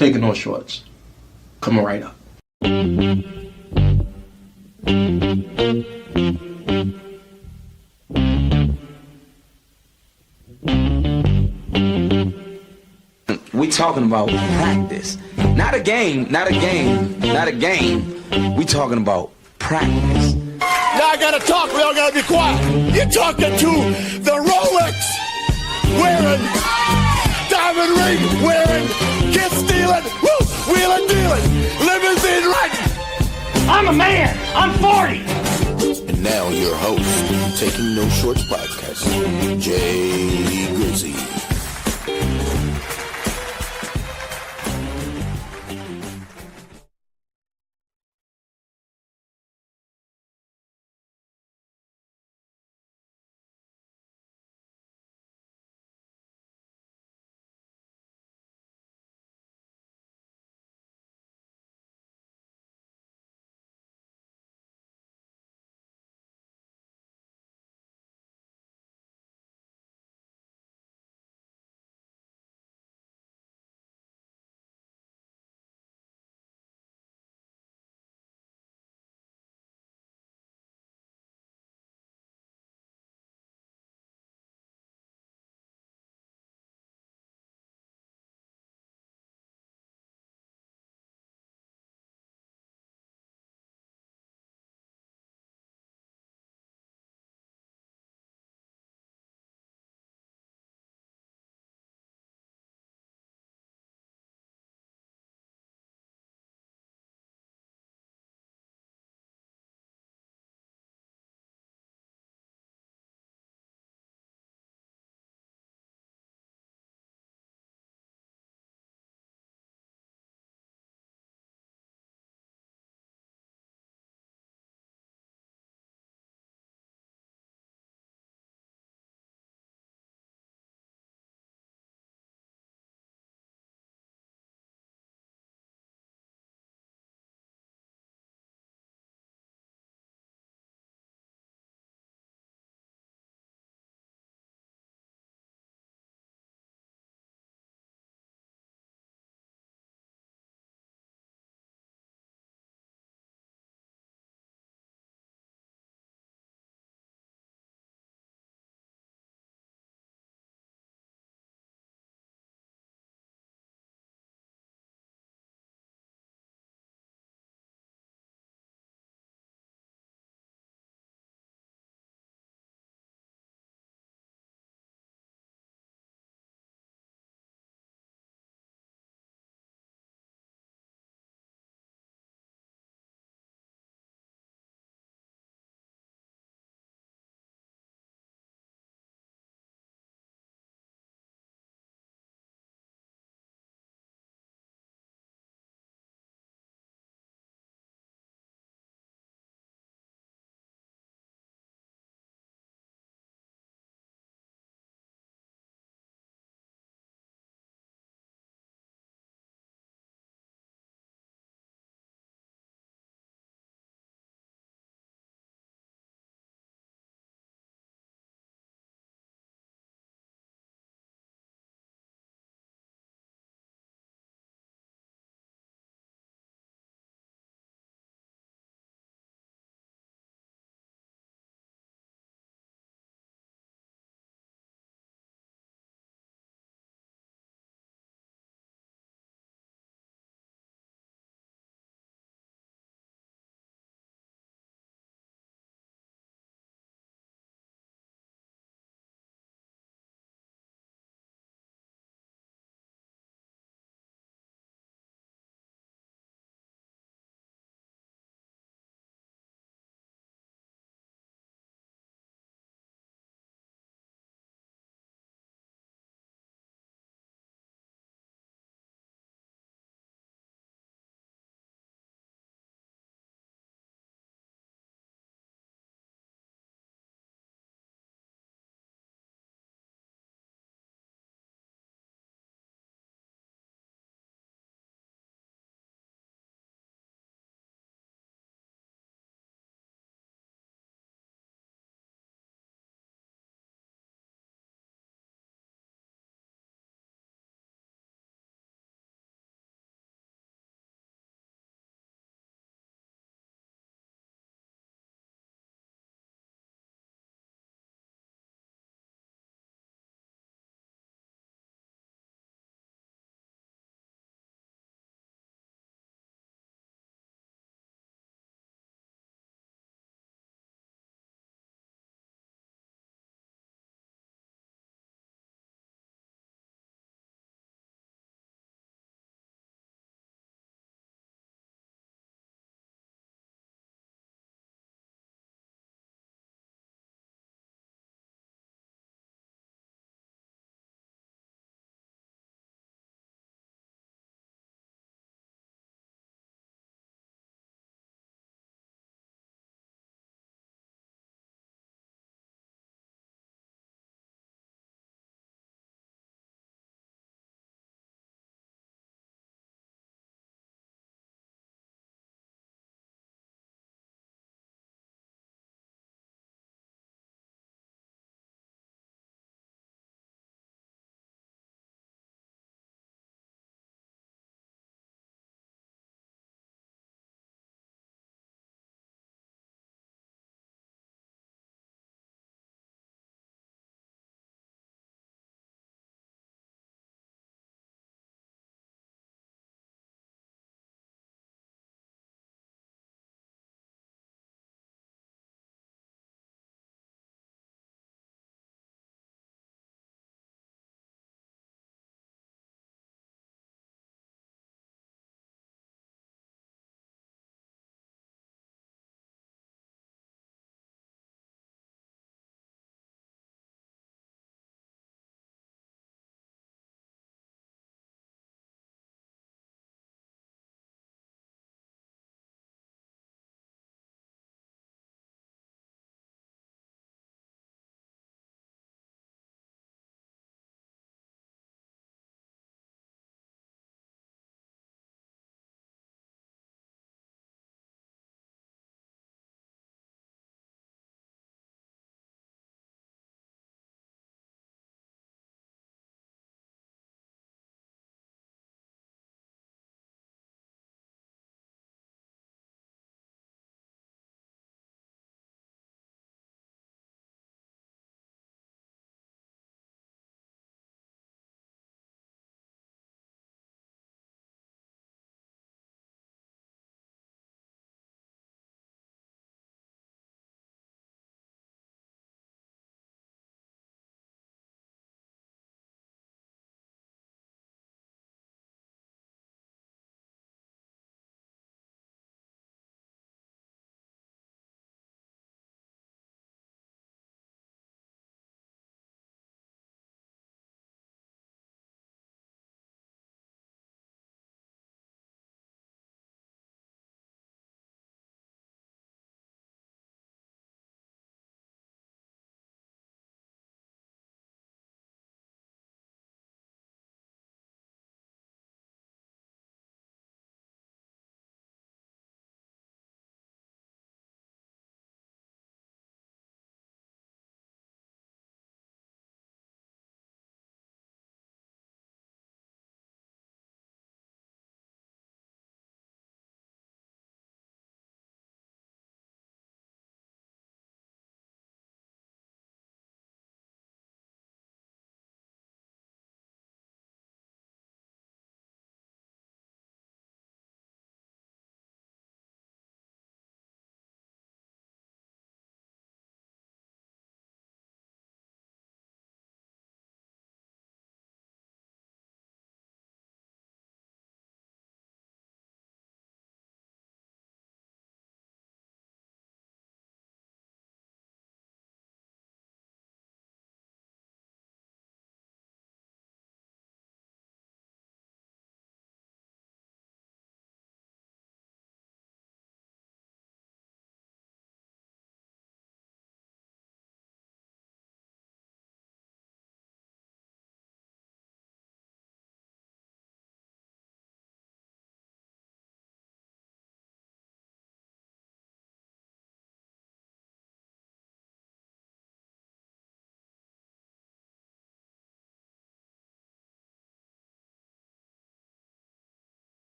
taking no shorts. Coming right up. We talking about practice. Not a game, not a game, not a game. We talking about practice. Now I gotta talk, we all gotta be quiet. You're talking to the Rolex wearing, diamond ring wearing, kid stealing, woo, wheeling dealing, limousine riding. I'm a man. I'm 40. And now your host, Taking No Shorts podcast, Jay Grizzy.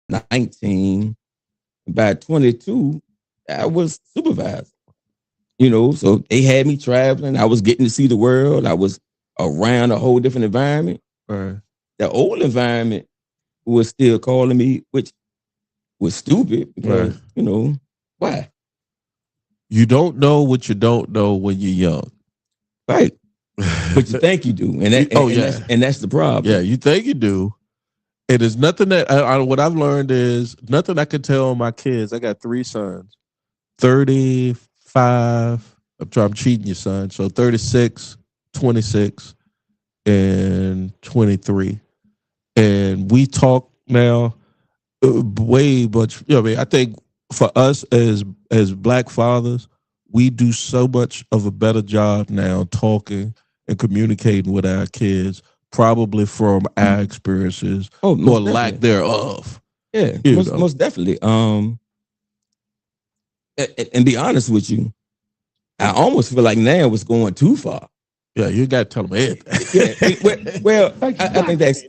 19. By 22, I was supervisor. You know, so they had me traveling. I was getting to see the world. I was around a whole different environment. Right. The old environment was still calling me, which was stupid because, Right. you know, why? You don't know what you don't know when you're young. Right. But you think you do. And that's the problem. Yeah, you think you do. And there's nothing that what I've learned is nothing I can tell my kids. I got 3 sons, 35. I'm cheating you, son. So 36, 26, and 23. And we talk now way much. You know, I mean, I think for us as Black fathers, we do so much of a better job now talking and communicating with our kids, probably from our experiences or lack thereof. Yeah, most definitely. And be honest with you, I almost feel like now it's going too far. Yeah, you got to tell them everything. Yeah, well, I think that's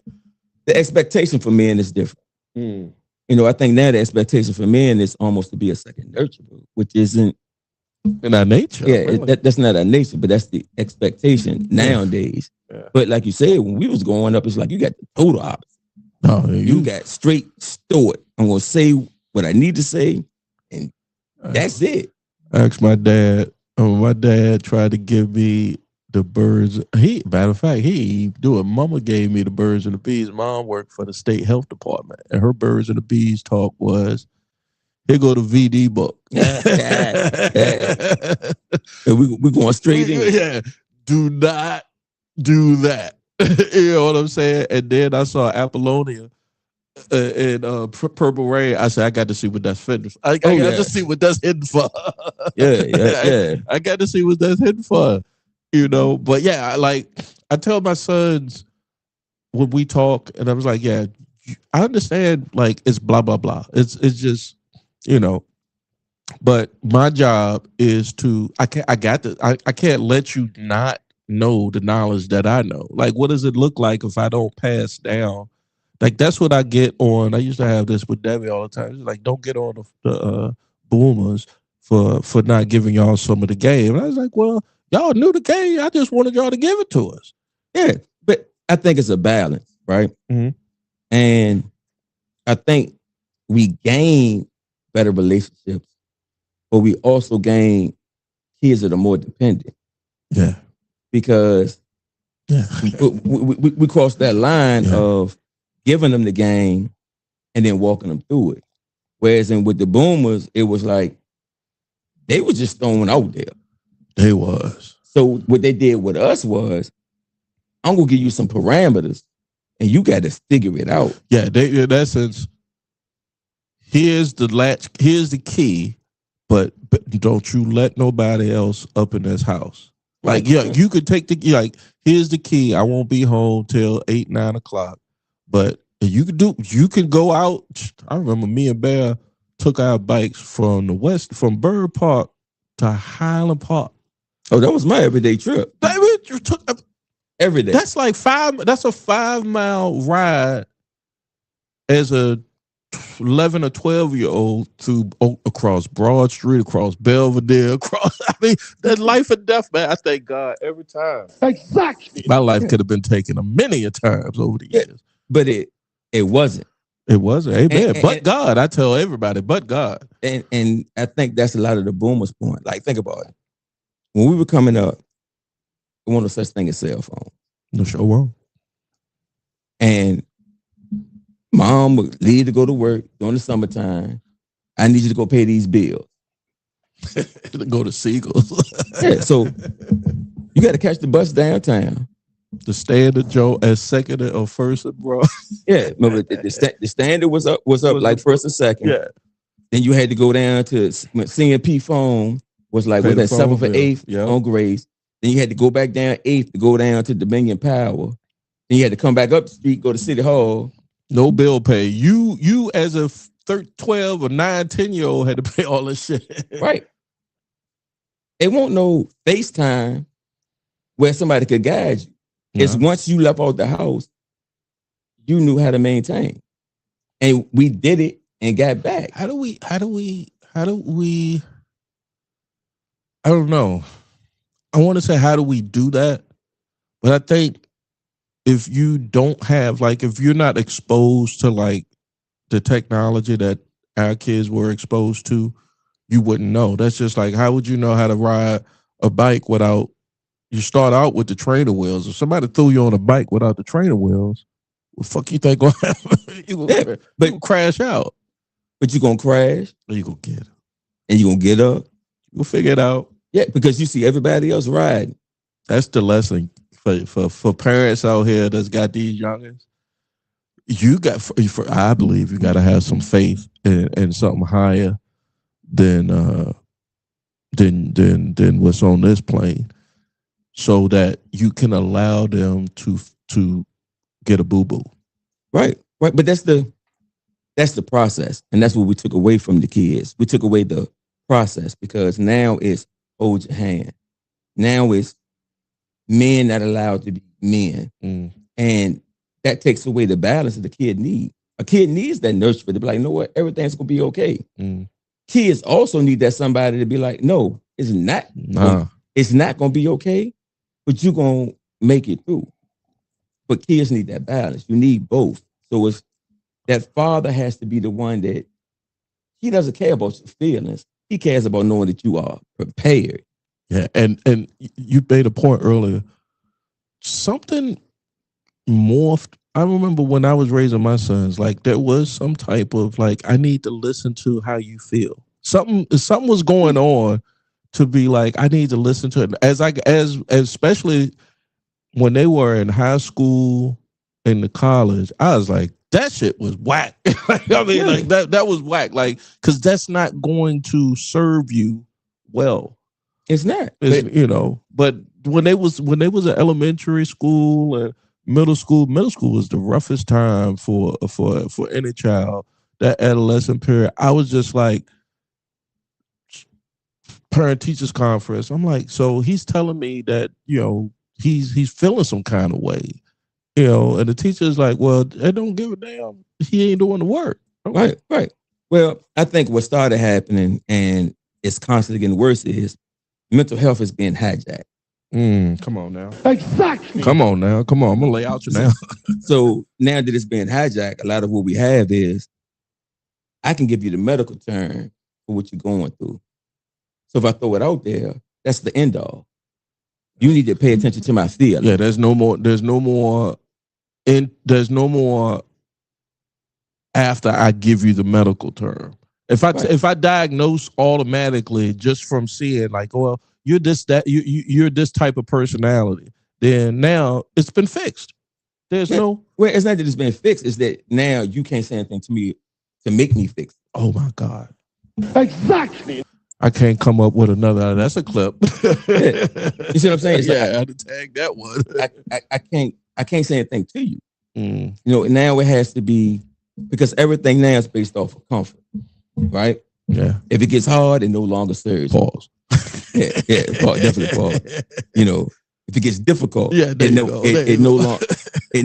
the expectation for men is different. You know, I think now the expectation for men is almost to be a second nurturer, which isn't in our nature. Yeah, really. That's not our nature, but that's the expectation nowadays. Yeah. But like you said, when we was growing up, it's like you got the total opposite. Oh, you got straight stoic. I'm gonna say what I need to say, and that's it. I asked my dad. My dad tried to give me the birds. Matter of fact, Mama gave me the birds and the bees. Mom worked for the state health department, and her birds and the bees talk was, "Here go the VD book." we going straight in. Yeah, do not do that. You know what I'm saying? And then I saw Apollonia in Purple Rain. I said, I got to see what that's hidden for. I got to see what that's hidden for. Yeah. I got to see what that's hidden for. You know, but yeah, I tell my sons when we talk, and I was like, yeah, I understand. Like it's blah blah blah. It's just, you know. But my job is to I can't let you not know the knowledge that I know. Like, what does it look like if I don't pass down? Like, that's what I get on. I used to have this with Debbie all the time. It's like, don't get on the boomers for not giving y'all some of the game. And I was like, well, y'all knew the game. I just wanted y'all to give it to us. Yeah, but I think it's a balance, right? Mm-hmm. And I think we gain better relationships, but we also gain kids that are more dependent. Yeah. Because we cross that line of giving them the game and then walking them through it. Whereas with the boomers, it was like they were just throwing out there. They was. So what they did with us was, I'm gonna give you some parameters, and you got to figure it out. Yeah, in essence, here's the latch, here's the key, but don't you let nobody else up in this house. Like, yeah, you could take here's the key. I won't be home till 8, 9 o'clock. But you can go out. I remember me and Bear took our bikes from Bird Park to Highland Park. Oh, that was my everyday trip. You took every day. That's like that's a 5-mile ride as a 11 or 12-year-old across Broad Street, across Belvedere, I mean, that life and death, man. I thank God every time. Exactly. My life could have been taken many a times over the years. But it wasn't. It wasn't. Amen. But God, I tell everybody, but God. And I think that's a lot of the boomers' point. Like, think about it. When we were coming up, there wasn't no such thing as cell phone. No, sure won't. And Mom would leave to go to work during the summertime. I need you to go pay these bills. To go to Seagulls. Yeah, so you got to catch the bus downtown. The standard, Joe, as second or first, bro. Yeah, remember the standard was up like first and second. Yeah. Then you had to go down to CNP phone was like what that 7th or 8th on Grace. Then you had to go back down 8th to go down to Dominion Power. Then you had to come back up the street, go to City Hall. No bill pay. You as a 12 or 9, 10-year-old had to pay all this shit. Right. It won't no FaceTime where somebody could guide you. It's once you left out the house, you knew how to maintain. And we did it and got back. How do we I don't know. I want to say how do we do that? But I think if you don't have, like, if you're not exposed to like the technology that our kids were exposed to, you wouldn't know. That's just like, how would you know how to ride a bike without, you start out with the trainer wheels. If somebody threw you on a bike without the trainer wheels, what the fuck you think gonna happen? You gonna crash out. But you're gonna crash. Or you gonna get it. And you're gonna get up. You'll figure it out. Yeah, because you see everybody else riding. That's the lesson for parents out here that's got these youngins. You got, I believe, you got to have some faith in something higher than what's on this plane, so that you can allow them to get a boo boo. Right. But that's the process, and that's what we took away from the kids. We took away the process because now it's hold your hand. Now it's men not allowed to be men, and that takes away the balance that the kid needs. A kid needs that nurture to be like, you know what, everything's gonna be okay. Kids also need that somebody to be like, no, it's not. It's not gonna be okay, but you're gonna make it through. But kids need that balance. You need both. So it's that father has to be the one that he doesn't care about your feelings. He cares about knowing that you are prepared. Yeah, and you made a point earlier. Something morphed. I remember when I was raising my sons, like there was some type of like, I need to listen to how you feel. Something was going on to be like, I need to listen to it. As especially when they were in high school and the college, I was like, that shit was whack. Like that was whack. Like, because that's not going to serve you well. It's not. But when they was in elementary school and middle school was the roughest time for any child. That adolescent period, I was just like, parent teachers conference. I'm like, so he's telling me that he's feeling some kind of way, and the teacher's like, well, I don't give a damn. He ain't doing the work. Right. Well, I think what started happening, and it's constantly getting worse, is mental health is being hijacked. Come on now. Exactly. Come on now. Come on. I'm gonna lay out you now. So now that it's being hijacked, a lot of what we have is, I can give you the medical term for what you're going through. So if I throw it out there, that's the end all. You need to pay attention to my feelings. Yeah, there's no more after I give you the medical term. If I diagnose automatically just from seeing like, well, you're this, that you're this type of personality, then now it's been fixed. There's no. Well, it's not that it's been fixed. It's that now you can't say anything to me to make me fix it. Oh my God. Exactly. I can't come up with another. That's a clip. Yeah. You see what I'm saying? It's I had to tag that one. I can't say anything to you. Now it has to be, because everything now is based off of comfort, right? Yeah. If it gets hard, it no longer serves. Pause. Yeah, definitely pause. If it gets difficult, it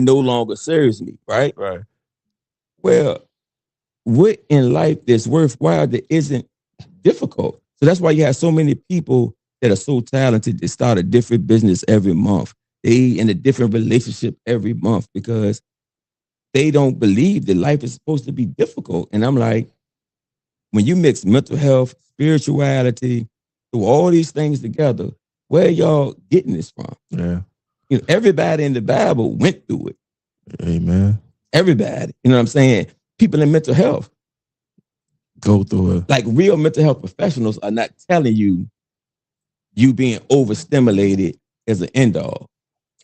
no longer serves me, right? Right. Well, what in life that's worthwhile that isn't difficult? So that's why you have so many people that are so talented that start a different business every month. They in a different relationship every month because they don't believe that life is supposed to be difficult. And I'm like, when you mix mental health, spirituality, through all these things together, where y'all getting this from? Yeah. Everybody in the Bible went through it. Amen. Everybody. You know what I'm saying? People in mental health go through it. Like real mental health professionals are not telling you being overstimulated as an end all.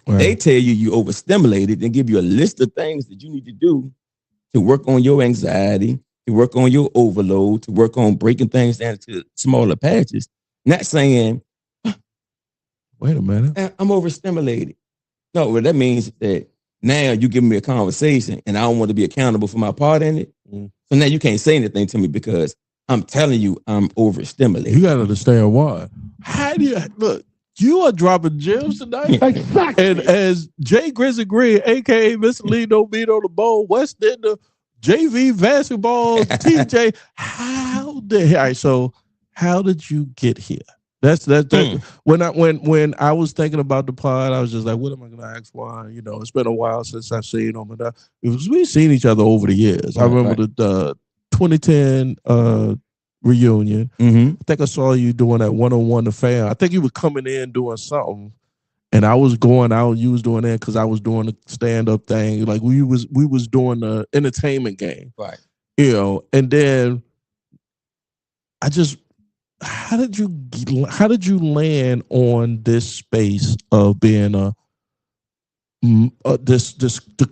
Right. They tell you overstimulated and give you a list of things that you need to do to work on your anxiety, to work on your overload, to work on breaking things down to smaller patches. Not saying, wait a minute, I'm overstimulated. No, what that means is that now you give me a conversation and I don't want to be accountable for my part in it. So now you can't say anything to me because I'm telling you I'm overstimulated. You got to understand why. How do you look? You are dropping gems tonight. Exactly. And as Jay Grizzly Green, a.k.a. Mr. Lee No Meat on the Bone, West Ender, JV basketball, TJ. All right, so how did you get here? That's when I was thinking about the pod, I was just like, what am I gonna ask Juan? You know, it's been a while since I've seen him, and we've seen each other over the years. I remember the 2010 reunion. I think I saw you doing that 101 The Fan. I think you were coming in doing something, and I was going out. You was doing that because I was doing the stand up thing. Like we was doing the entertainment game, right? You know, and then I just. How did you land on this space of being the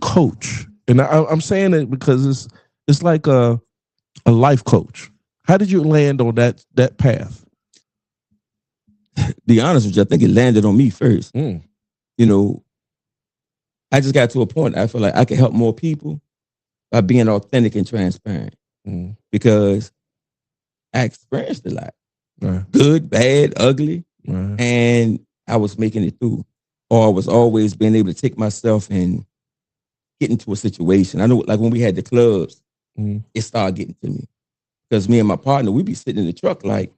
coach? And I'm saying it because it's like a life coach. How did you land on that path? Be honest with you, I think it landed on me first. You know, I just got to a point I feel like I could help more people by being authentic and transparent because I experienced a lot. Right. Good, bad, ugly, right. And I was making it through. Or I was always being able to take myself and get into a situation. I know, like when we had the clubs, it started getting to me because me and my partner, we'd be sitting in the truck like,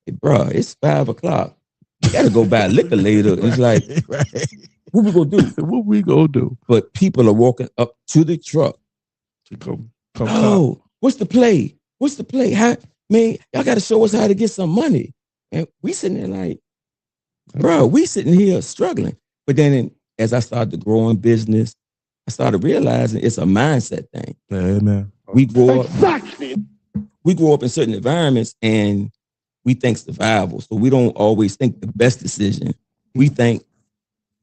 hey, bro, it's 5 o'clock. You got to go buy liquor later. It's like, what we gonna do? What we gonna do? But people are walking up to the truck to come. Oh, what's the play? What's the play? How? Man, y'all got to show us how to get some money. And we sitting there like, bro, we sitting here struggling. But then as I started to grow in business, I started realizing it's a mindset thing. Amen. We grow up in certain environments and we think survival. So we don't always think the best decision. We think,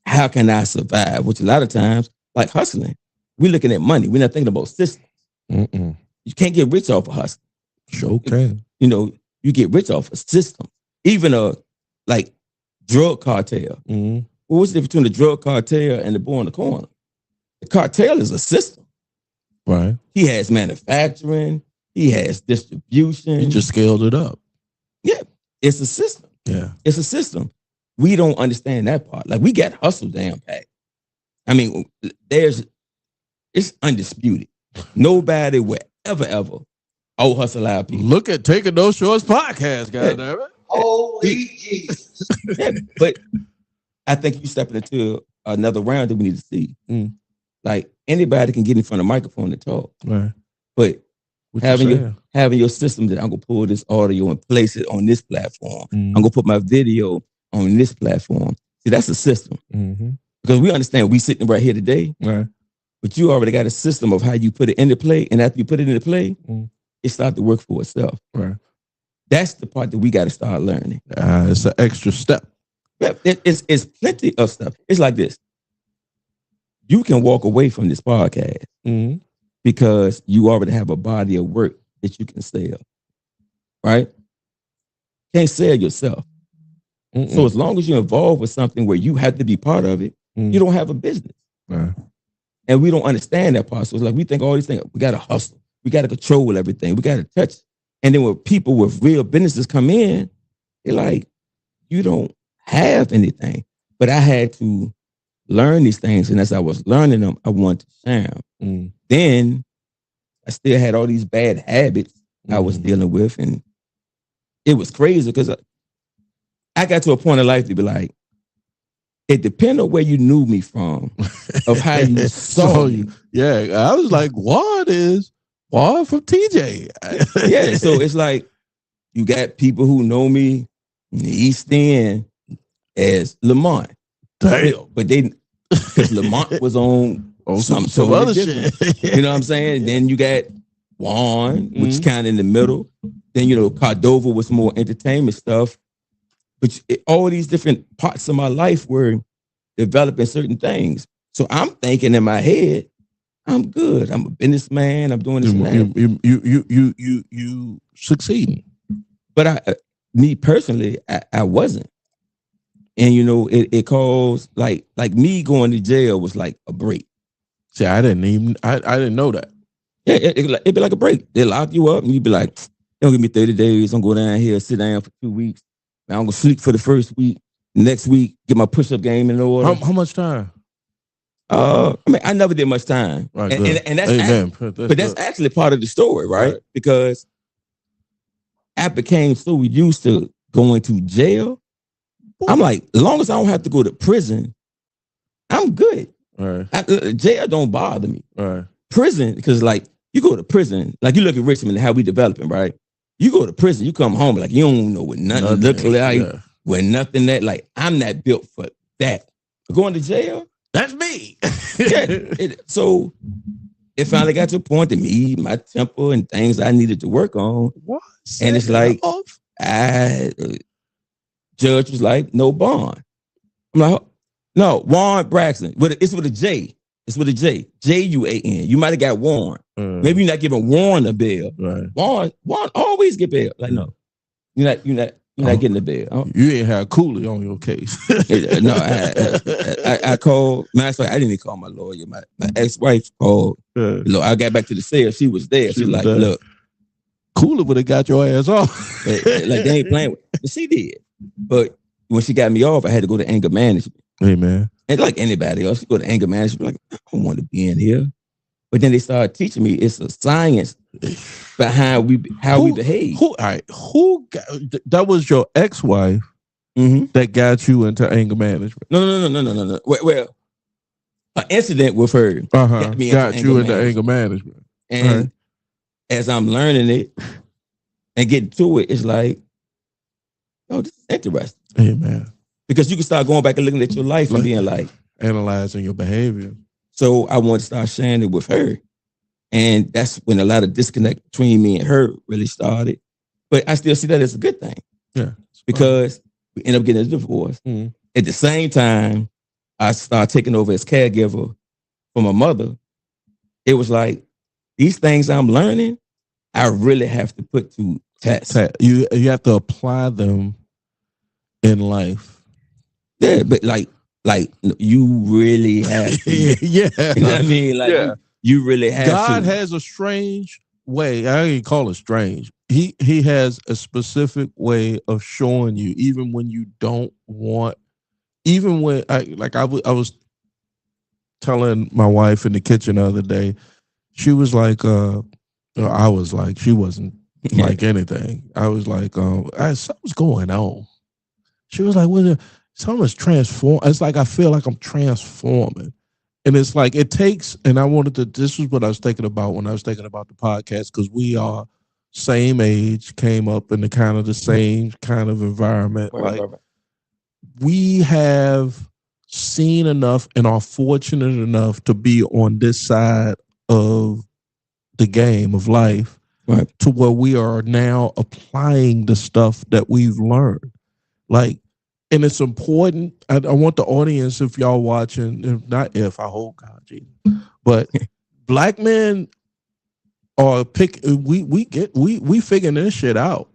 how can I survive? Which a lot of times, like hustling, we're looking at money. We're not thinking about systems. You can't get rich off of hustling. Sure can. You know, you get rich off a system. Even a like drug cartel. Well, what's the difference between the drug cartel and the boy in the corner? The cartel is a system. Right. He has manufacturing. He has distribution. He just scaled it up. Yeah. It's a system. Yeah. It's a system. We don't understand that part. Like we got hustle down pat. I mean, it's undisputed. Nobody will ever hustle out people. Look at Taking No Shorts podcast, goddammit. Holy Jesus. But I think you stepping into another round that we need to see. Like anybody can get in front of a microphone and talk. Right. But having your system that I'm gonna pull this audio and place it on this platform. I'm gonna put my video on this platform. See, that's a system. Because we understand we sitting right here today. Right. But you already got a system of how you put it into play. And after you put it into play, it starts to work for itself. Right. That's the part that we got to start learning. It's an extra step. Yeah, it's plenty of stuff. It's like this. You can walk away from this podcast because you already have a body of work that you can sell. Right? Can't sell yourself. So as long as you're involved with something where you have to be part of it, you don't have a business. Right. And we don't understand that part. So it's like we think all these things, we got to hustle. We got to control everything. We got to touch. And then when people with real businesses come in, they're like, you don't have anything. But I had to learn these things. And as I was learning them, I wanted to share them. Then I still had all these bad habits I was dealing with. And it was crazy because I got to a point in life to be like, it depends on where you knew me from, of how you saw me. Yeah, I was like, what is from TJ? Yeah, so it's like you got people who know me in the East End as Lamont. Damn. But because Lamont was on some other different. shit. You know what I'm saying? Then you got Juan, which is kind of in the middle. Then, Cordova was more entertainment stuff. But all these different parts of my life were developing certain things. So I'm thinking in my head, I'm good. I'm a businessman. I'm doing this and that. You succeeding. But me personally, I wasn't. And it caused like me going to jail was like a break. See, I didn't know that. Yeah, it'd be like a break. They lock you up and you'd be like, don't give me 30 days. I'm going to go down here, sit down for 2 weeks. I'm going to sleep for the first week. Next week, get my push-up game in order. How much time? I mean, I never did much time, Right, and that's Amen. but that's actually part of the story, right? Because I became so used to going to jail. I'm like, as long as I don't have to go to prison, I'm good. Right. Jail don't bother me. Right. Prison, because like you go to prison, like you look at Richmond and how we developing, right? You go to prison, you come home like you don't know what nothing look like, with nothing that like I'm not built for that. Going to jail, that's me. So it finally got to a point to me, my temper and things I needed to work on. What? And it's like, judge was like, no bond. I'm like, no, Warren Braxton. It's with a J. It's with a J. Juan. You might have got Warren. Maybe you're not giving Warren a bail. Right. Warren always get bail. Like, no, you're not getting the bail. You ain't had Cooley on your case. No, I called. Matter of fact, I didn't even call my lawyer. My ex-wife called. Look, I got back to the cell. She was there. She's like, look, Cooley would have got your ass off. like they ain't playing with it. She did. But when she got me off, I had to go to anger management. Hey, man. And like anybody else, you go to anger management, like, I don't want to be in here. But then they started teaching me it's a science behind how we behave. That was your ex-wife that got you into anger management? No. Well, an incident with her got you into anger management. And as I'm learning it and getting to it, it's like, oh, this is interesting. Amen. Because you can start going back and looking at your life and being like, analyzing your behavior. So I want to start sharing it with her. And that's when a lot of disconnect between me and her really started. But I still see that as a good thing. Yeah. Because we end up getting a divorce. At the same time, I started taking over as caregiver for my mother. It was like, these things I'm learning, I really have to put to test. You have to apply them in life. Yeah, but like you really have to. Yeah. You know what I mean? Like you really have God to. has a strange way. I ain't call it strange. He has a specific way of showing you, even when you don't want, even when I was telling my wife in the kitchen the other day, she was like, I was like, she wasn't like anything. I was like, something's going on. She was like, well, something's transform. It's like I feel like I'm transforming. And it's like it takes, and I wanted to, this is what I was thinking about when I was thinking about the podcast, because we are same age, came up in the kind of the same kind of environment. Right. We have seen enough and are fortunate enough to be on this side of the game of life, right, to where we are now applying the stuff that we've learned. Like, and it's important. I want the audience, if y'all watching, I hope God, Jesus, but black men are we figuring this shit out.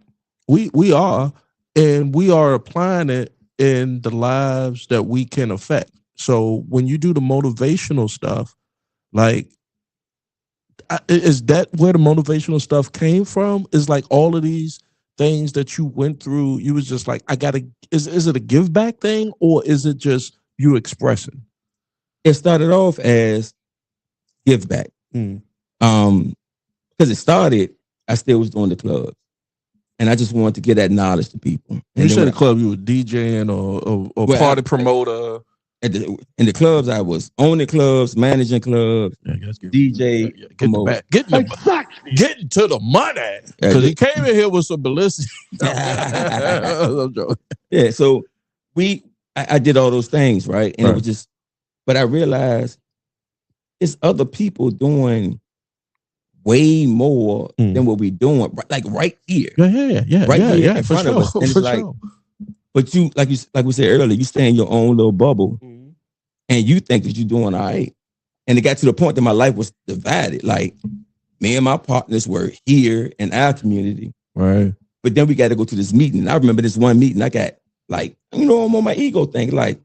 We are, and we are applying it in the lives that we can affect. So when you do the motivational stuff, like, is that where the motivational stuff came from? Is like all of these things that you went through, you was just like, is it a give back thing, or is it just you expressing? It started off as give back. Because it started, I still was doing the clubs. And I just wanted to get that knowledge to people. You said the club, you were DJing or party promoter. In the clubs, I was owning clubs, managing clubs, DJ, getting to the money. Because he came in here with some publicity. Yeah, so I did all those things, right? And it was just, but I realized it's other people doing way more than what we're doing, like right here. Right here in front of us. And it's like, but you, like we said earlier, you stay in your own little bubble, and you think that you're doing all right. And it got to the point that my life was divided. Like, me and my partners were here in our community, right? But then we got to go to this meeting. And I remember this one meeting. I got like, I'm on my ego thing, like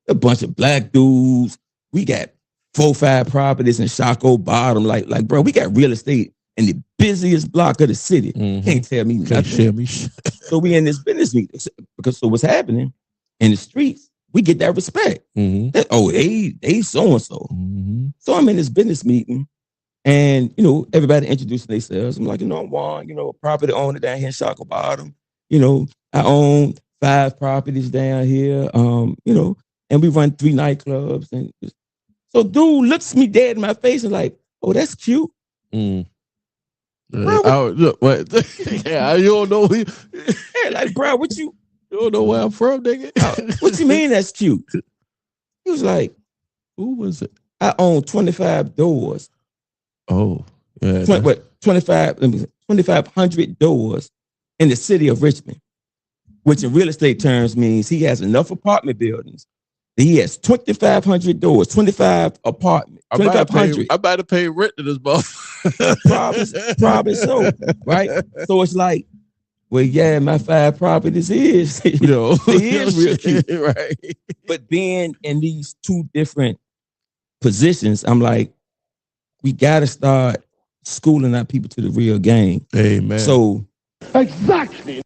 a bunch of black dudes. We got 4-5 properties in Shockoe Bottom. Like, bro, we got real estate in the busiest block of the city. Can't tell me nothing. Can't share me. So we in this business meeting. So what's happening in the streets, we get that respect. That, oh, they so and so. So I'm in this business meeting, and everybody introducing themselves. I'm like, I'm Juan, a property owner down here in Shaka Bottom. I own 5 properties down here. And we run 3 nightclubs. And so dude looks me dead in my face and like, oh, that's cute. Bro, Look, what? Yeah, you don't know. Like, bro, what you don't know where I'm from, nigga? What you mean that's cute? He was like, who was it? I own 25 doors. Oh, yeah. 2,500 doors in the city of Richmond, which in real estate terms means he has enough apartment buildings that he has 2,500 doors, 25 apartments, 2,500. I might have paid rent to this boss. Probably so, right? So it's like, well, yeah, my 5 properties is, it is real cute, right? But being in these 2 different positions, I'm like, we got to start schooling our people to the real game. Amen. So Exactly.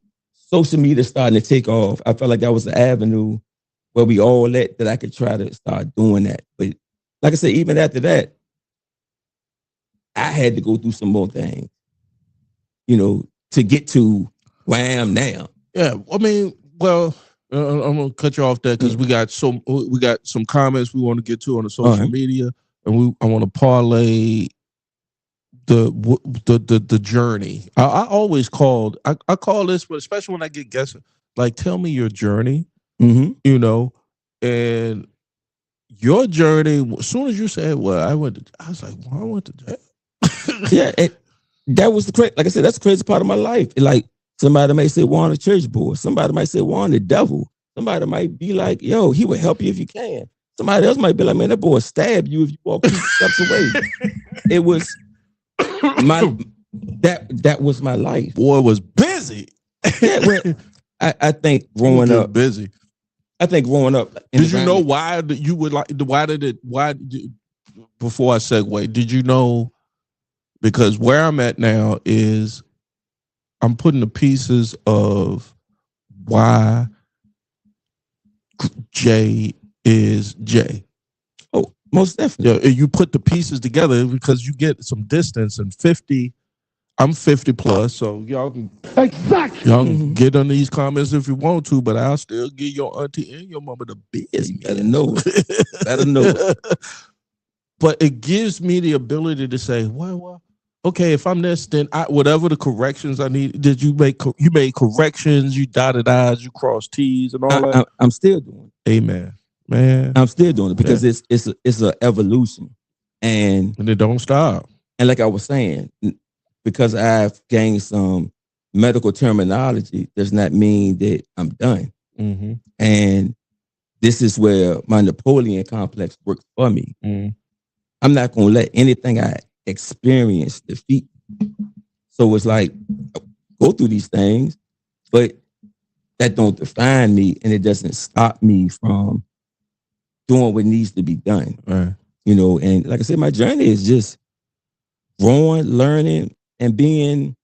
social media starting to take off. I felt like that was the avenue where we all let that I could try to start doing that. But like I said, even after that, I had to go through some more things, to get to where I am now. Yeah, I mean, well, I'm gonna cut you off there because we got some comments we want to get to on the social media, and I want to parlay the journey. I always I call this, but especially when I get guessing, like, tell me your journey, and your journey. As soon as you said, well, I was like, well, I went to jail. Yeah, that was like I said, that's the crazy part of my life. Like, somebody might say, Juan, a church boy. Somebody might say, Juan, the devil. Somebody might be like, yo, he would help you if you can. Somebody else might be like, man, that boy stab you if you walk 2 steps away. It was that was my life. Boy was busy. Yeah, I think growing up busy. I think growing up. Did you know why you would like? Why before I segue, did you know? Because where I'm at now is I'm putting the pieces of why Jay is Jay. Oh, most definitely. Yeah, you put the pieces together because you get some distance. And 50, I'm 50 plus, so y'all can get on these comments if you want to, but I'll still give your auntie and your mama the business. You better know. Better know. But it gives me the ability to say, well, okay, if I'm this, then whatever the corrections I need. Did you made corrections? You dotted I's, you crossed T's, and all that. I'm still doing it. Amen, man. I'm still doing it because it's an evolution, and it don't stop. And like I was saying, because I've gained some medical terminology, does not mean that I'm done. And this is where my Napoleon complex works for me. I'm not going to let anything I experience defeat. So it's like, go through these things, but that don't define me, and it doesn't stop me from doing what needs to be done. Right. And like I said, my journey is just growing, learning, and being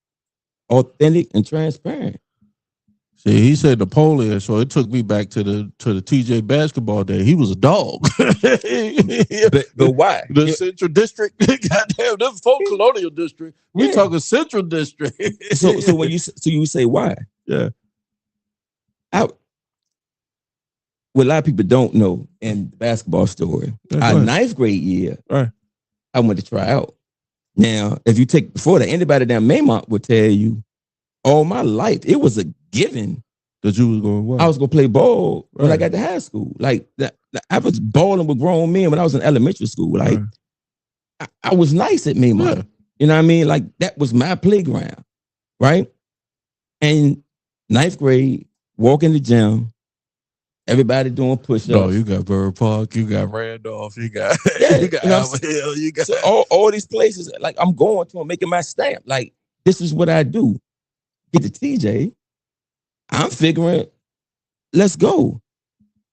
authentic and transparent. See, he said Napoleon, so it took me back to the TJ basketball day. He was a dog. but why? The Central District, goddamn, this folk colonial district. We talking Central District. so when you say why? Yeah. What a lot of people don't know in the basketball story, our 9th grade year, I went to try out. Now, if you take before that, anybody down Maymont would tell you, all my life, it was a given that you was going what? I was going to play ball when I got to high school. Like, I was balling with grown men when I was in elementary school. Like, I was nice at Maymont. Yeah. You know what I mean? Like, that was my playground, right? And 9th grade, walk in the gym, everybody doing push-ups. No, you got Bird Park, you got Randolph, you got Alpha Hill, you got all these places. Like, I'm going to them, making my stamp. Like, this is what I do. Get to TJ, I'm figuring, let's go.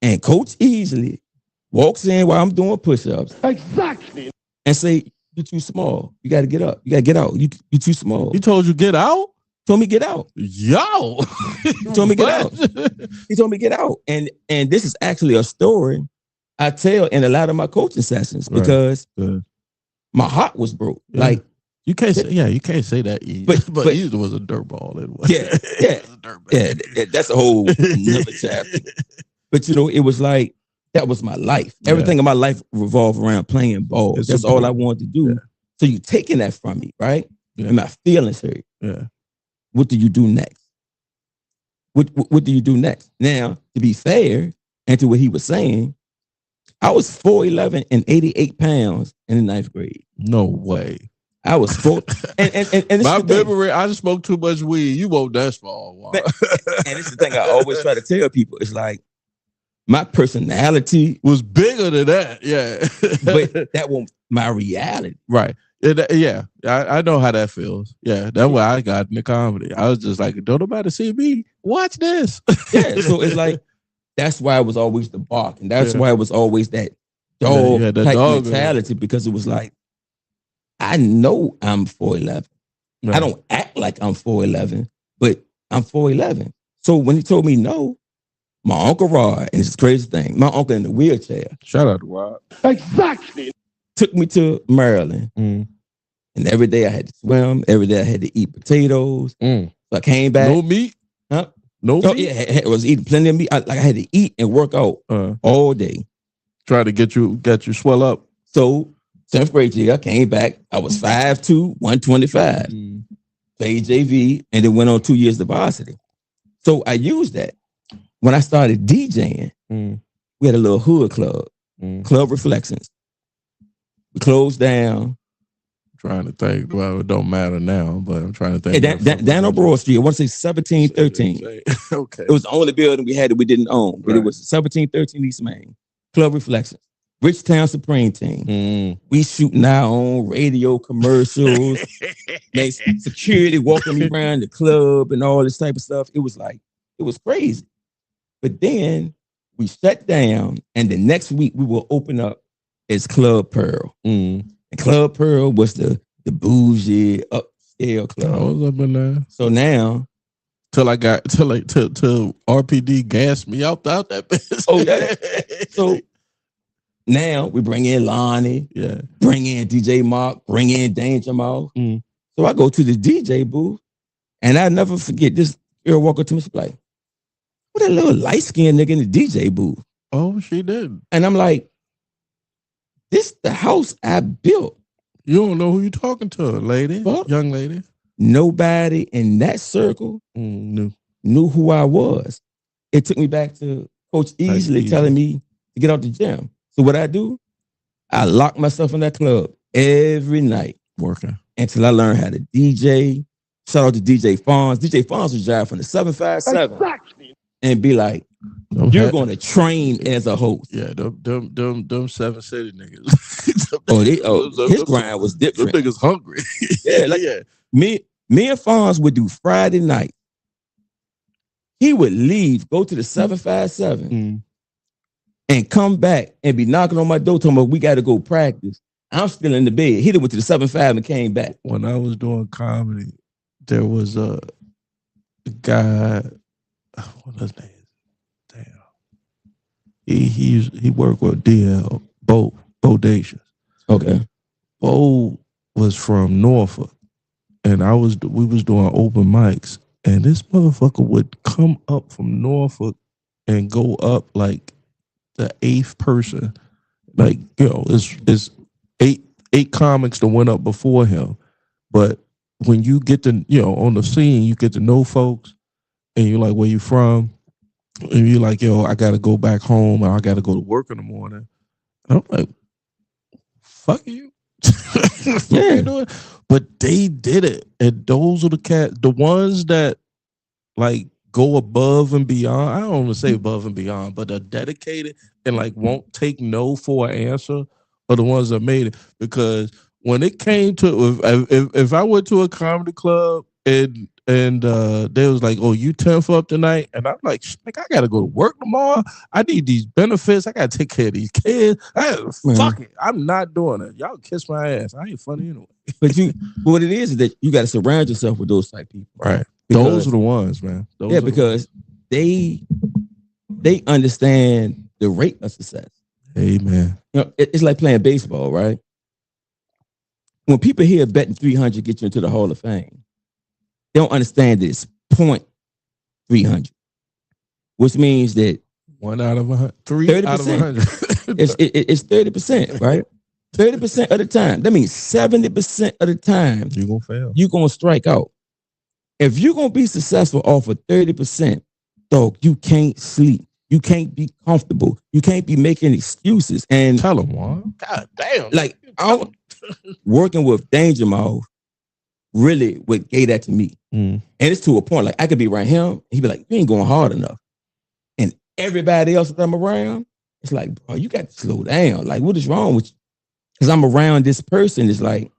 And Coach easily walks in while I'm doing push-ups. Exactly. And say, you're too small. You got to get up. You got to get out. You're too small. He told you get out? Told me get out. Yo, He told me get out. He told me get out. And this is actually a story I tell in a lot of my coaching sessions because my heart was broke. Yeah. Like you can't say, you can't say that. But Easy was a dirtball anyway. Yeah, that's a whole another chapter. But it was like that was my life. Everything in my life revolved around playing ball. That's all I wanted to do. Yeah. So you taking that from me, right? Yeah. And my feelings hurt. Yeah. What do you do next? What do you do next? Now, to be fair, and to what he was saying, I was 4'11" and 88 pounds in the 9th grade. No way. I was 4. and my memory, I just smoked too much weed. You won't that small. And it's the thing I always try to tell people. It's like my personality was bigger than that. Yeah. But that was my reality. Right. Yeah, I know how that feels. Yeah, that's why I got into comedy. I was just like, don't nobody see me. Watch this. Yeah, so it's like that's why it was always the bark, and that's why it was always that dog type mentality because it was like, I know I'm 4'11". Right. I don't act like I'm 4'11", but I'm 4'11". So when he told me no, my Uncle Rod, and it's the crazy thing, my uncle in the wheelchair. Shout out to Rod. Exactly. Took me to Maryland. And every day I had to swim. Every day I had to eat potatoes. So I came back. No meat? Huh? No meat? Yeah, I was eating plenty of meat. I had to eat and work out all day. Try to get you swell up. So 10th grade year, I came back. I was 5'2", 125. Played JV and then went on 2 years to varsity. So I used that. When I started DJing, we had a little hood club, Club Reflections. We closed down. Trying to think. Well, it don't matter now, but I'm trying to think. Down on Broad Street, I want to say 1713. Okay. It was the only building we had that we didn't own, but it was 1713 East Main. Club Reflections. Richtown Supreme Team. We shooting our own radio commercials. Security walking me around the club and all this type of stuff. It was crazy. But then we shut down, and the next week we will open up as Club Pearl. And Club Pearl was the bougie upscale club. I was up in there. So now, till RPD gassed me out that business. Oh yeah. So now we bring in Lonnie, bring in DJ Mark, bring in Danger Mouse. So I go to the DJ booth, and I never forget this girl walk up to me, she's like, "What that little light skinned nigga in the DJ booth?" Oh, she did. And I'm like, this the house I built. You don't know who you're talking to, lady, young lady. Nobody in that circle knew who I was. It took me back to Coach Easley telling me to get out the gym. So what I do, I lock myself in that club every night working until I learned how to DJ. Shout out to DJ Fonz. DJ Fonz would drive from the 757 and be like, "You're going to train as a host." Yeah, them 7 City niggas. His grind was different. Them niggas hungry. Me and Fonz would do Friday night. He would leave, go to the 757, and come back and be knocking on my door talking about, "We got to go practice." I'm still in the bed. He went to the 7-5 and came back. When I was doing comedy, there was a guy. What his name? He worked with DL Bodacious. Okay. Bo was from Norfolk, and we was doing open mics, and this motherfucker would come up from Norfolk and go up like the 8th person. Like, it's eight comics that went up before him. But when you get to, on the scene, you get to know folks, and you're like, "Where you from?" And you're like, "I got to go back home, or I got to go to work in the morning." And I'm like, "Fuck you." Yeah. But they did it. And those are the cats, the ones that like go above and beyond. I don't want to say above and beyond, but are dedicated and like won't take no for an answer are the ones that made it. Because when it came to, if I went to a comedy club and they was like, "Oh, you 10th up tonight," and I'm like, I gotta go to work tomorrow. I need these benefits. I gotta take care of these kids. Fuck it, I'm not doing it. Y'all kiss my ass. I ain't funny anyway. But what it is that you gotta surround yourself with those type of people, right? Those are the ones, man. Those because they understand the rate of success. Amen. It's like playing baseball, right? When people hear betting 300 get you into the Hall of Fame, they don't understand this point 300, which means that 1 out of 100, 3 30%. out of 100. it's 30%, right? 30% of the time. That means 70% of the time You're gonna fail. you're gonna strike out. If you're gonna be successful off of 30%, dog, you can't sleep. You can't be comfortable. You can't be making excuses. And tell them, Juan. God damn. Like I'm working with Danger Mouse really what gave that to me. And it's to a point, like I could be around him, he'd be like, you ain't going hard enough. And everybody else that I'm around, it's like, bro, you got to slow down. Like, what is wrong with you? Because I'm around this person, it's like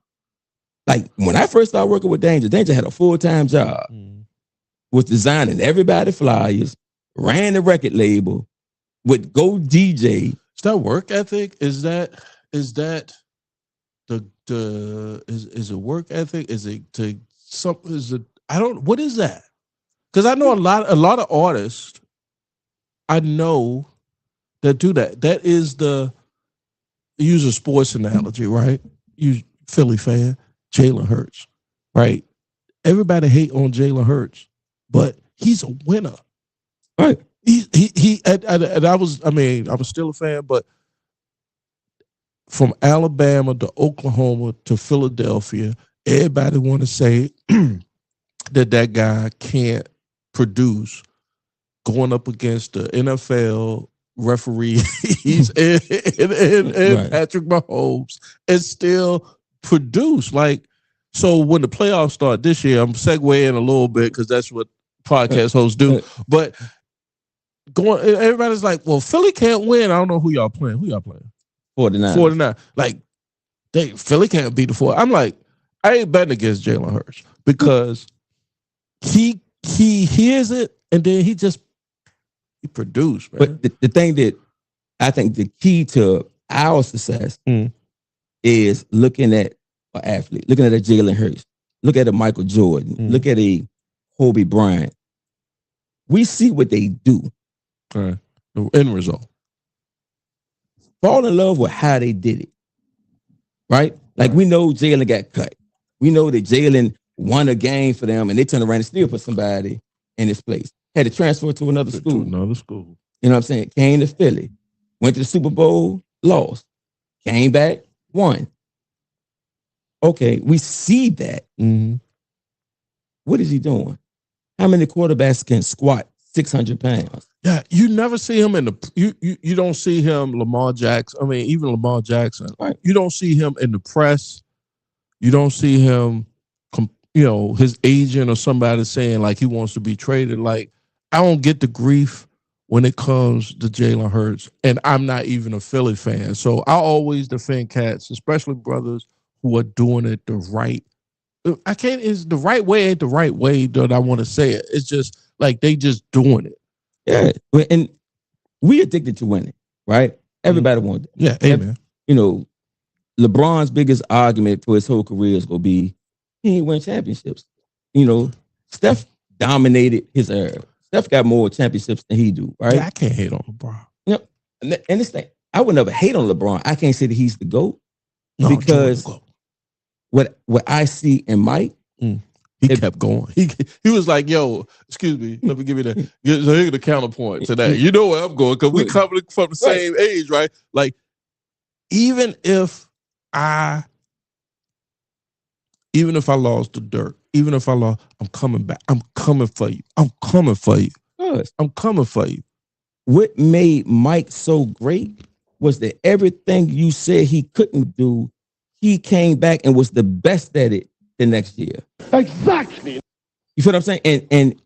when I first started working with Danger had a full-time job, was designing everybody flyers, ran the record label, would go DJ. Is that work ethic? Is that the is it work ethic? Is it to something? Is it what is that? Because I know a lot of artists I know that do that. That is use a sports analogy, right? You Philly fan, Jalen Hurts, right? Everybody hate on Jalen Hurts, but he's a winner, right? And I was still a fan, but from Alabama to Oklahoma to Philadelphia, everybody want to say that guy can't produce going up against the NFL referees and right. Patrick Mahomes and still produce. Like, so when the playoffs start this year, I'm segueing a little bit because that's what podcast hosts do. But everybody's like, well, Philly can't win. I don't know who y'all playing. 49. Like, Philly can't beat the 4. I'm like, I ain't betting against Jalen Hurts because he hears it and then he produced, man. But the thing that I think the key to our success is looking at an athlete, looking at a Jalen Hurts, look at a Michael Jordan, look at a Kobe Bryant. We see what they do. Right. The end result. Fall in love with how they did it. Right? Like we know Jalen got cut. We know that Jalen won a game for them and they turned around and still put somebody in his place. Had to transfer to another school. You know what I'm saying? Came to Philly. Went to the Super Bowl, lost. Came back, won. Okay, we see that. What is he doing? How many quarterbacks can squat 600 pounds? Yeah, you never see him in the you don't see him Lamar Jackson. I mean, even Lamar Jackson. Right. You don't see him in the press. You don't see him, his agent or somebody saying like he wants to be traded. Like, I don't get the grief when it comes to Jalen Hurts, and I'm not even a Philly fan. So I always defend cats, especially brothers who are doing it the right. It's the right way ain't the right way that I want to say it. It's just like they just doing it. Yeah, and we addicted to winning, right? Everybody wants that. Yeah, amen. LeBron's biggest argument for his whole career is gonna be he ain't win championships. Steph dominated his era. Steph got more championships than he do, right? Yeah, I can't hate on LeBron. And this thing, I would never hate on LeBron. I can't say that he's the GOAT because what I see in Mike, he kept going. He was like, yo, excuse me, let me give you that. Here's the counterpoint to that. You know where I'm going because we coming from the same age, right? Like, even if I lost the dirt, even if I lost, I'm coming back. I'm coming for you. I'm coming for you. Yes. I'm coming for you. What made Mike so great was that everything you said he couldn't do, he came back and was the best at it the next year. Exactly. You feel what I'm saying? And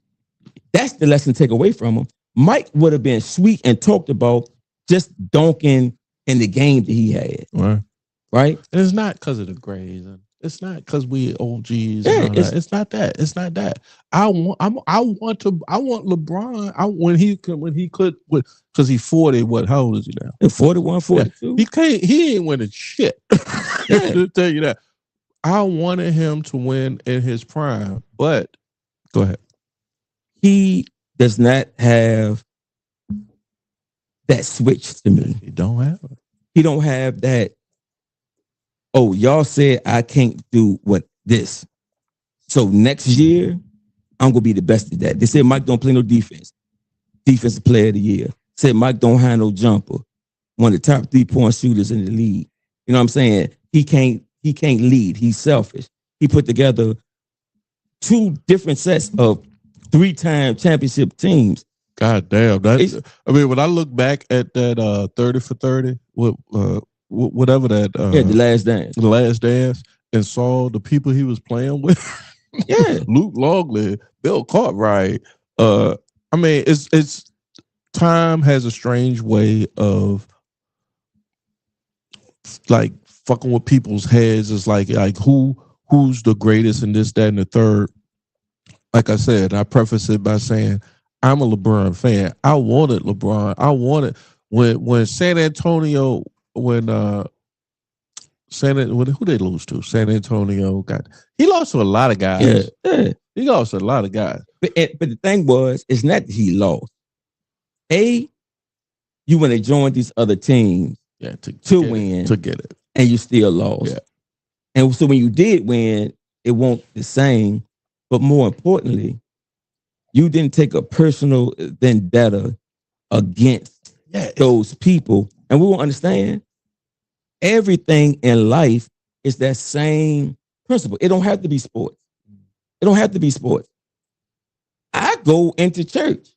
that's the lesson to take away from him. Mike would have been sweet and talked about just donking in the game that he had. Right? And it's not because of the grades. It's not because we OGs. Yeah, it's not that. It's not that. I want LeBron. When he could, because he's 40. How old is he now? 41, 42. Yeah. He ain't winning shit. To tell you that. I wanted him to win in his prime, but go ahead. he does not have that switch to me. You don't have it. He don't have that. Oh, y'all said I can't do what this. So next year, I'm gonna be the best at that. They said Mike don't play no defense. Defensive player of the year. Said Mike don't have no jumper. One of the top 3-point shooters in the league. You know what I'm saying? He can't lead. He's selfish. He put together 2 different sets of 3-time championship teams. God damn. I mean, when I look back at that 30 for 30, whatever that The Last Dance. The Last Dance, and saw the people he was playing with. Yeah. Luke Longley, Bill Cartwright. I mean, it's time has a strange way of like fucking with people's heads. It's like who's the greatest in this, that, and the third. Like I said, I preface it by saying I'm a LeBron fan. I wanted LeBron. I wanted when San Antonio, who they lose to? San Antonio he lost to a lot of guys. Yeah. He lost to a lot of guys. But the thing was, it's not that he lost. You when they joined these other teams to win, to get it, and you still lost. Yeah. And so when you did win, it won't the same. But more importantly, you didn't take a personal vendetta against those people. And we will understand everything in life is that same principle. It don't have to be sports. It don't have to be sports. I go into church.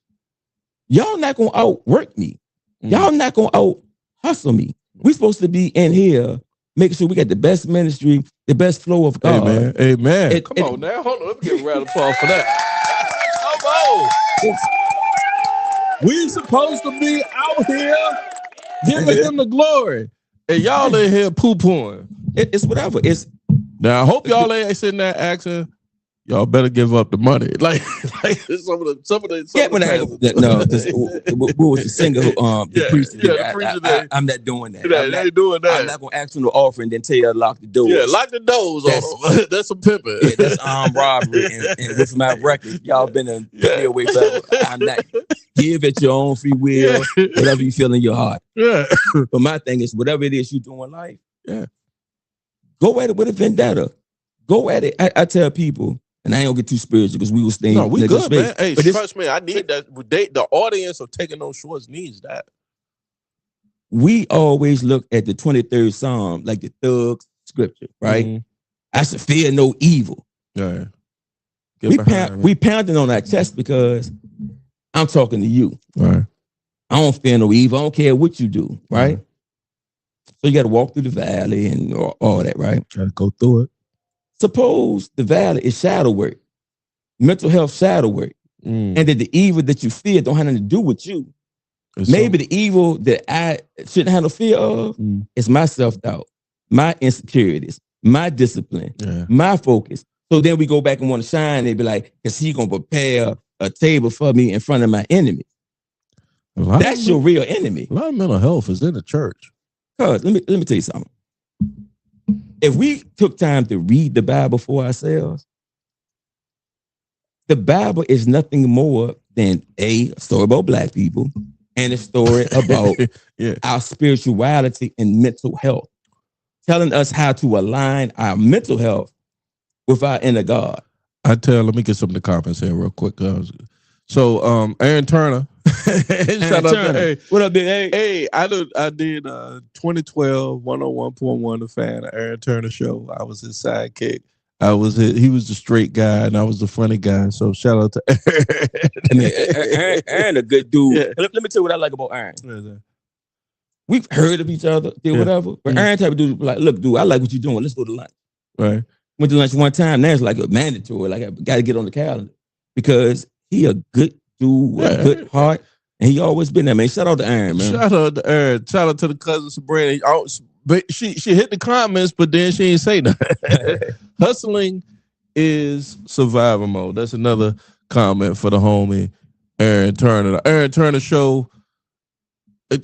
Y'all not gonna outwork me. Y'all not gonna out hustle me. We supposed to be in here making sure we got the best ministry, the best flow of God. Amen. Come on now. Hold on. Let me get a round of applause for that. Come on. We supposed to be out here giving him the glory. And y'all in here poo-pooing. It's whatever. Now I hope y'all ain't sitting there asking, y'all better give up the money. Like some of the what was the singer who the preacher? The preacher I'm not doing that. They ain't doing that. I'm not gonna ask them to offer and then tell you to lock the doors. Yeah, lock the doors on them. That's some pimping. Yeah, that's armed robbery. And with my record, y'all been in stay away forever. I'm not give at your own free will, whatever you feel in your heart. Yeah. But my thing is, whatever it is you do in life, go at it with a vendetta. Go at it. I tell people. And I ain't gonna get too spiritual because we will stay. No, we good, man. Hey, but trust me, I need that. The audience of Taking No Shorts needs that. We always look at the 23rd Psalm like the thug scripture, right? Mm-hmm. I should fear no evil. Yeah. We pounding on our chest because I'm talking to you. Right. I don't fear no evil. I don't care what you do, right? Mm-hmm. So you got to walk through the valley and all that, right? Got to go through it. Suppose the valley is shadow work, mental health shadow work, and that the evil that you fear don't have nothing to do with you. Maybe the evil that I shouldn't have no fear of is my self-doubt, my insecurities, my discipline, my focus. So then we go back and want to shine and be like, because he's going to prepare a table for me in front of my enemy. That's your real enemy. A lot of mental health is in the church. Cuz, let me tell you something. If we took time to read the Bible for ourselves, the Bible is nothing more than a story about Black people and a story about our spirituality and mental health, telling us how to align our mental health with our inner God. Let me get some of the comments here real quick. So Aaron Turner. Shout out to Aaron. What up, big A? Hey, I did 2012 101.1 the fan of Aaron Turner show. I was his sidekick. He was the straight guy and I was the funny guy. So shout out to Aaron. I mean, Aaron a good dude. Yeah. Let me tell you what I like about Aaron. We've heard of each other, did whatever. But Aaron type of dude like, look, dude, I like what you're doing. Let's go to lunch. Right. Went to lunch one time. Now it's like a mandatory. Like I got to get on the calendar because he a good dude with a good heart. And he always been there, man. Shout out to Aaron, man. Shout out to Aaron. Shout out to the cousin Sabrina. She hit the comments, but then she ain't say nothing. Hustling is survival mode. That's another comment for the homie Aaron Turner. The Aaron Turner show.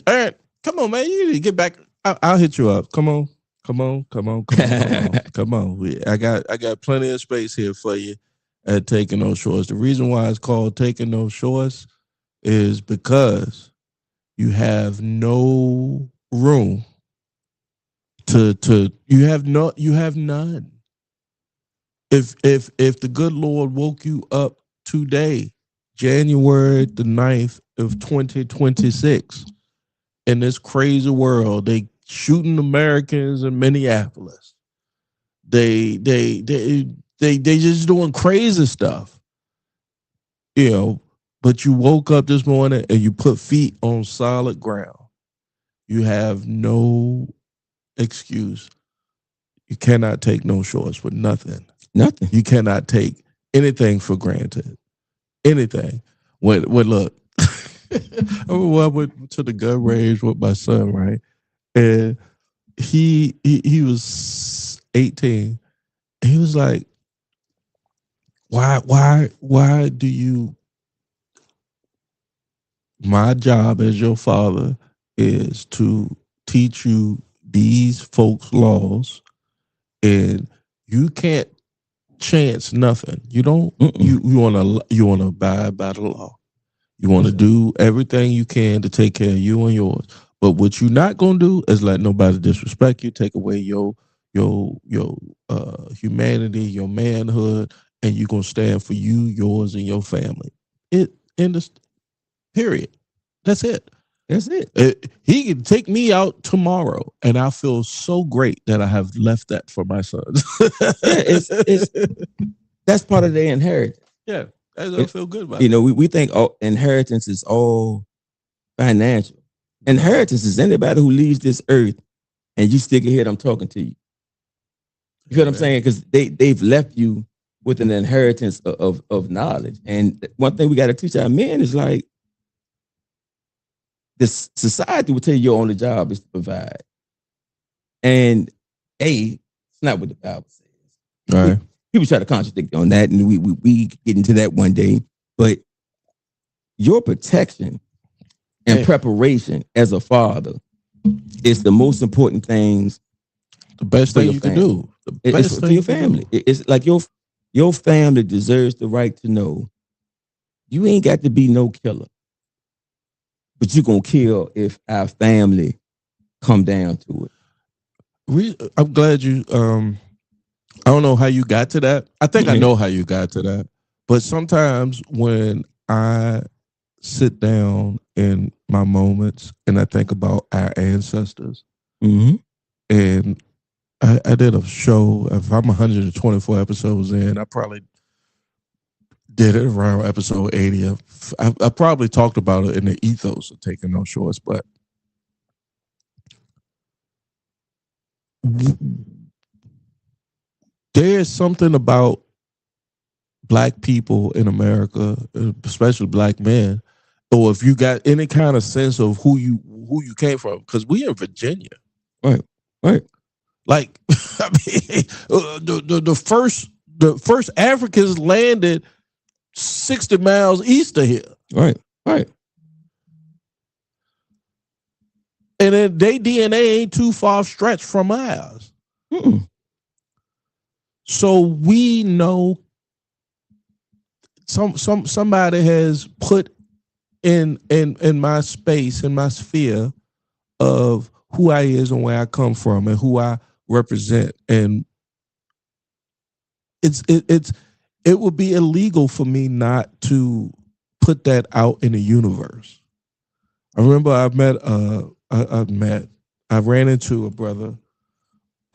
Aaron, come on, man. You need to get back. I'll hit you up. Come on. Come on. I got plenty of space here for you. at Taking No Shorts. The reason why it's called Taking No Shorts is because you have no room to you have none. If the good Lord woke you up today, January the 9th of 2026, in this crazy world, they shooting Americans in Minneapolis. They just doing crazy stuff, but you woke up this morning and you put feet on solid ground. You have no excuse. You cannot take no shorts for nothing. Nothing. You cannot take anything for granted. Anything. When look, I went to the gun range with my son, right? And he was 18. He was like, why do you, my job as your father is to teach you these folks' laws, and you can't chance nothing. You don't. You want to abide by the law. You want to do everything you can to take care of you and yours. But what you're not gonna do is let nobody disrespect you, take away your humanity, your manhood, and you're gonna stand for you, yours, and your family. It in this period. That's it. That's it. He can take me out tomorrow, and I feel so great that I have left that for my sons. That's part of their inheritance. Yeah, I feel good about it. We think inheritance is all financial. Inheritance is anybody who leaves this earth and you stick your head, I'm talking to you. You know what I'm saying? Because they've left you with an inheritance of knowledge. And one thing we got to teach our men is like, this society will tell you your only job is to provide. And it's not what the Bible says. Right. People try to contradict on that, and we get into that one day. But your protection and preparation as a father is the most important things. The best thing you can do. The best thing for your family. It's like your family deserves the right to know you ain't got to be no killer, but you gonna kill if our family come down to it. I'm glad you. I don't know how you got to that. I think I know how you got to that. But sometimes when I sit down in my moments and I think about our ancestors, and I did a show. If I'm 124 episodes in, I probably did it around episode 80. I probably talked about it in the ethos of Taking No Shorts, but there's something about Black people in America, especially Black men, or if you got any kind of sense of who you came from, because we in Virginia, right? Like, I mean, the first Africans landed 60 miles east of here, right. And then their DNA ain't too far stretched from ours. So we know somebody has put in my space, in my sphere of who I is and where I come from and who I represent. And it would be illegal for me not to put that out in the universe. I remember I ran into a brother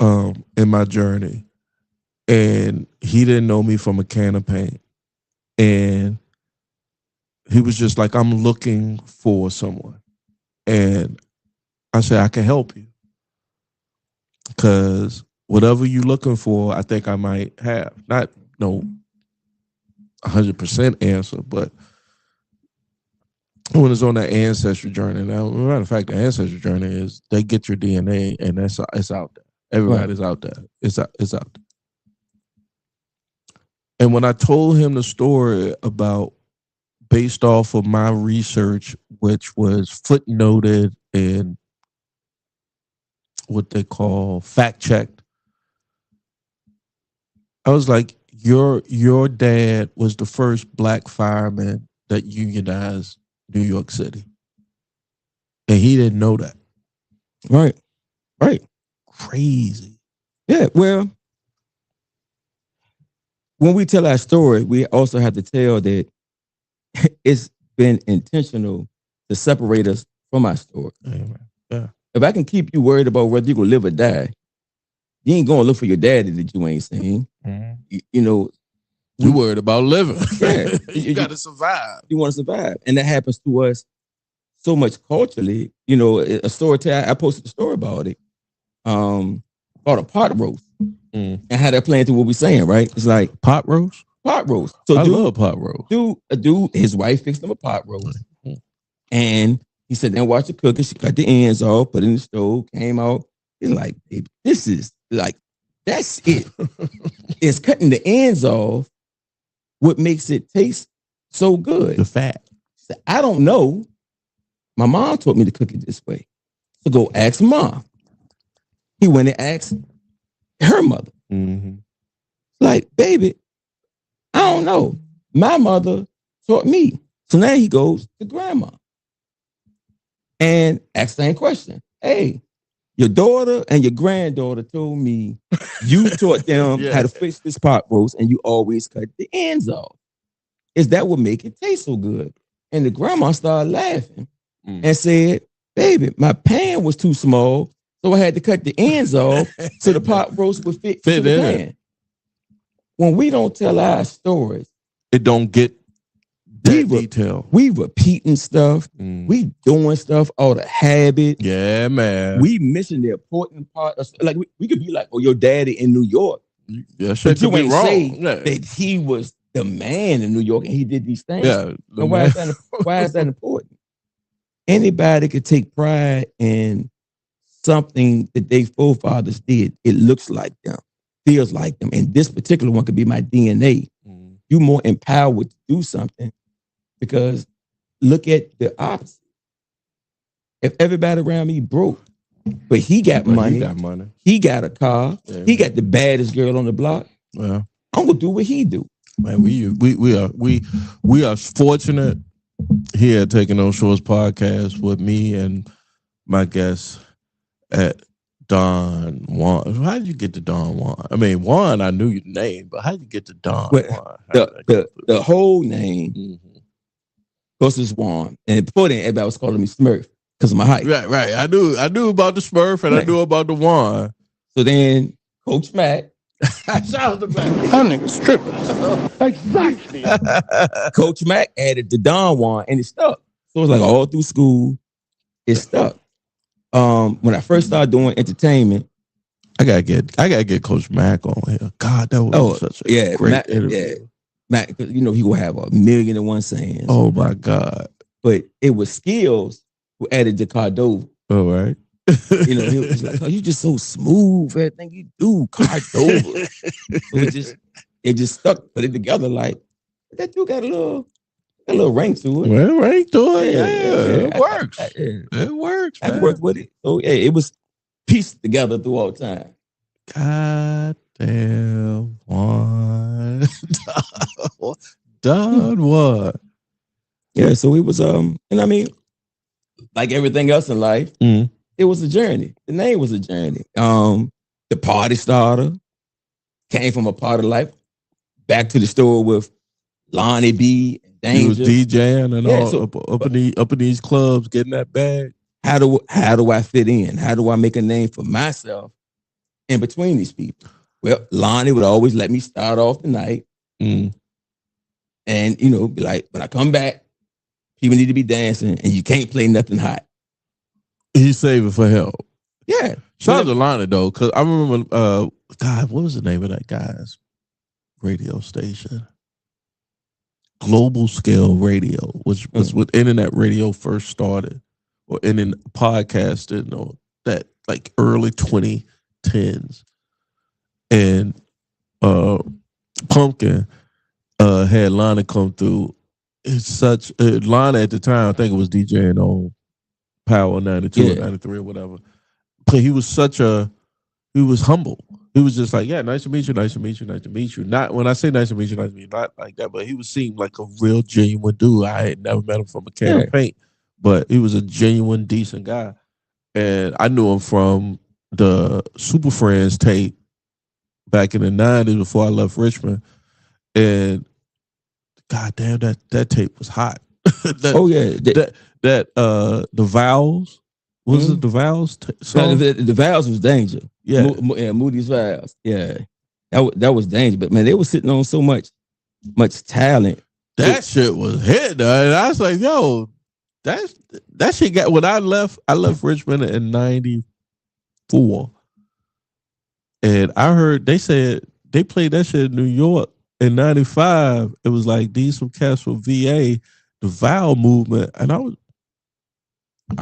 in my journey, and he didn't know me from a can of paint. And he was just like, I'm looking for someone. And I said, I can help you. Because whatever you're looking for, I think I might have. Not no 100% answer, but when it's on that ancestry journey. Now, as a matter of fact, the ancestry journey is they get your DNA, and it's out there. Everybody's out there. It's out there. And when I told him the story about, based off of my research, which was footnoted and what they call fact checked, I was like, your dad was the first black fireman that unionized New York City, and he didn't know that. Right. Crazy. Yeah. Well, when we tell our story, we also have to tell that it's been intentional to separate us from our story. Amen. Yeah. If I can keep you worried about whether you're gonna live or die, you ain't gonna look for your daddy that you ain't seen. Mm-hmm. You know, You worried about living. Yeah. you got to survive. You want to survive, and that happens to us so much culturally. You know, a story. I posted a story about it. About a pot roast and how they're playing through what we're saying. Right? It's like pot roast. Pot roast. So I love pot roast. Dude, his wife fixed him a pot roast, and he said, "Then watch the cooking." She cut the ends off, put it in the stove, came out. He's like, "Baby, this is like, that's it. It's cutting the ends off what makes it taste so good. The fat." She said, "I don't know. My mom taught me to cook it this way. So go ask mom." He went and asked her mother. Mm-hmm. Like, baby, I don't know. My mother taught me. So now he goes to grandma and asks the same question. Hey, your daughter and your granddaughter told me you taught them how to fix this pot roast and you always cut the ends off. Is that what make it taste so good? And the grandma started laughing and said, baby, my pan was too small, so I had to cut the ends off so the pot roast would fit to the pan. When we don't tell our stories, it don't get that detail. We repeating stuff. We doing stuff out of habit. Yeah, man. We missing the important part. Like we could be like, "Oh, your daddy in New York." Yeah, but you ain't say that he was the man in New York and he did these things. Yeah. And why is that important? Anybody could take pride in something that their forefathers did. It looks like them, feels like them, and this particular one could be my DNA. You more empowered to do something. Because look at the opposite. If everybody around me broke, but he got money, he got a car, he got the baddest girl on the block, I'm gonna do what he do. Man, we are fortunate here at Taking No Shorts podcast with me and my guest at Don Juan. How did you get to Don Juan? I mean, Juan, I knew your name, but how did you get to Don Juan? The whole name. Goes to Juan, and before then, everybody was calling me Smurf because of my height. Right. I knew about the Smurf, and I knew about the Juan. So then, Coach Mac, shout out to Mac. That nigga's tripping. Exactly. Coach Mac added the Don Juan, and it stuck. So it was like all through school, it stuck. When I first started doing entertainment, I gotta get Coach Mac on here. God, that was such a great interview. Yeah. Mac, you know, he will have 1,000,001 sayings. Oh my God. But it was Skills who added the Cordova. All right. You know, he was like, "Oh, you just so smooth, everything you do, Cordova." So it just stuck, put it together like that dude got a little ring to it. Well, ring to it. Yeah. It works. It works. I worked with it. So yeah, it was pieced together throughout time. God damn one. Done what? Yeah, so it was and I mean, like everything else in life, it was a journey. The name was a journey. The party starter came from a part of life, back to the store with Lonnie B and Danger. He was DJing and all so, up in these clubs, getting that bag. How do I fit in? How do I make a name for myself in between these people? Well, Lonnie would always let me start off the night. And, you know, be like, when I come back, people need to be dancing and you can't play nothing hot. He's saving for help. Yeah. Shout out to Lonnie, though, because I remember, God, what was the name of that guy's radio station? Global Scale Radio, which was when internet radio first started, or in podcasting, or that like early 2010s. And Pumpkin had Lonnie come through. It's such Lonnie at the time, I think it was DJing on Power 92 or 93 or whatever. But he was humble. He was just like, yeah, nice to meet you, nice to meet you, nice to meet you. Not when I say nice to meet you, nice to meet you, not like that, but he was seemed like a real genuine dude. I had never met him from a can of paint, but he was a genuine, decent guy. And I knew him from the Super Friends tape back in the 90s before I left Richmond. And goddamn, that tape was hot. The Vowels. Was it the Vowels song? The Vowels was danger. Yeah. Moody's Vowels. Yeah. That was danger. But man, they were sitting on so much talent. That shit was hit, though. And I was like, yo, that shit got when I left Richmond in 94. And I heard they said they played that shit in New York in 95. It was like these some cats from VA, the Vowel movement, and I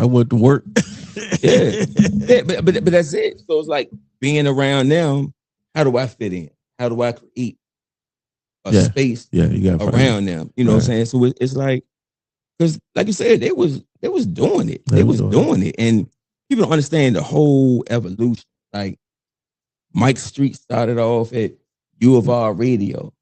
went to work. But that's it. So it's like being around them. How do I fit in? How do I create a space you got around them? You know what I'm saying? So it's like, because like you said, they was doing it. They was doing it, and people don't understand the whole evolution. Like Mike Street started off at U of R Radio.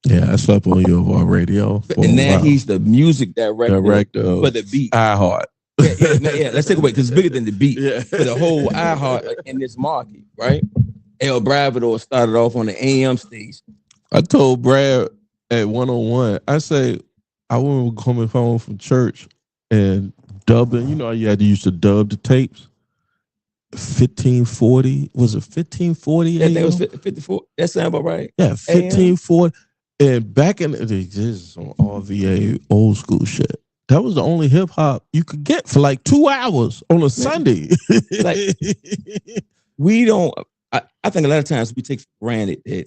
Yeah, I slept on U of R Radio, and now he's the music director for the beat. iHeart. Yeah, let's take away because it's bigger than the beat. Yeah. For the whole iHeart in this market, right? El Bravador started off on the AM station. I told Brad at 101, I say, I remember coming home from church and dubbing. You know, you had to use to dub the tapes. 1540, was it 1540? Yeah, I think it was 54. That sound about right. Yeah, 1540. And back in this is on RVA old school shit. That was the only hip hop you could get for like 2 hours on a Sunday. Like, we don't. I think a lot of times we take for granted that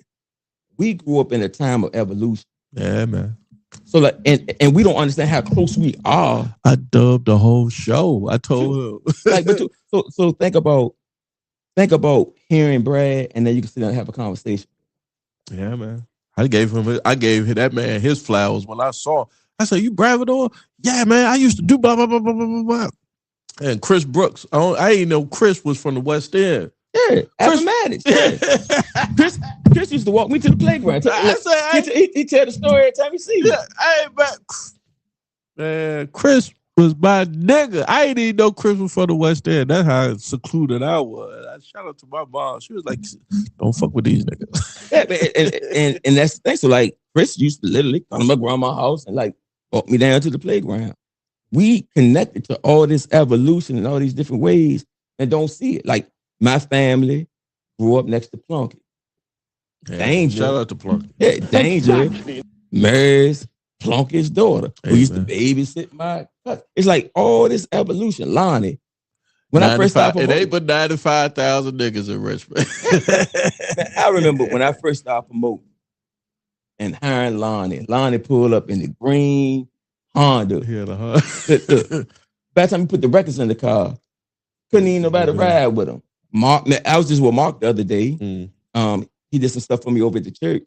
we grew up in a time of evolution. Yeah, man. So like, and we don't understand how close we are. I dubbed the whole show. I told him. Like, but so think about hearing Brad, and then you can sit down and have a conversation. Yeah, man. I gave that man his flowers when I saw. I said, "You Bravador? Yeah, man. I used to do blah blah blah blah blah blah." And Chris Brooks. I didn't know Chris was from the West End. Yeah, Appomattox. Yeah. Chris used to walk me to the playground. He tell the story every time he see me. Yeah, hey, man, Chris was my nigga. I didn't even know Chris was from the West End. That's how secluded I was. I shout out to my mom. She was like, "Don't fuck with these niggas." Yeah, and that's the thing. So like, Chris used to literally come to my grandma's house and like walk me down to the playground. We connected to all this evolution in all these different ways and don't see it. Like, my family grew up next to Plunkett. Yeah, Danger. Shout out to Plunkett. Yeah, Danger marries Plunkett's daughter, who used to babysit my cousin. It's like all this evolution. Lonnie. When I first started promoting, it ain't but 95,000 niggas in Richmond. I remember when I first started promoting and hiring Lonnie. Lonnie pulled up in the green Honda. Yeah, the Honda. By the time you put the records in the car, couldn't even nobody ride with him. Mark, I was just with Mark the other day. He did some stuff for me over at the church.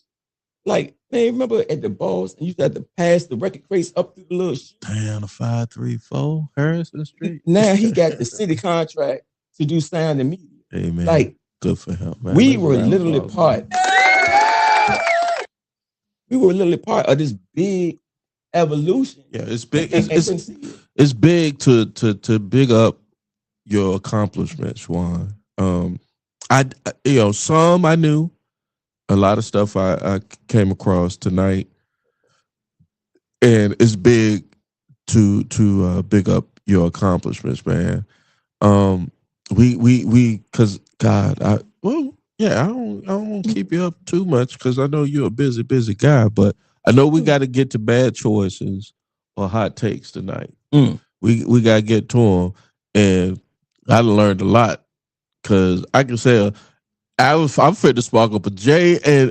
Like, man, remember at the balls, and you used to have to pass the record crates up through the little shit. Damn, the 534 Harrison Street. Now he got the city contract to do sound and media. Hey, man. Like, good for him, man. We were literally part. We were literally part of this big evolution. Yeah, it's big. It's big to big up your accomplishments, Juan. Some I knew, a lot of stuff I came across tonight, and it's big to big up your accomplishments, man. We because God, I don't want to keep you up too much because I know you're a busy guy, but I know we got to get to bad choices or hot takes tonight. We got to get to them, and I learned a lot because I can say I'm fit to spark up a J and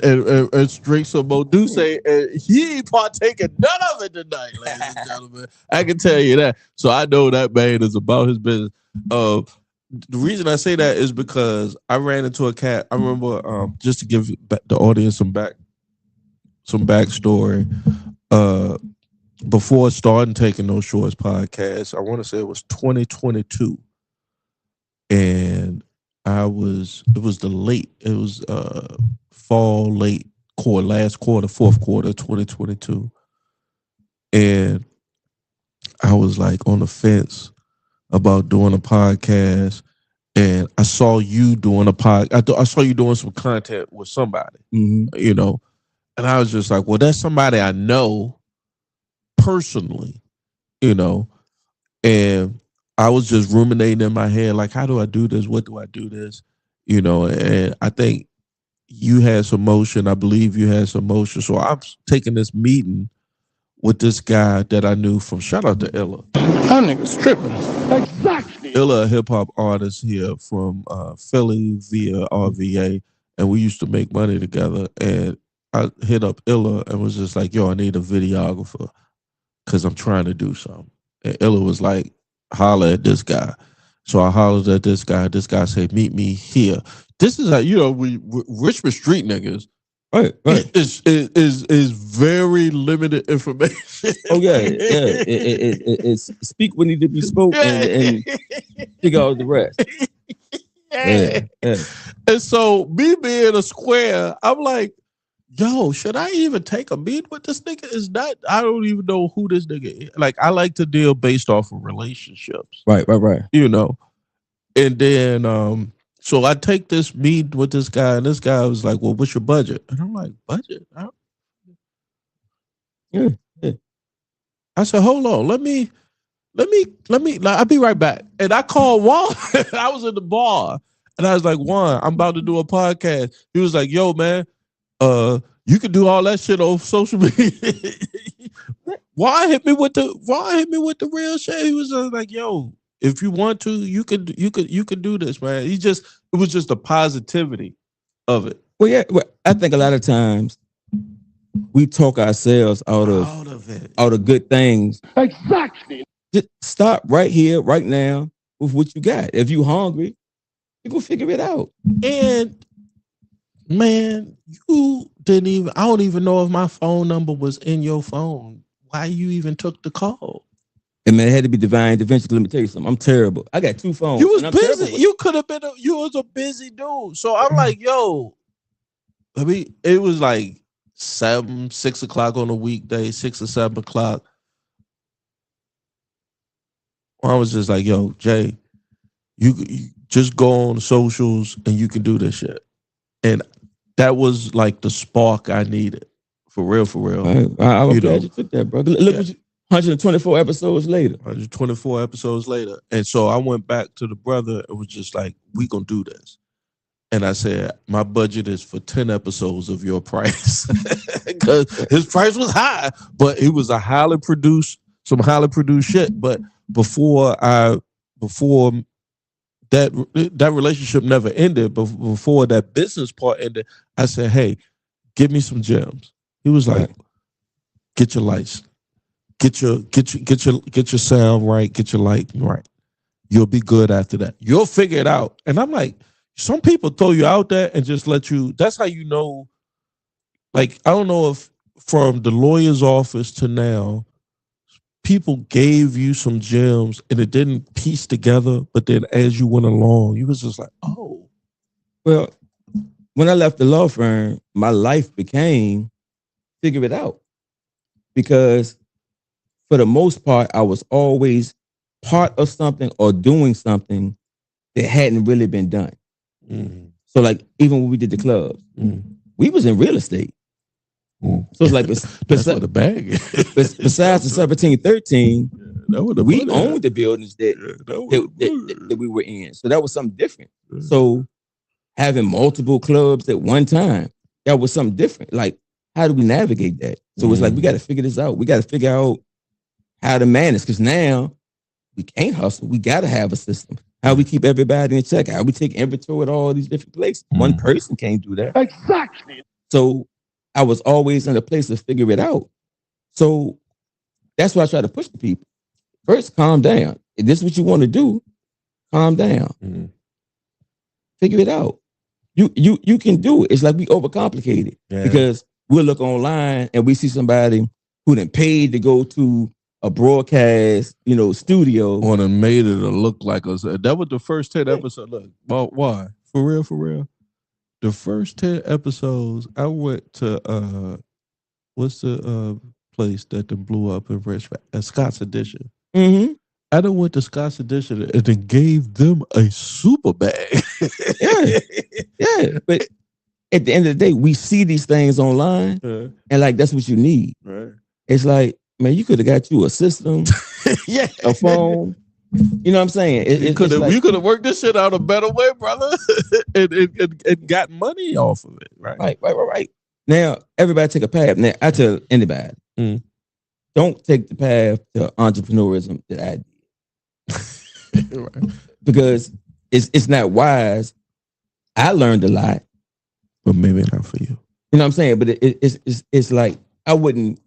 drink some more Douce, and he ain't partaking none of it tonight, ladies and gentlemen. I can tell you that. So I know that man is about his business. The reason I say that is because I ran into a cat. I remember just to give the audience some backstory. Before starting Taking No Shorts podcast, I want to say it was 2022. And it was fall, late quarter, last quarter, fourth quarter, 2022. And I was like on the fence about doing a podcast. And I saw you doing a podcast. I saw you doing some content with somebody, you know, and I was just like, well, that's somebody I know personally, you know, and I was just ruminating in my head, like, how do I do this? What do I do this? You know, and I think you had some motion. I believe you had some motion. So I'm taking this meeting with this guy that I knew from, shout out to Illa. That nigga's tripping. Exactly. Illa, a hip hop artist here from Philly via RVA. And we used to make money together. And I hit up Illa and was just like, yo, I need a videographer because I'm trying to do something. And Illa was like, holler at this guy. So I hollered at this guy. This guy said, meet me here. This is how, you know, we Richmond Street niggas. Right. Is very limited information. Oh yeah. It's speak what need to be spoken and figure out the rest. Yeah. And so me being a square, I'm like, yo, should I even take a meeting with this nigga? Is not, I don't even know who this nigga is. Like, I like to deal based off of relationships. Right. You know. And then so I take this meeting with this guy, and this guy was like, well, what's your budget? And I'm like, budget? Yeah. I said, hold on, let me, I'll be right back. And I called Juan. I was in the bar, and I was like, Juan, I'm about to do a podcast. He was like, yo, man, you can do all that shit on social media. Juan hit me with the real shit. He was like, yo, if you want to, you could do this, man. It was just the positivity of it. Well, yeah. Well, I think a lot of times we talk ourselves out of good things. Exactly. Just start right here, right now, with what you got. If you hungry, you go figure it out. And man, I don't even know if my phone number was in your phone. Why you even took the call? And man, it had to be divine intervention. Let me tell you something. I'm terrible. I got 2 phones. You was busy. You could have been. You was a busy dude. So I'm like, yo. It was like 6 o'clock on a weekday, 6 or 7 o'clock. I was just like, yo, Jay, you just go on socials and you can do this shit. And that was like the spark I needed. For real. I was glad you took that, bro. Look at you. 124 episodes later. 124 episodes later. And so I went back to the brother and was just like, we gonna do this. And I said, my budget is for 10 episodes of your price. Because his price was high, but it was some highly produced shit. But before that relationship never ended, but before that business part ended, I said, hey, give me some gems. He was like, get your lights. Get your sound right, get your lighting right. You'll be good after that. You'll figure it out. And I'm like, some people throw you out there and just let you, that's how you know, like, I don't know if from the lawyer's office to now, people gave you some gems and it didn't piece together, but then as you went along, you was just like, oh. Well, when I left the law firm, my life became figure it out. Because for the most part, I was always part of something or doing something that hadn't really been done. Mm-hmm. So like, even when we did the clubs, we was in real estate. So it's like, that's what the bag is. Besides the 1713, we owned the buildings that we were in. So that was something different. So having multiple clubs at one time, that was something different. Like, how do we navigate that? So it's like, we got to figure this out. We got to figure out how to manage, because now we can't hustle. We got to have a system. How we keep everybody in check. How we take inventory at all these different places. One person can't do that. Exactly. So I was always in a place to figure it out. So that's why I try to push the people. First, calm down. If this is what you want to do, calm down. Figure it out. You can do it. It's like we overcomplicate it because we'll look online and we see somebody who done paid to go to a broadcast, studio. On and made it look like us. That was the first 10 episodes. Look, why? For real. The first 10 episodes, I went to what's the place that they blew up in Richmond? Scott's Edition. Mm-hmm. I done went to Scott's Edition and then gave them a super bag. Yeah. But at the end of the day, we see these things online, and like that's what you need. Right. It's like, man, you could have got you a system, a phone. You know what I'm saying? You could have worked this shit out a better way, brother, and got money off of it. Right. Now, everybody take a path. Now, I tell anybody, don't take the path to entrepreneurism that I did. Right. Because it's not wise. I learned a lot, but maybe not for you. You know what I'm saying? But it's like I wouldn't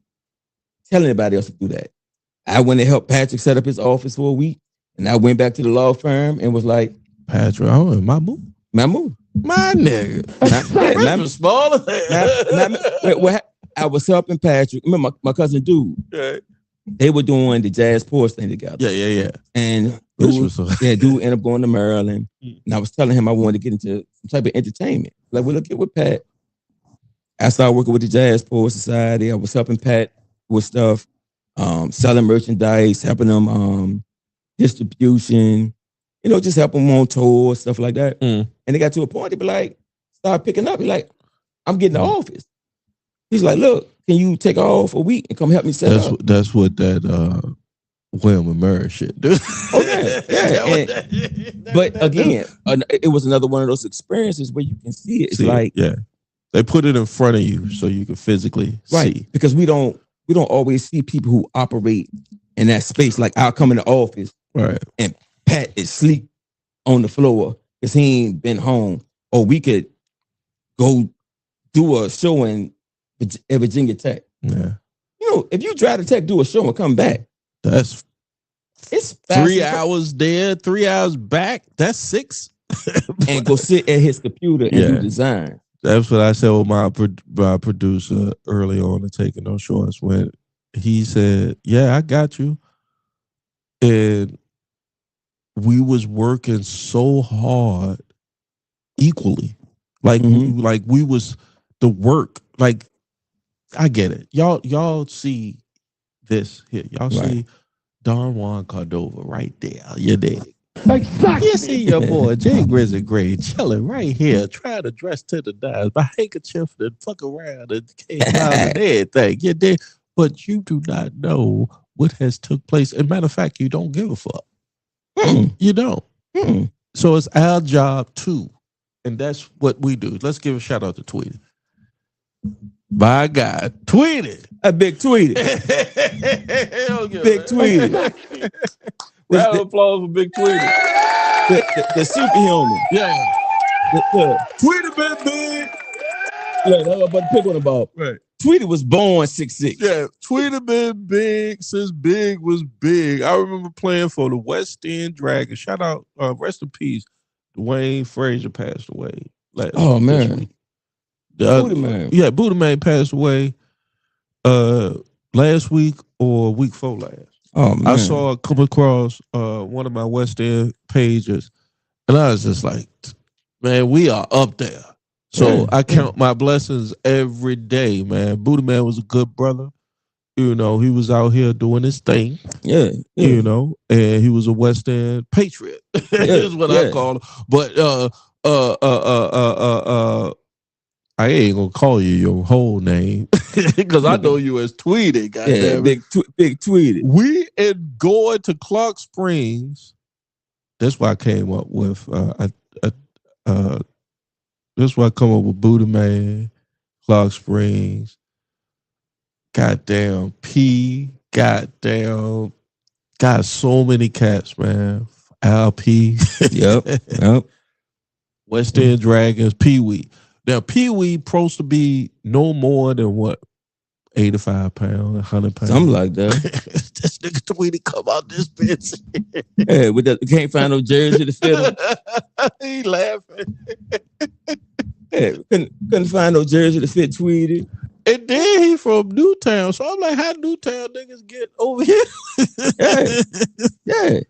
tell anybody else to do that. I went and helped Patrick set up his office for a week, and I went back to the law firm and was like, Patrick, my move. My nigga. My smaller. I was helping Patrick. Remember my cousin Dude. Right. They were doing the jazz porch thing together. Yeah. And Dude ended up going to Maryland. And I was telling him I wanted to get into some type of entertainment. Like, well, look at with Pat. I started working with the Jazz Porch Society. I was helping Pat with stuff, selling merchandise, helping them distribution, just helping them on tours, stuff like that. And they got to a point, they be like, start picking up. Be like, I'm getting the office. He's like, look, can you take off a week and come help me set up? That's what that William and Murray shit do. Oh, yeah. But again, it was another one of those experiences where you can see it. It's they put it in front of you so you can physically see. Because we don't always see people who operate in that space. Like, I'll come in the office, right, and Pat is asleep on the floor because he ain't been home. Or we could go do a show at Virginia Tech. Yeah. If you drive to Tech, do a show and come back, it's 3 hours there, 3 hours back. That's 6. And go sit at his computer and do design. That's what I said with my producer early on in Taking No Shorts, when he said, yeah, I got you. And we was working so hard equally. Like, we was the work. Like, I get it. Y'all see this here. Y'all see Don Juan Cordova right there. You dig? Exactly. You see your boy Jay Grizzly Gray chilling right here, trying to dress to the nines, my handkerchief and fuck around and everything. You dig? But you do not know what has took place. As a matter of fact, you don't give a fuck. You don't. So it's our job too. And that's what we do. Let's give a shout out to Tweety. My God, Tweety. A big Tweety. Big Tweety. Round of applause for Big Tweety. The superhuman. Yeah. Tweety been big. Yeah, that's what I'm about to pick one about. Right. Tweety was born 6'6". Yeah, Tweety been big since big was big. I remember playing for the West End Dragons. Shout out, rest in peace. Dwayne Frazier passed away. Oh, man. Booty Man. Yeah, Booty Man passed away last week or week before last. Oh, man. I saw it come across one of my West End pages, and I was just like, man, we are up there. So I count my blessings every day, man. Booty Man was a good brother. He was out here doing his thing. Yeah. And he was a West End patriot. Is what I call him. But I ain't gonna call you your whole name because I know you as Tweety. Yeah, big Tweety. We going to Clark Springs. That's why I came up with. That's why I come up with Booty Man, Clark Springs. Goddamn P. Goddamn. Got so many cats, man. LP. Yep. West End Dragons, Pee Wee. Now, Pee Wee supposed to be no more than what? 85 pounds, 100 pounds. Something like that. This nigga Tweety come out this bitch. Yeah, with that, can't find no jersey to fit him. He laughing. Yeah, couldn't find no jersey to fit Tweety. And then he from Newtown. So I'm like, how Newtown niggas get over here? Yeah. Yeah.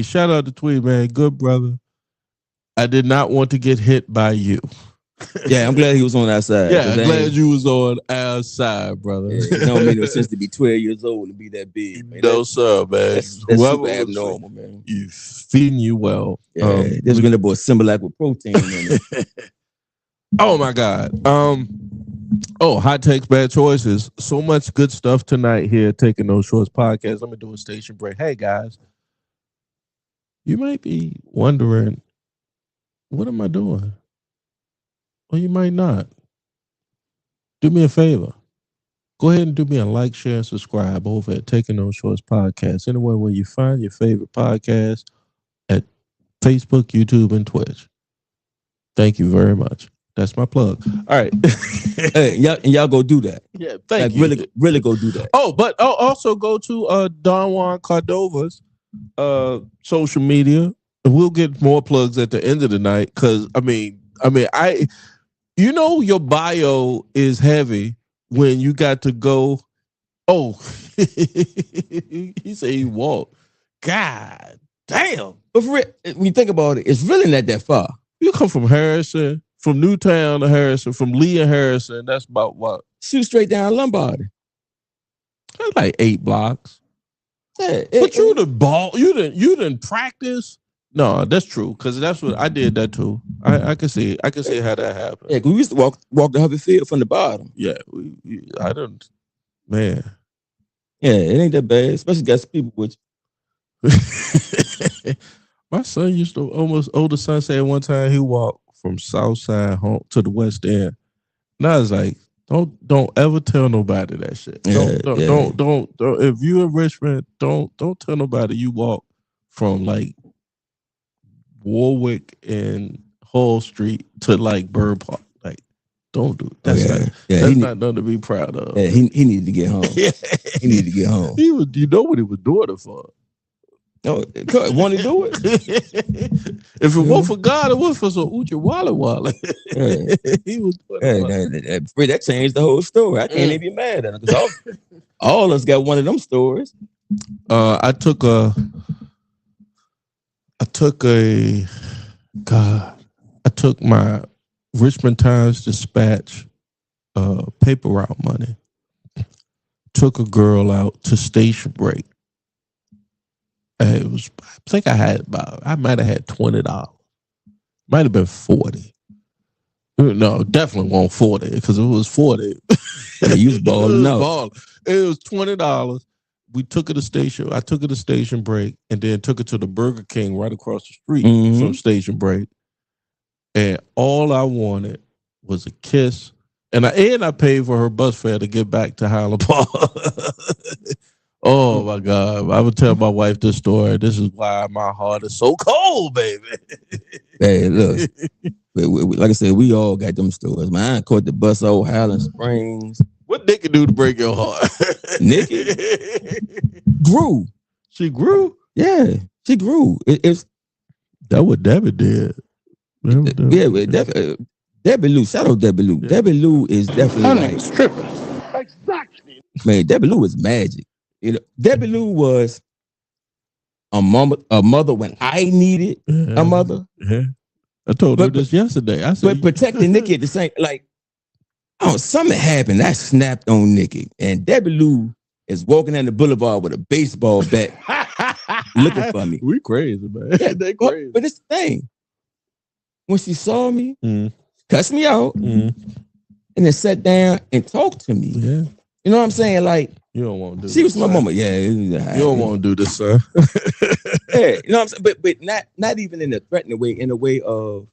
Shout out to Tweet, man. Good brother. I did not want to get hit by you. Yeah, I'm glad he was on our side. Yeah, glad you was on our side, brother. Yeah, it don't make no sense to be 12 years old and be that big. Man. No, sir, man. That's Whoever super abnormal, man. You feeding you well. Yeah, there's gonna be a Similac with protein in it. Oh my God. Hot takes, bad choices. So much good stuff tonight here. Taking No Shorts podcast. Let me do a station break. Hey guys, you might be wondering, what am I doing? Well, you might not. Do me a favor. Go ahead and do me a like, share, and subscribe over at Taking No Shorts podcast. Anywhere where you find your favorite podcast at Facebook, YouTube, and Twitch. Thank you very much. That's my plug. All right. Hey, y'all go do that. Yeah, thank you. Really go do that. Oh, but also go to Don Juan Cordova's social media. We'll get more plugs at the end of the night because your bio is heavy when you got to go. Oh, he said he walked. God damn. But for real, when you think about it, it's really not that far. You come from Harrison, from Newtown to Harrison, from Lee and Harrison. That's about what? Shoot straight down Lombardy. That's like 8 blocks. Yeah, but you didn't practice. No, that's true because that's what I did. That too. I can see. I can see how that happened. Yeah, we used to walk the Hubbard Field from the bottom. Yeah, I don't. Man. Yeah, it ain't that bad. Especially got some people with you. My son used to older son said one time he walked from South Side home to the West End. And I was like, don't ever tell nobody that shit. Don't. If you in Richmond, don't tell nobody you walk from like Warwick and Hall Street to like Bird Park. Like, don't do it. That's not nothing to be proud of. Yeah, he needed to get home. He needed to get home. You know what he was doing it for. No, want to do it? If it weren't for God, it was for some Uchi Walla Walla. He was doing it. That changed the whole story. I can't even be mad at him because all of us got one of them stories. I took my Richmond Times Dispatch paper route money. Took a girl out to station break. It was, I think I might have had $20. Might have been 40. No, definitely won't 40 because it was 40. Yeah, you was balling out. It was $20. We took it to station. I took it to station break and then took it to the Burger King right across the street from station break. And all I wanted was a kiss. And I paid for her bus fare to get back to Highland Park. Oh my God. I would tell my wife this story. This is why my heart is so cold, baby. Hey, look. Like I said, we all got them stories. Mine caught the bus old Highland Springs. What Nikki do to break your heart? Nikki grew. She grew? Yeah, she grew. It's that what Debbie did. Debbie Lou. Shout out Debbie Lou. Yeah. Debbie Lou is definitely like stripping. Exactly. Man, Debbie Lou is magic. You know, Debbie Lou was a mother when I needed a mother. Yeah. I told her this yesterday. I said, but protecting Nikki at the same, like, something happened. I snapped on Nikki, and Debbie Lou is walking down the boulevard with a baseball bat, looking for me. We crazy, man. Yeah, they crazy. But it's the thing. When she saw me, cussed me out, and then sat down and talked to me. Yeah. You know what I'm saying? Like, you don't want to do she was my mama. Yeah. You don't want to do this, sir. Yeah, you know what I'm saying? But not even in a threatening way, in a way of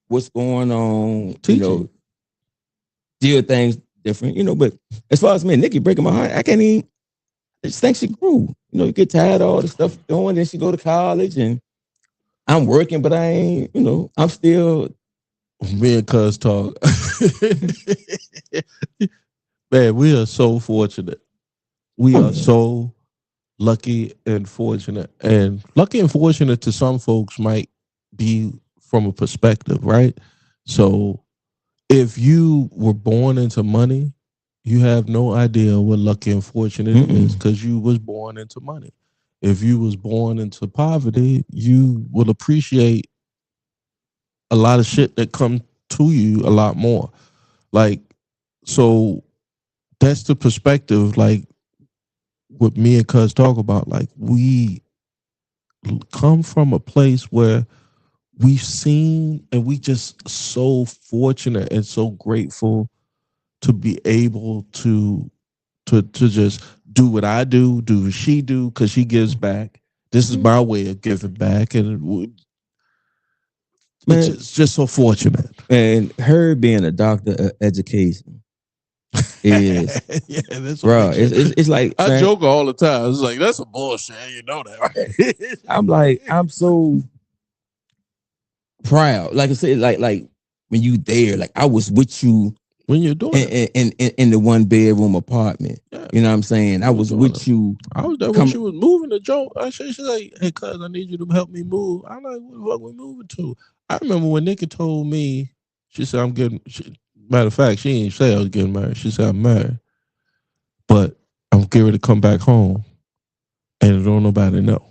what's going on, Teaching. You know, deal things different, you know. But as far as me and Nikki breaking my heart, I just think she grew. You know, you get tired of all the stuff doing, then she go to college and I'm working, but I ain't, you know, I'm still. Me and Cuz talk. Man, we are so fortunate. We are so lucky and fortunate. And lucky and fortunate to some folks might be from a perspective, right? So if you were born into money, you have no idea what lucky and fortunate it is because you was born into money. If you was born into poverty, you will appreciate a lot of shit that come to you a lot more. Like, so that's the perspective, like what me and Cuz talk about. Like, we come from a place where we've seen and we just so fortunate and so grateful to be able to just do what I do what she do, because she gives back. This is my way of giving back, and it's just so fortunate. And her being a doctor of education is, yeah, that's bro. It's like, I man, joke all the time. It's like, that's a bullshit. You know that, right? I'm like, I'm so proud. Like I said, like when you there, like I was with you when you're doing in the one bedroom apartment. Yeah. You know what I'm saying? I was with you. I was there when she was moving the joint. She's like, hey, cuz, I need you to help me move. I'm like, what the fuck we moving to? I remember when Nikki told me, she said, I'm getting, matter of fact, she didn't say I was getting married. She said, I'm married. But I'm getting ready to come back home and don't nobody know.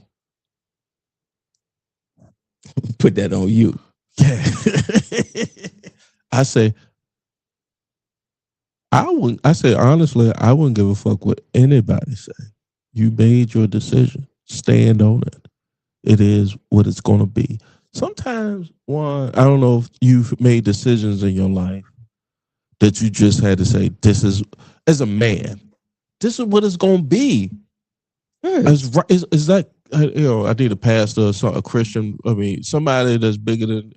Put that on you. Yeah. I say, honestly, I wouldn't give a fuck what anybody say. You made your decision. Stand on it. It is what it's going to be. Sometimes, I don't know if you've made decisions in your life that you just had to say, this is, as a man, this is what it's going to be. Is that, I need a pastor, a Christian, somebody that's bigger than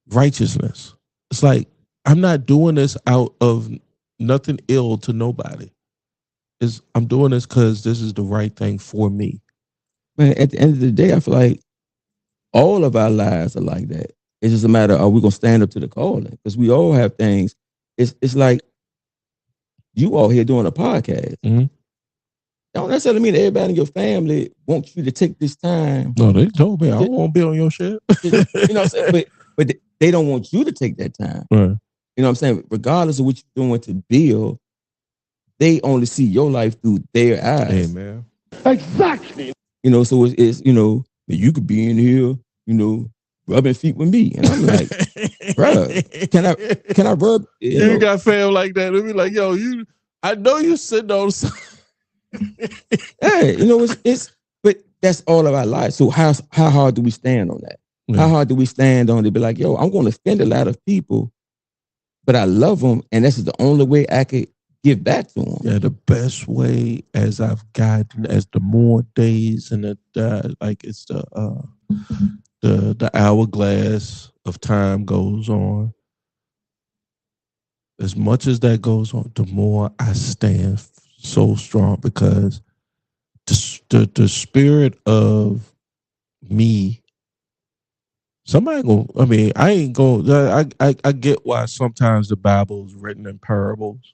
righteousness. It's like, I'm not doing this out of nothing ill to nobody. I'm doing this because this is the right thing for me. Man, at the end of the day, I feel like all of our lives are like that. It's just a matter of, are we going to stand up to the calling? Because we all have things. It's like you all here doing a podcast. Mm-hmm. Don't necessarily mean that everybody in your family wants you to take this time. No, they told me I don't want to be on your shit. You know what I'm saying? But they don't want you to take that time. Right. You know what I'm saying? Regardless of what you're doing to build, they only see your life through their eyes. Amen. Exactly. You know, so it's you could be in here, rubbing feet with me. And I'm like, bro, can I rub? You got fam like that. It'll be like, yo, I know you sitting on hey, but that's all of our lives. So how hard do we stand on that? Yeah. How hard do we stand on to be like, yo, I'm going to offend a lot of people, but I love them, and this is the only way I could give back to them. Yeah, the best way, as I've gotten, as the more days and it's the hourglass of time goes on. As much as that goes on, the more I stand so strong, because the spirit of me. Somebody go. I ain't going. I get why sometimes the Bible is written in parables,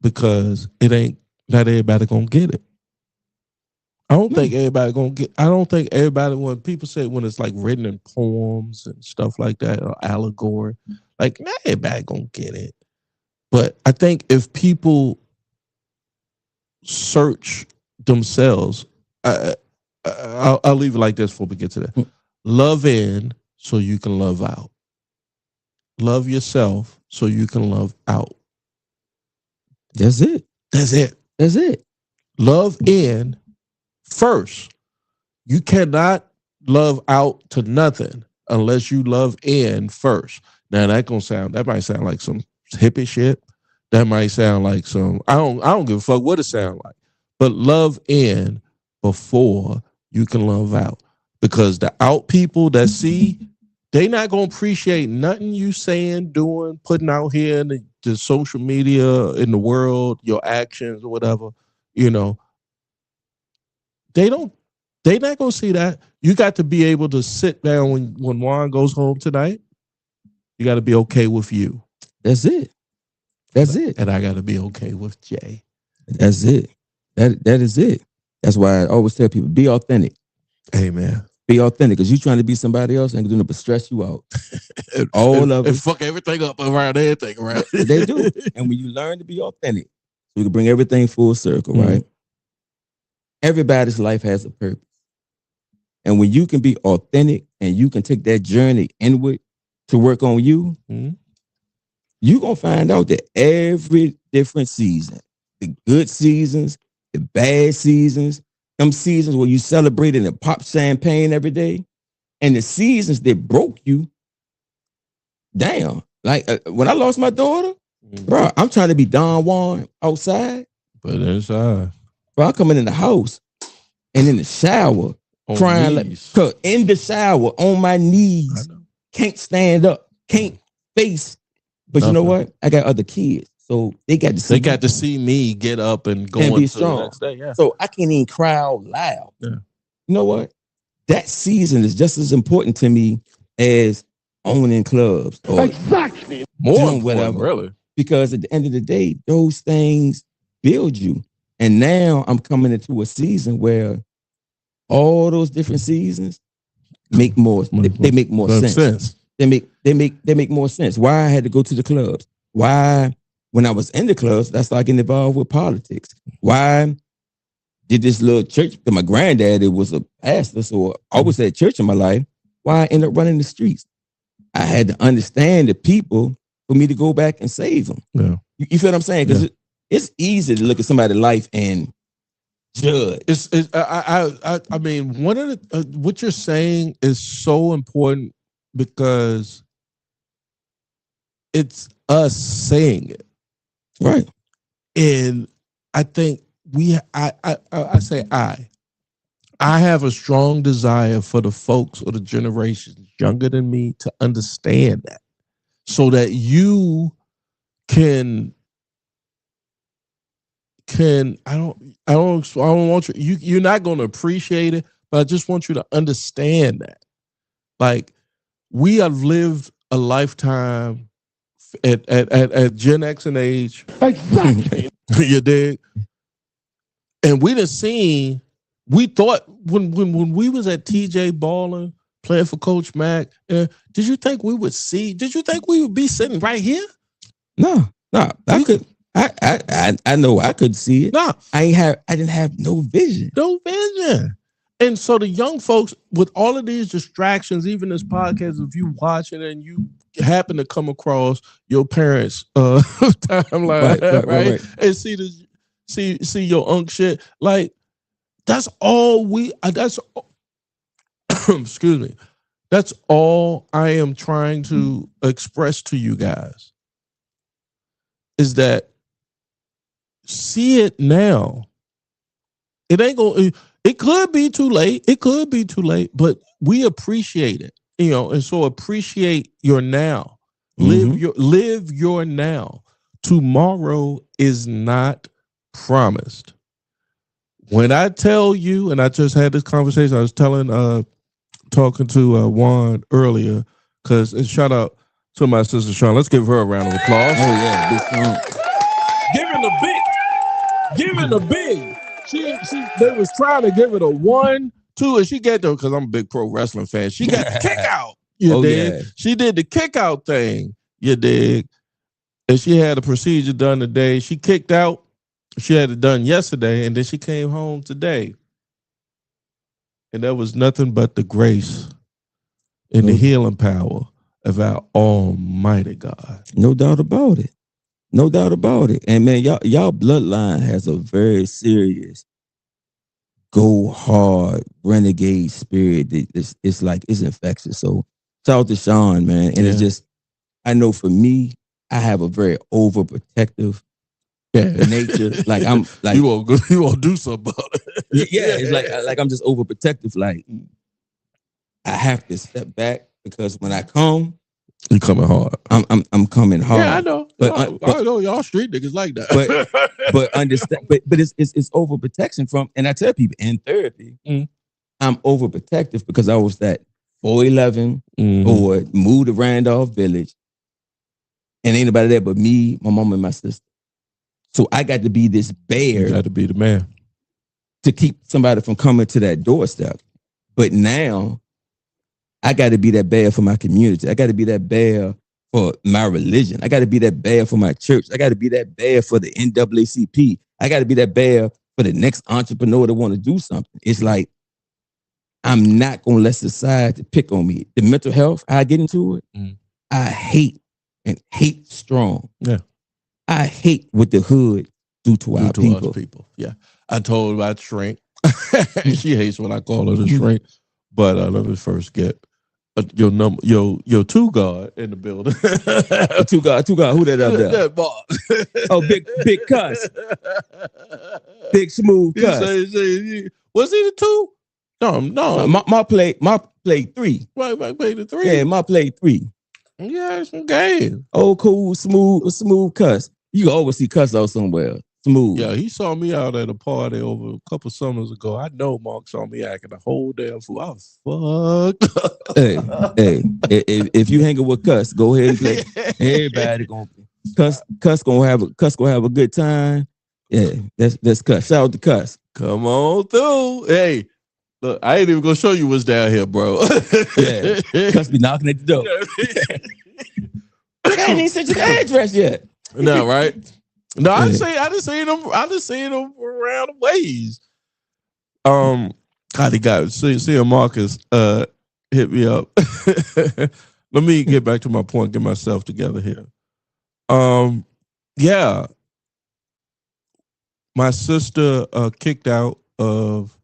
because it ain't not everybody gonna get it. I don't think everybody gonna get. I don't think everybody, when people say when it's like written in poems and stuff like that, or allegory, like not everybody gonna get it. But I think if people search themselves, I'll leave it like this before we get to that. Love in so you can love out. Love yourself so you can love out. That's it. That's it. That's it. Love in first. You cannot love out to nothing unless you love in first. Now that might sound like some hippie shit. That might sound like some, I don't give a fuck what it sounds like. But love in before you can love out. Because the out people that see, they not going to appreciate nothing you saying, doing, putting out here in the social media, in the world, your actions or whatever, They not going to see that. You got to be able to sit down when Juan goes home tonight. You got to be okay with you. That's it. That's it. And I got to be okay with Jay. That's it. That is it. That's why I always tell people, be authentic. Amen. Be authentic, because you trying to be somebody else ain't gonna stress you out. All of and it. fuck everything up around everything, right? They do. And when you learn to be authentic, so you can bring everything full circle, Mhm. right? Everybody's life has a purpose. And when you can be authentic and you can take that journey inward to work on you, Mhm. you're going to find out that every different season, the good seasons, the bad seasons, them seasons where you celebrated and pop champagne every day, and the seasons that broke you down. Like when I lost my daughter, bro, I'm trying to be Don Juan outside. But inside, Bro, I'm coming in the house and in the shower, on crying knees. like in the shower on my knees, can't stand up, can't face. But you know Nothing. what? I got other kids, so they got to see. They got to see me get up and go and be into strong. the next day. Yeah. So I can't even cry out loud. Yeah. You know what? That season is just as important to me as owning clubs or Exactly. More doing important, whatever. really. Because at the end of the day, those things build you. And now I'm coming into a season where all those different seasons make more. They make more sense. They make more sense. Why I had to go to the clubs. Why, when I was in the clubs, I started getting involved with politics. Why did this little church? Because my granddaddy was a pastor, so I always had church in my life. Why I ended up running the streets? I had to understand the people for me to go back and save them. Yeah. You feel what I'm saying? Because it's easy to look at somebody's life and judge. I mean, one of the what you're saying is so important because it's us saying it, right? And I think I say I have a strong desire for the folks or the generations younger than me to understand that, so that you can I don't want you're not going to appreciate it, but I just want you to understand that, like, we have lived a lifetime at Gen X and age. Exactly. You dig? And we done seen, we thought when we was at TJ balling, playing for Coach Mack, did you think we would be sitting right here? No. I know I could see it. No. I didn't have no vision. No vision. And so the young folks, with all of these distractions, even this podcast, if you watch it and you happen to come across your parents' timeline, right? And see your unk shit, like, that's all excuse me, that's all I am trying to express to you guys, is that see it now. It ain't gonna. It could be too late. It could be too late, but we appreciate it, and so appreciate your now. Live your now. Tomorrow is not promised. When I tell you, and I just had this conversation, I was talking to Juan earlier, and shout out to my sister Sean. Let's give her a round of applause. Oh yeah, big song. Give it a big. They was trying to give it a 1, 2, and she got there because I'm a big pro wrestling fan. She got the kick out. You dig? Yeah. She did the kick out thing. You dig? And she had a procedure done today. She kicked out. She had it done yesterday, and then she came home today. And that was nothing but the grace and the healing power of our Almighty God. No doubt about it. No doubt about it. And man, y'all bloodline has a very serious go hard renegade spirit. It's like it's infectious. So shout out to Sean, man. And it's just, I know for me, I have a very overprotective nature. Like I'm like you won't do something about it. It's like I'm just overprotective. Like I have to step back because when I come, you coming hard. I'm coming hard. Yeah, I know. But I know y'all street niggas like that. But understand. But it's overprotection from. And I tell people in therapy, I'm overprotective because I was that 4'11" or moved to Randolph Village, and ain't nobody there but me, my mom, and my sister. So I got to be this bear. You got to be the man to keep somebody from coming to that doorstep. But now I got to be that bad for my community. I got to be that bad for my religion. I got to be that bad for my church. I got to be that bad for the NAACP. I got to be that bad for the next entrepreneur that want to do something. It's like, I'm not going to let society pick on me. The mental health, I get into it. I hate and hate strong. Yeah. I hate what the hood do to our people. Yeah. I told my shrink. She hates when I call her the shrink. But let me first get your number, your two guard in the building. two guard. Who that up there? That boss. Oh, big cuss, big smooth cuss. Was he the two? No. My play 3. My play the 3. Yeah, my play 3. Yeah, it's some game. Oh, cool, smooth cuss. You always see cuss out somewhere. Smooth. Yeah, he saw me out at a party over a couple summers ago. I know Mark saw me acting a whole damn fool. I was fucked. Hey, if you hanging with cuss, go ahead and play. Everybody gonna cuss gonna have a good time. Yeah, that's cuss. Shout out to cuss. Come on through. Hey, look, I ain't even gonna show you what's down here, bro. Yeah, cuss be knocking at the door. I ain't even sent you the address yet. No, right? No, I just seen them around the ways. God, he got see Marcus hit me up. Let me get back to my point, get myself together here. Yeah. My sister kicked out of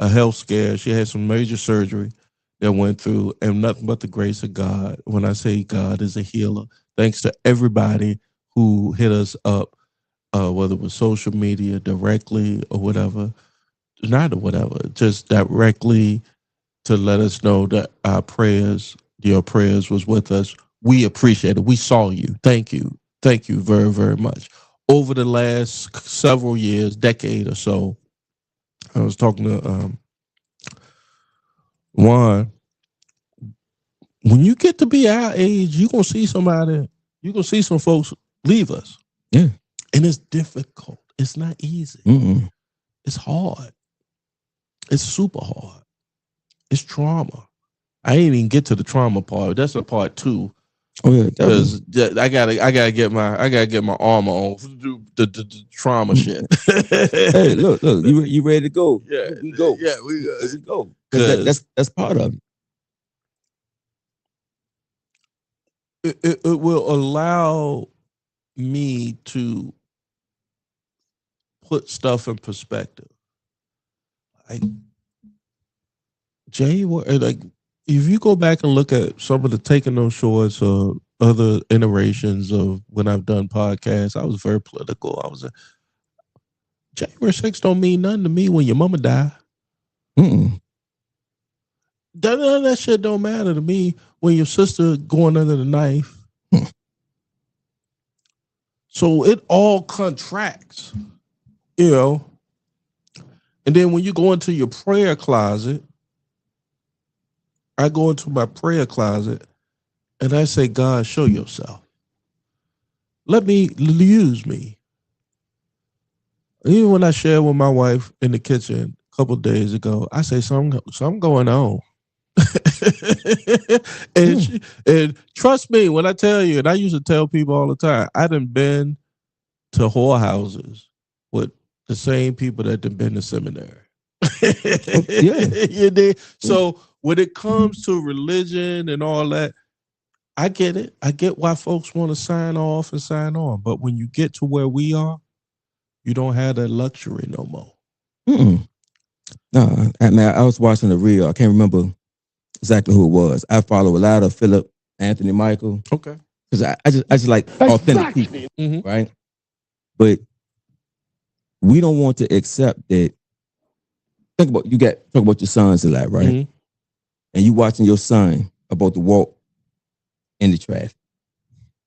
a health scare. She had some major surgery that went through, and nothing but the grace of God. When I say God is a healer, thanks to everybody who hit us up, whether it was social media directly or whatever, just directly to let us know that your prayers was with us. We appreciate it. We saw you. Thank you very, very much. Over the last several years, decade or so, I was talking to Juan. When you get to be our age, you're going to see some folks leave us. Yeah. And it's difficult. It's not easy. Mm-mm. It's hard. It's super hard. It's trauma. I ain't even get to the trauma part. That's a part 2. Oh yeah, because I gotta get my armor on to do the trauma shit. Hey, look, you ready to go? Yeah, we go. Yeah, we go. That's part of it. It will allow me to put stuff in perspective. Like Jay, like if you go back and look at some of the Taking No Shorts or other iterations of when I've done podcasts, I was very political. I was January 6th don't mean nothing to me when your mama died. Mm-mm. That shit don't matter to me when your sister going under the knife. So it all contracts, you know. And then when you go into your prayer closet, I go into my prayer closet and I say, God, show yourself. Let me use me. Even when I shared with my wife in the kitchen a couple of days ago, I say something going on. and trust me when I tell you, and I used to tell people all the time, I done been to whorehouses with the same people that done been to seminary. Yeah. You did. So when it comes to religion and all that, I get it. I get why folks want to sign off and sign on. But when you get to where we are, you don't have that luxury no more. Mm-mm. No, I was watching the reel. I can't remember exactly who it was. I follow a lot of Philip Anthony Michael. Okay. Because I just like authentic people, Mm-hmm. right? But we don't want to accept that. Talk about your sons a lot, right? Mm-hmm. And you watching your son about to walk in the traffic,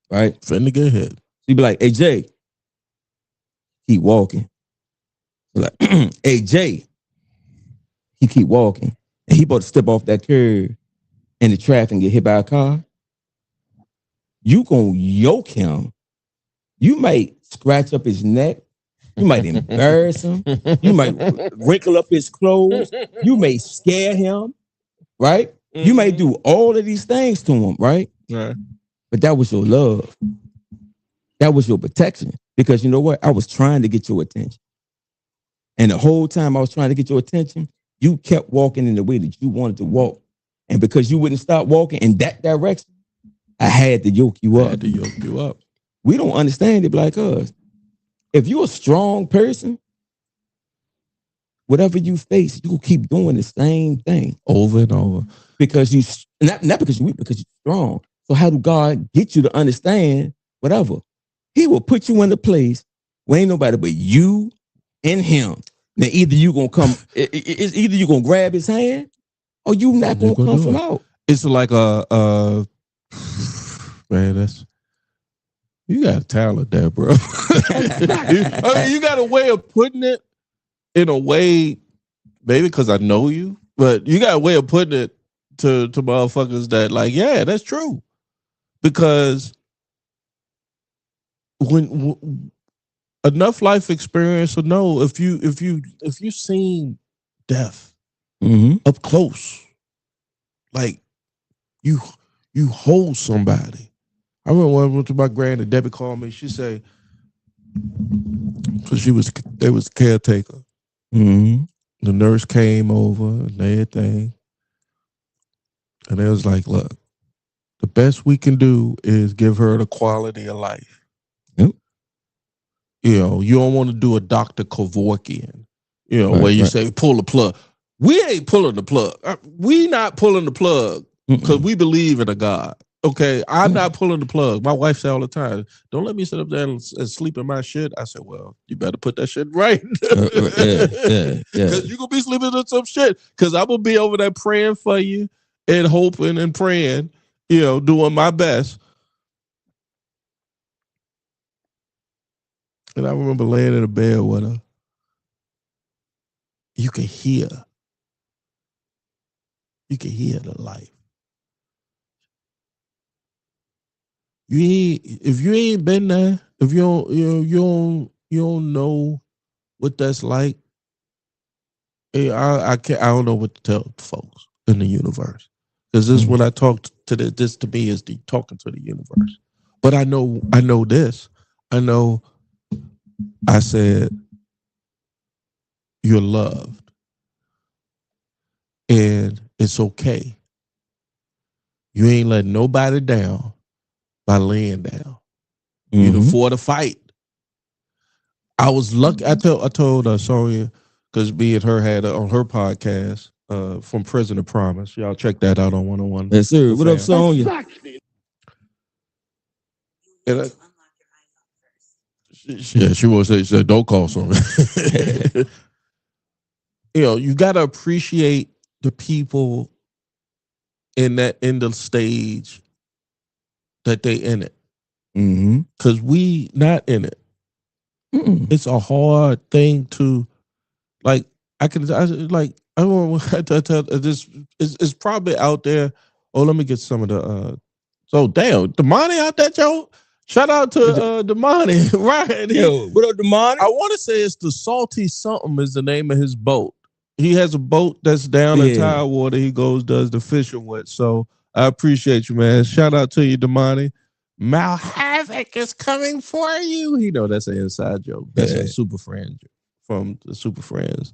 right? Finna get hit. So you be like, hey, Jay, keep walking. So like, hey, Jay, he keep walking. And he about to step off that curb in the traffic and get hit by a car. You gonna yoke him. You might scratch up his neck. You might embarrass him. You might wrinkle up his clothes. You may scare him. right? You may do all of these things to him, right? Right. But that was your love. That was your protection. Because you know what? I was trying to get your attention. And the whole time I was trying to get your attention, you kept walking in the way that you wanted to walk. And because you wouldn't stop walking in that direction, I had to yoke you up. We don't understand it like us. If you're a strong person, whatever you face, you will keep doing the same thing over and over. Because you not because you're weak, because you're strong. So how do God get you to understand whatever? He will put you in a place where ain't nobody but you and him. Now either you gonna come, it's either you gonna grab his hand or you not gonna come from out. It's like man, that's you got a talent there, bro. I mean, you got a way of putting it in a way, maybe because I know you, but you got a way of putting it to motherfuckers that like, yeah, that's true. Because when enough life experience to know if you seen death up close, like you hold somebody. I remember when I went to my granddad, Debbie called me. She said, because they was caretaker. The nurse came over and everything, and they was like, "Look, the best we can do is give her the quality of life." Yep. You know, you don't want to do a Dr. Kevorkian, where you say pull the plug. We ain't pulling the plug. We not pulling the plug because we believe in a God. Okay, I'm not pulling the plug. My wife said all the time, "Don't let me sit up there and sleep in my shit." I said, "Well, you better put that shit right, because you gonna be sleeping in some shit. Because I'm gonna be over there praying for you and hoping and praying, doing my best." And I remember laying in a bed with her. You can hear the life. If you ain't been there, if you don't know what that's like, I don't know what to tell folks in the universe, because this when I talk to this to me is the talking to the universe. But I know this. I know. I said you're loved, and it's okay. You ain't letting nobody down by laying down. You know, for the fight. I was lucky. I told Sonia, because me and her had on her podcast from Prison to Promise. Y'all check that out on 101. Yes, sir. What up, Sonia? And she was say, she said, "Don't call Sonia." You got to appreciate the people in the stage that they in it. Because we not in it. It's a hard thing to, like, I don't know to tell this. It's probably out there. Oh, let me get some of the so damn Damani out there, Joe. Shout out to Damani. Right. Yo, what up, Damani? I want to say it's the Salty Something is the name of his boat. He has a boat that's down in Tidewater. He does the fishing with. So I appreciate you, man. Shout out to you, Damani. Mal Havoc is coming for you. That's an inside joke. That's a Super Friends from the Super Friends.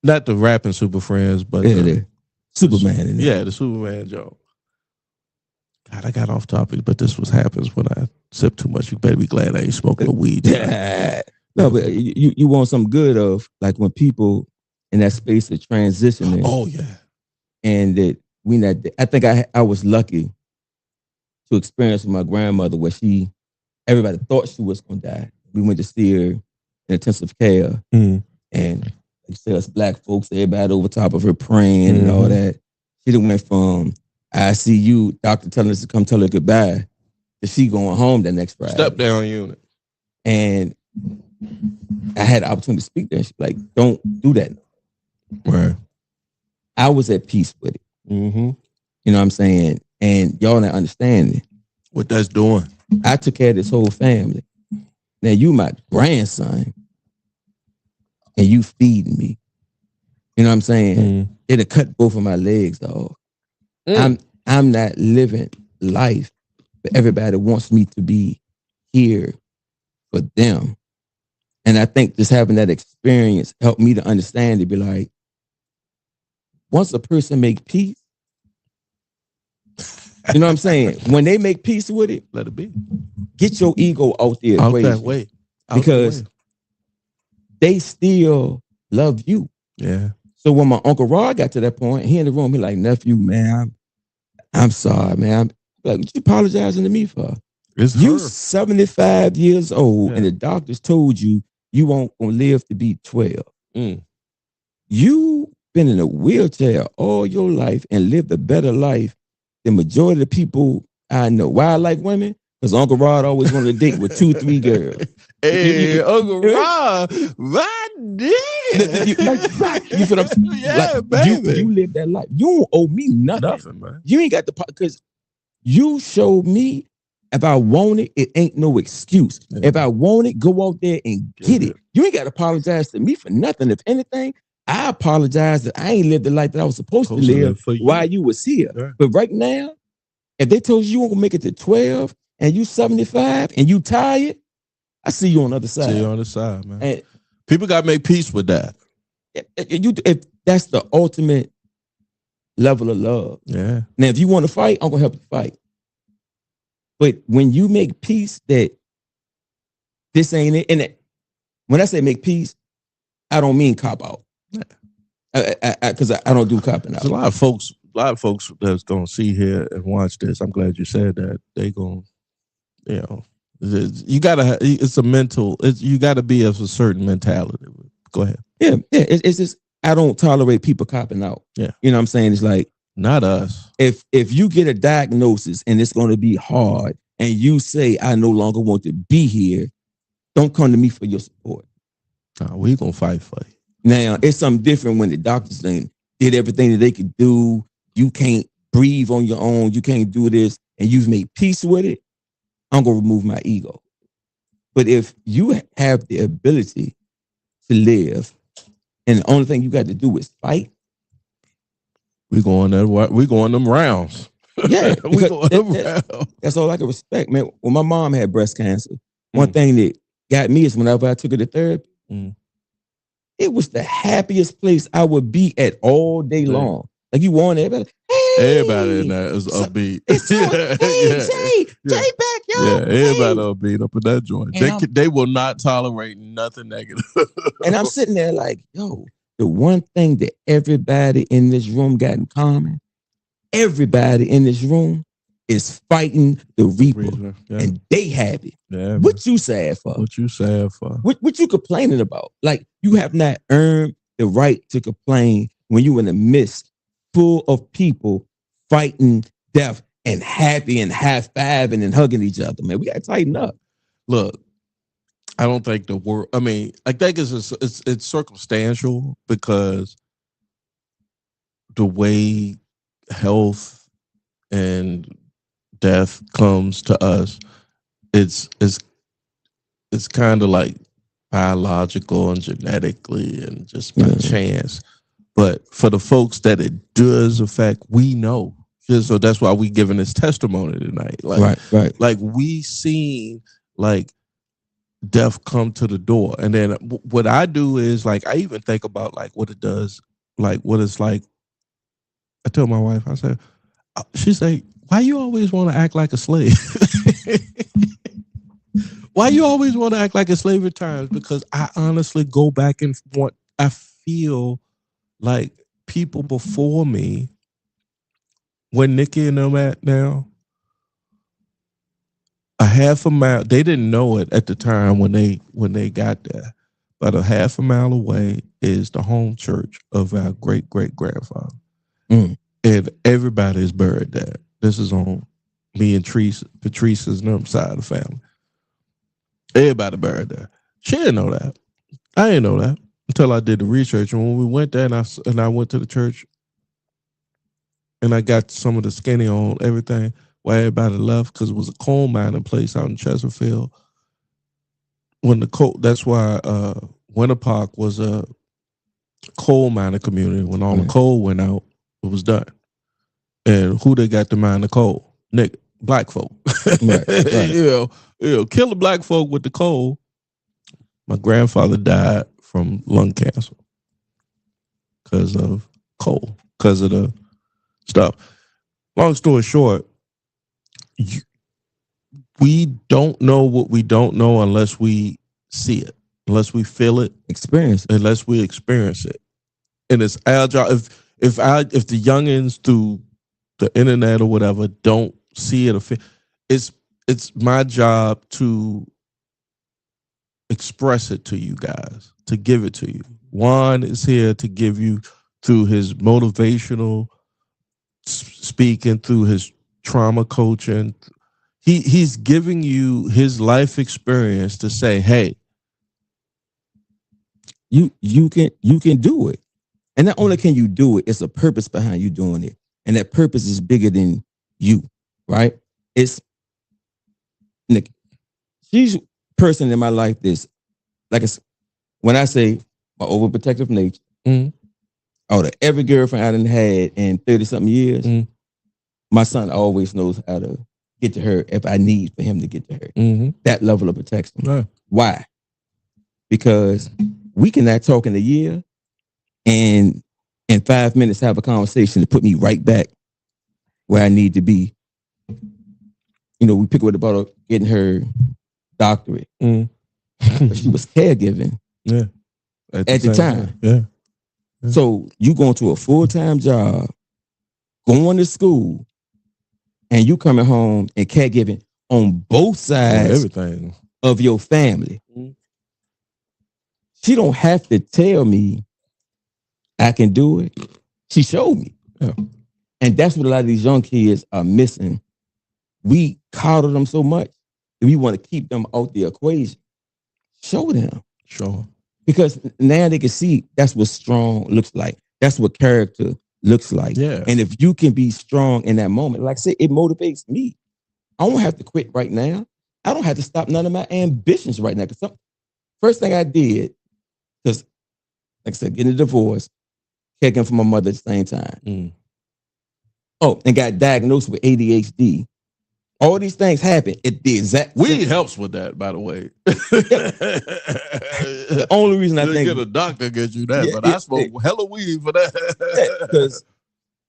Not the rapping Super Friends, but the Superman. The Superman joke. God, I got off topic, but this happens when I sip too much. You better be glad I ain't smoking weed. No, but you want something good of, like, when people in that space of transitioning. Oh yeah. And that I think I was lucky to experience with my grandmother where everybody thought she was gonna die. We went to see her in intensive care, and like you said, us black folks, everybody over top of her praying and all that. She done went from ICU, doctor telling us to come tell her goodbye, to she going home the next Friday. Step down unit. And I had the opportunity to speak there. She's like, "Don't do that." Right. I was at peace with it. You know what I'm saying? And y'all not understanding what that's doing. I took care of this whole family. Now you my grandson, and you feeding me. You know what I'm saying? it'll cut both of my legs, dog. I'm not living life, but everybody wants me to be here for them. And I think just having that experience helped me to understand to be like, once a person make peace, you know what I'm saying? When they make peace with it, let it be. Get your ego out the Out equation. that way. Because they still love you. Yeah. So when my Uncle Rod got to that point, he in the room, he like, nephew, man, I'm sorry, man. I'm like, what you apologizing to me for? You 75 years old, and the doctors told you you won't gonna live to be 12. You been in a wheelchair all your life and lived a better life than majority of the people I know. Why I like women? Because Uncle Rod always wanted to date with 2-3 girls. Hey, Uncle Rod, right there. You feel what I'm saying? Yeah, like, baby. You live that life. You don't owe me nothing. Nothing, man. You ain't got the because you showed me if I want it, it ain't no excuse. Yeah. If I want it, go out there and get it. You ain't got to apologize to me for nothing. If anything, I apologize that I ain't lived the life that I was supposed to live while you was here. Yeah. But right now, if they told you won't make it to 12 and you 75 and you tired, I see you on the other side. See you on the side, man. And people got to make peace with that. If that's the ultimate level of love. Yeah. Now, if you want to fight, I'm going to help you fight. But when you make peace that this ain't it, and when I say make peace, I don't mean cop out. Because I don't do copping out. There's a lot of folks that's going to see here and watch this. I'm glad you said that. They going to, you know, you got to, it's a mental, you got to be of a certain mentality. Go ahead. Yeah. It's just, I don't tolerate people copping out. Yeah. You know what I'm saying? It's like, not us. If you get a diagnosis and it's going to be hard and you say, I no longer want to be here, don't come to me for your support. No, we're going to fight for you. Now, it's something different when the doctors did everything that they could do. You can't breathe on your own. You can't do this. And you've made peace with it. I'm going to remove my ego. But if you have the ability to live and the only thing you got to do is fight, we going them rounds. Yeah, that's all I can respect, man. When my mom had breast cancer, one thing that got me is whenever I took her to therapy, it was the happiest place I would be at all day long. Like you want everybody. Hey, everybody in there is upbeat. Jay back, yo. Yeah, everybody upbeat up in that joint. They will not tolerate nothing negative. And I'm sitting there like, yo. The one thing that everybody in this room got in common, everybody in this room is fighting the reaper, and they happy. Yeah, what you sad for? What you sad for? What you complaining about? Like you have not earned the right to complain when you in the midst full of people fighting death and happy and high-fiving and hugging each other. Man, we got to tighten up. Look. I don't think the world. I mean, I think it's circumstantial because the way health and death comes to us, it's kind of like biological and genetically and just by chance. But for the folks that it does affect, we know. So that's why we giving this testimony tonight. Like, right. Like we seen like. Death come to the door, and then what I do is like I even think about like what it does, like what it's like. I tell my wife, I said, she say, "Why you always want to act like a slave? Why you always want to act like a slave at times?" Because I honestly go back and I feel like people before me, where Nikki and them at now. A half a mile, they didn't know it at the time when they got there, but a half a mile away is the home church of our great-great-grandfather. And everybody is buried there. This is on me and Patrice's side of the family. Everybody buried there. She didn't know that. I didn't know that until I did the research. And when we went there and I went to the church and I got some of the skinny on everything, why everybody left because it was a coal mining place out in Chesterfield. When that's why Winter Park was a coal mining community. When all the coal went out, it was done. And who they got to mine the coal? Nigga, black folk. Right. You know, kill the black folk with the coal. My grandfather died from lung cancer because of coal, because of the stuff. Long story short, we don't know what we don't know unless we see it, unless we feel it, Experience it. unless we experience it. And it's our job. If the youngins through the internet or whatever don't see it or feel, it's my job to express it to you guys, to give it to you. Juan is here to give you through his motivational speaking, through his trauma coaching. He's giving you his life experience to say, hey, you can do it. And not only can you do it, it's a purpose behind you doing it. And that purpose is bigger than you, right? It's Nick. She's a person in my life that's like when I say my overprotective nature, out of every girlfriend I done had in 30-something years, my son always knows how to get to her if I need for him to get to her. That level of protection. Yeah. Why? Because we can not talk in a year and in 5 minutes have a conversation to put me right back where I need to be. You know, we pick up about getting her doctorate. But she was caregiving at the time. Yeah. So you going to a full-time job, going to school, and you coming home and caregiving on both sides everything of your family. She don't have to tell me I can do it. She showed me. Yeah. And that's what a lot of these young kids are missing. We coddle them so much that we want to keep them out the equation. Show them. Sure. Because now they can see that's what strong looks like. That's what character looks like. Yeah. And if you can be strong in that moment, like I said, it motivates me. I don't have to quit right now. I don't have to stop none of my ambitions right now. Because first thing I did, because like I said, getting a divorce, caring for my mother at the same time. Oh, and got diagnosed with ADHD. All these things happen at the exact. Weed helps with that, by the way. The only reason I think get a doctor gets you that, but I smoke hella weed for that. Because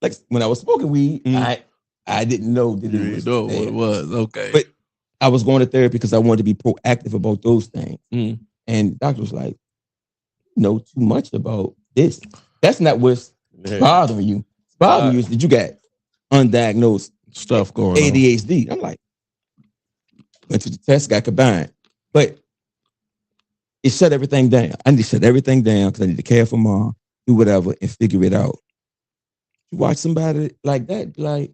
like when I was smoking weed, I didn't know that you didn't know what it was. Okay, but I was going to therapy because I wanted to be proactive about those things. And the doctor was like, "You know too much about this. That's not what's bothering you. What's bothering you is that you got undiagnosed stuff going ADHD. I'm like, went to the test, got combined. But it shut everything down. I need to shut everything down because I need to care for mom, do whatever, and figure it out. You watch somebody like that, like,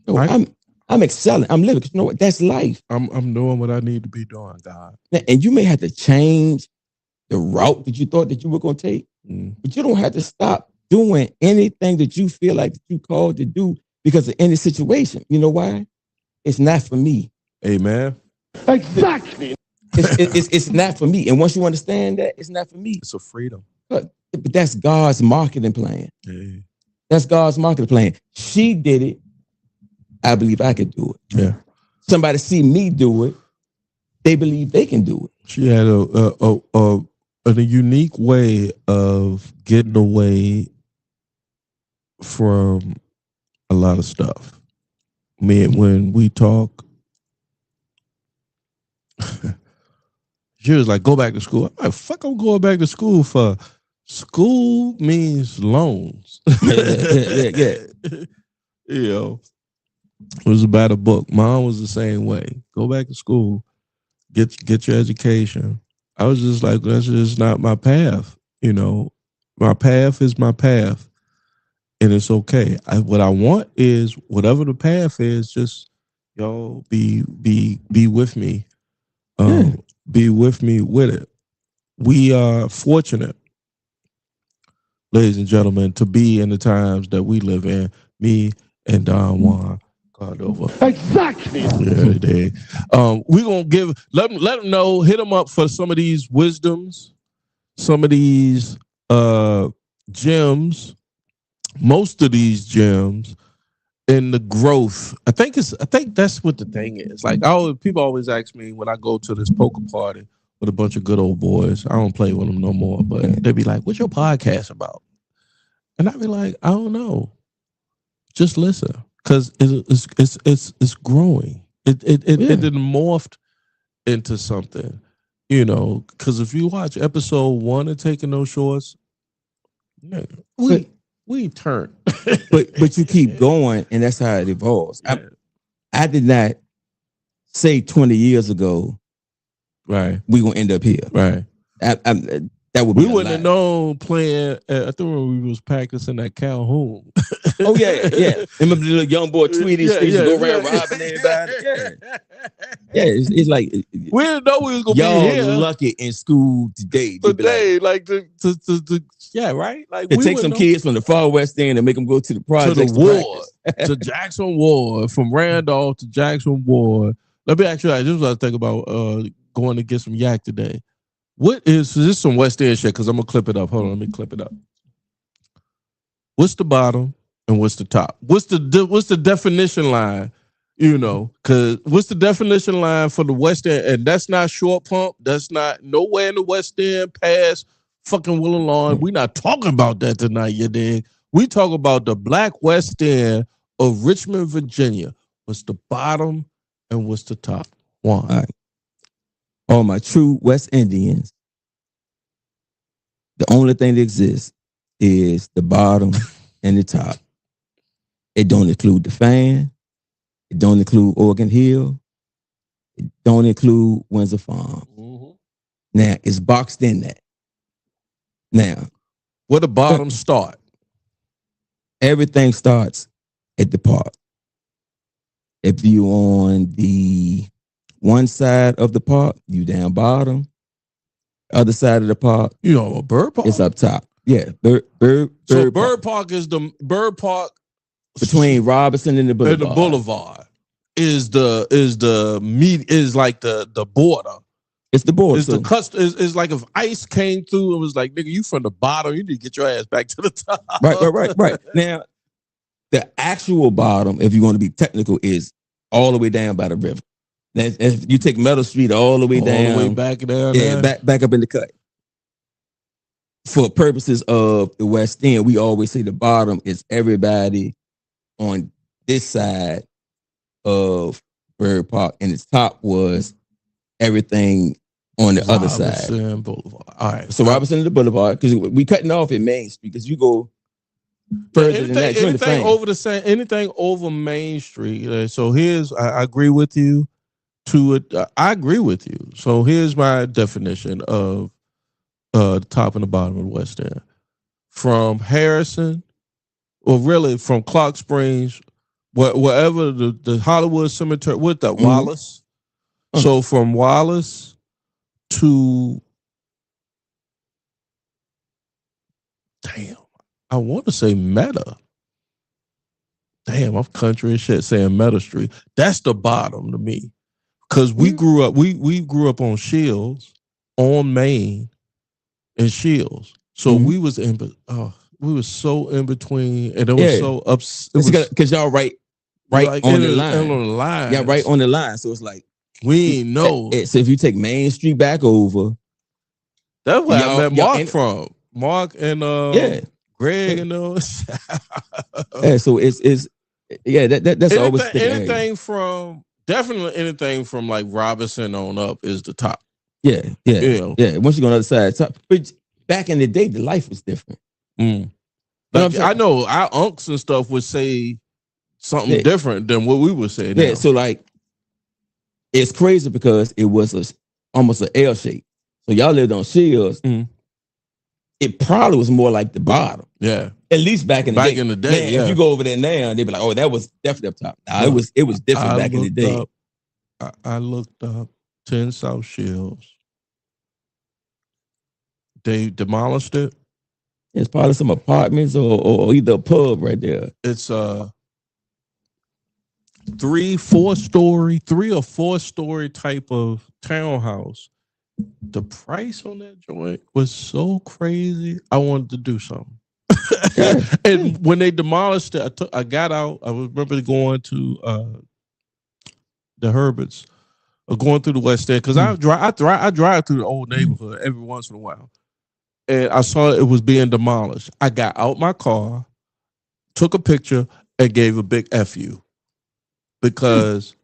no, I'm excelling. I'm living. You know what? That's life. I'm doing what I need to be doing, God. And you may have to change the route that you thought that you were going to take, but you don't have to stop doing anything that you feel like you called to do because of any situation. You know why? It's not for me. Amen. Exactly. It's not for me. And once you understand that, it's not for me. It's a freedom. But that's God's marketing plan. Yeah. That's God's marketing plan. She did it. I believe I could do it. Yeah. Somebody see me do it. They believe they can do it. She had a unique way of getting away from a lot of stuff. When we talk, she was like, "Go back to school." I'm like, "Fuck, I'm going back to school for." School means loans. Yeah. You know, it was about a book. Mom was the same way. Go back to school, get your education. I was just like, that's just not my path. You know, my path is my path, and it's okay. What I want is whatever the path is, just y'all be with me. Be with me with it. We are fortunate, ladies and gentlemen, to be in the times that we live in. Me and Don Juan Cordova. Exactly. Yeah, they. We're gonna let them know, hit them up for some of these wisdoms, some of these gems, most of these gems in the growth. I think that's what the thing is. Like people always ask me when I go to this poker party with a bunch of good old boys. I don't play with them no more, but they be like, "What's your podcast about?" And I be like, "I don't know. Just listen, because it's growing. It didn't morphed into something, Because if you watch episode 1 of Taking No Shorts, we turn, but you keep going, and that's how it evolves. I did not say 20 years ago, right? We gonna end up here, right? That would be. We wouldn't have known playing. I think when we was practicing at Calhoun. Oh yeah. Remember the little young boy Tweety used to go around robbing everybody. Yeah. It's like we didn't know we was gonna be here. Y'all lucky in school today. Like to right. Like to take some kids from the far west end and make them go to the projects to the Ward, to Jackson Ward, from Randolph to Jackson Ward. Let me ask you, this is what I think about going to get some yak today. What is this? Some West End shit? Because I'm gonna clip it up. Hold on, let me clip it up. What's the bottom and what's the top? What's the definition line? Because what's the definition line for the West End? And that's not short pump. That's not nowhere in the West End past fucking Willow Lawn. We're not talking about that tonight, you dig? We talk about the Black West End of Richmond, Virginia. What's the bottom and what's the top? One. All right. All my true West Indians, the only thing that exists is the bottom and the top. It don't include the Fan. It don't include Oregon Hill. It don't include Windsor Farm. Mm-hmm. Now, it's boxed in that. Now, where the bottom start? Everything starts at the park. If you on the one side of the park, you down bottom. Other side of the park, a Bird Park. It's up top. Yeah, Bird Park is the Bird Park between Robinson and the Boulevard. And the Boulevard is like the border. It's the border. It's the custom. It's like if ICE came through and was like, "Nigga, you from the bottom. You need to get your ass back to the top." Right. Now, the actual bottom, if you want to be technical, is all the way down by the river. If you take Meadow Street all the way down, all the way back down, back up in the cut. For purposes of the West End, we always say the bottom is everybody on this side of Bird Park, and its top was everything on the other side. Boulevard. All right. So Robinson and the Boulevard, because we cutting off at Main Street, because you go further than that. Anything over Main Street. So I agree with you. I agree with you. So here's my definition of the top and the bottom of the West End. From Harrison, or really from Clark Springs, wherever the Hollywood Cemetery, with the Wallace. So from Wallace to, I want to say Meta. Damn, I'm country and shit saying Meta Street. That's the bottom to me. Because we grew up on Shields, on Main, and Shields. So we was so in between, and it was so upset. Because y'all right like on the line. Yeah, right on the line. So it's like we ain't know. So if you take Main Street back over, that's where I met Mark from. Mark and Greg and those. So it's that's always anything from. Definitely anything from like Robinson on up is the top. Yeah. Once you go on the other side, top. But back in the day, the life was different. Like, I know our unks and stuff would say something different than what we would say. Yeah. Now. So like, it's crazy because it was almost an L shape. So y'all lived on Shields. It probably was more like the bottom. Yeah. At least back in the day. Now, if you go over there now, they'd be like, "Oh, that was definitely up top." Nah, it was different back in the day. I looked up 10 South Shields. They demolished it. It's probably some apartments or either a pub right there. It's 3 or 4 story type of townhouse The price on that joint was so crazy. I wanted to do something. And when they demolished it, I got out. I remember going to the Herberts, or going through the West End, because I drive through the old neighborhood every once in a while, and I saw it was being demolished. I got out my car, took a picture, and gave a big FU because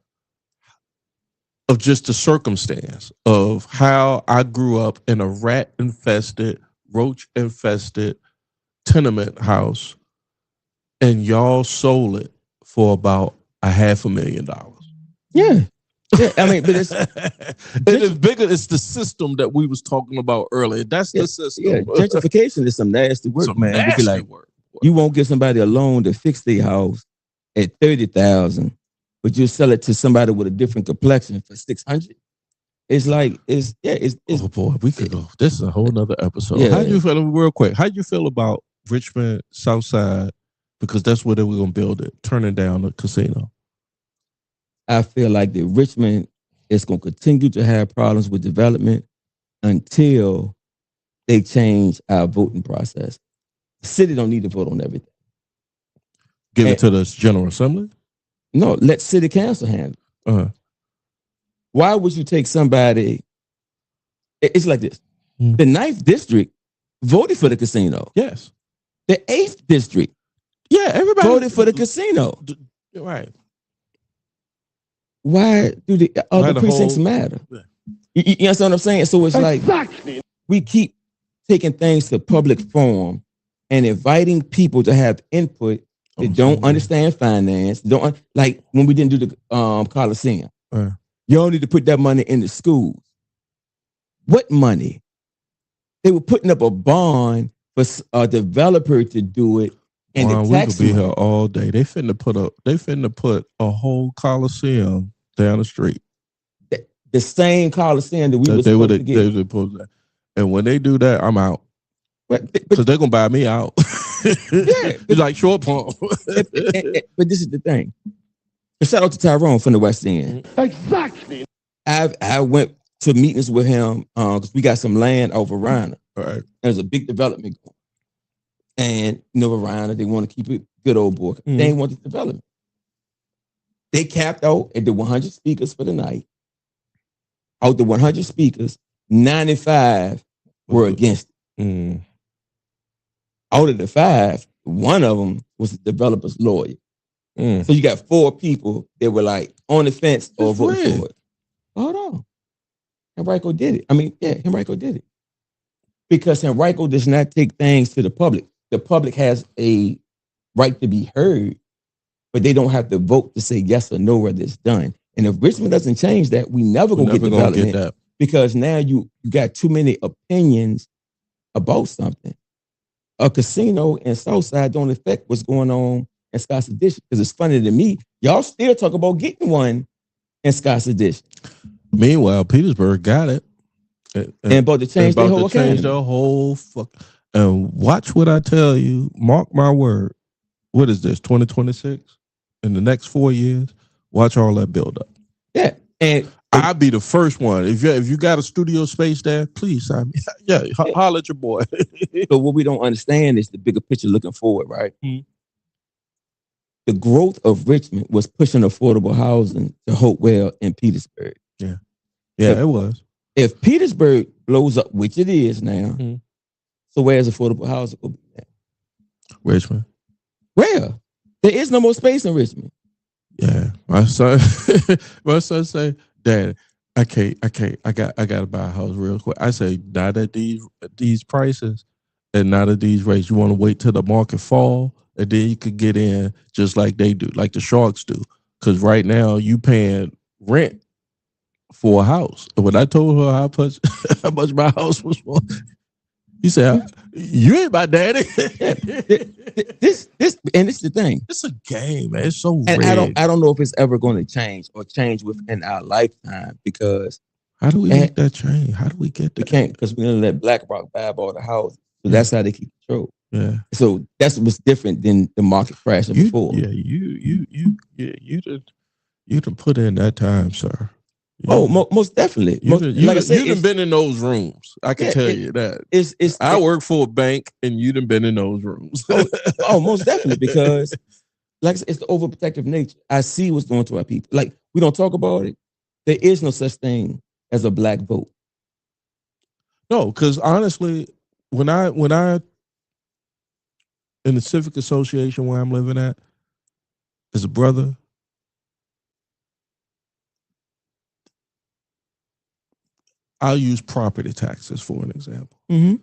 of just the circumstance of how I grew up in a rat infested, roach infested tenement house, and y'all sold it for about $500,000. Yeah. Yeah, I mean, but it's bigger. It's the system that we was talking about earlier. That's the system. Yeah, gentrification is some nasty work, Some man. nasty Like, work. you won't give somebody a loan to fix their house at 30,000, but you sell it to somebody with a different complexion for 600. It's like it's oh boy, we could go. This is a whole nother episode. Yeah. How do you feel real quick? How do you feel about Richmond Southside? Because that's where they were gonna build it, turning down the casino. I feel like that Richmond is going to continue to have problems with development until they change our voting process. The city don't need to vote on everything. Give it to the General Assembly? No, let city council handle it. Uh-huh. Why would you take somebody? It's like this. The 9th district voted for the casino. Yes. The 8th district, everybody voted for the casino. Right. Why do the other precincts matter? Yeah. You understand what I'm saying? So it's like we keep taking things to public forum and inviting people to have input that don't understand finance. Don't like when we didn't do the Coliseum. You don't need to put that money in the schools. What money? They were putting up a bond for a developer to do it. And we could be here all day. They finna put a whole Coliseum down the street. The same Coliseum that we were supposed to get. And when they do that, I'm out. Because they're gonna buy me out. It's like short pump. But this is the thing. Shout out to Tyrone from the West End. Exactly. I went to meetings with him because we got some land over Rhino. Right. There's a big development going. And Rhino, they want to keep it good old boy. They ain't want the development. They capped out at the 100 speakers for the night. Out the 100 speakers, 95 were against it. Out of the 5, one of them was the developer's lawyer. So you got 4 people that were like on the fence or voting for it. Hold on. Henrico did it. Henrico did it. Because Henrico does not take things to the public. The public has a right to be heard, but they don't have to vote to say yes or no whether it's done. And if Richmond doesn't change that, we never gonna get development because now you got too many opinions about something. A casino in Southside don't affect what's going on in Scott's Addition. Because it's funny to me, y'all still talk about getting one in Scott's Addition. Meanwhile, Petersburg got it. And about to change the whole change the whole fuck. And watch what I tell you. Mark my word. What is this? 2026? In the next 4 years, watch all that build up. Yeah, and I'll be the first one. If you got a studio space there, please sign me. Yeah, holler at your boy. But what we don't understand is the bigger picture looking forward, right? The growth of Richmond was pushing affordable housing to Hopewell and Petersburg. Yeah, it was. If Petersburg blows up, which it is now, so where's affordable housing will be at? Richmond. Where? There is no more space in Richmond. Yeah, my son say, Dad, I gotta buy a house real quick. I say, not at these prices and not at these rates. You want to wait till the market fall and then you could get in just like they do, like the Sharks do. Because right now you paying rent for a house. And when I told her how much my house was for, he said, "You ain't my daddy." This is the thing. It's a game, man. It's so and rigged. I don't know if it's ever going to change or change within our lifetime because how do we make that change? How do we get that? We can't because we're gonna let BlackRock buy up all the houses. So that's how they keep control. Yeah. So that's what's different than the market crashing before. Yeah, you done put in that time, sir. Most definitely. Like I said, you've been in those rooms. I can tell you that. I work for a bank, and you've been in those rooms. Most definitely, because like I said, it's the overprotective nature. I see what's going to our people. Like, we don't talk about it. There is no such thing as a black vote. No, because honestly, when I in the civic association where I'm living at, as a brother, I'll use property taxes for an example. Mm-hmm.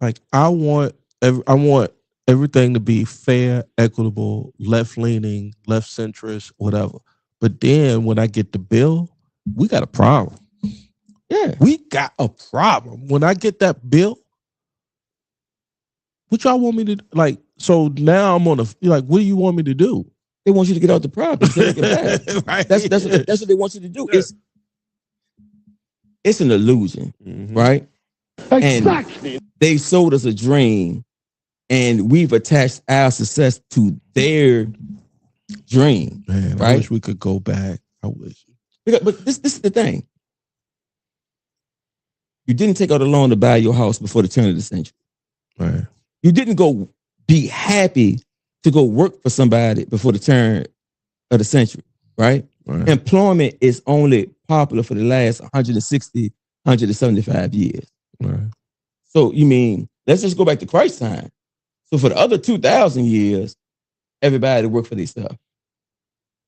Like, I want everything to be fair, equitable, left leaning, left centrist, whatever. But then when I get the bill, we got a problem. Yeah, we got a problem. When I get that bill, what y'all want me to like? So now I'm on like, what do you want me to do? They want you to get out the problem. So they can pass. Right. That's what they want you to do. Yeah. It's an illusion, right? Exactly. And they sold us a dream, and we've attached our success to their dream. Man, right? I wish we could go back. I wish. But this is the thing. You didn't take out a loan to buy your house before the turn of the century. Right. You didn't go be happy to go work for somebody before the turn of the century, right? Employment is only popular for the last 160, 175 years. Right. So you mean, let's just go back to Christ's time. So for the other 2,000 years, everybody worked for themselves.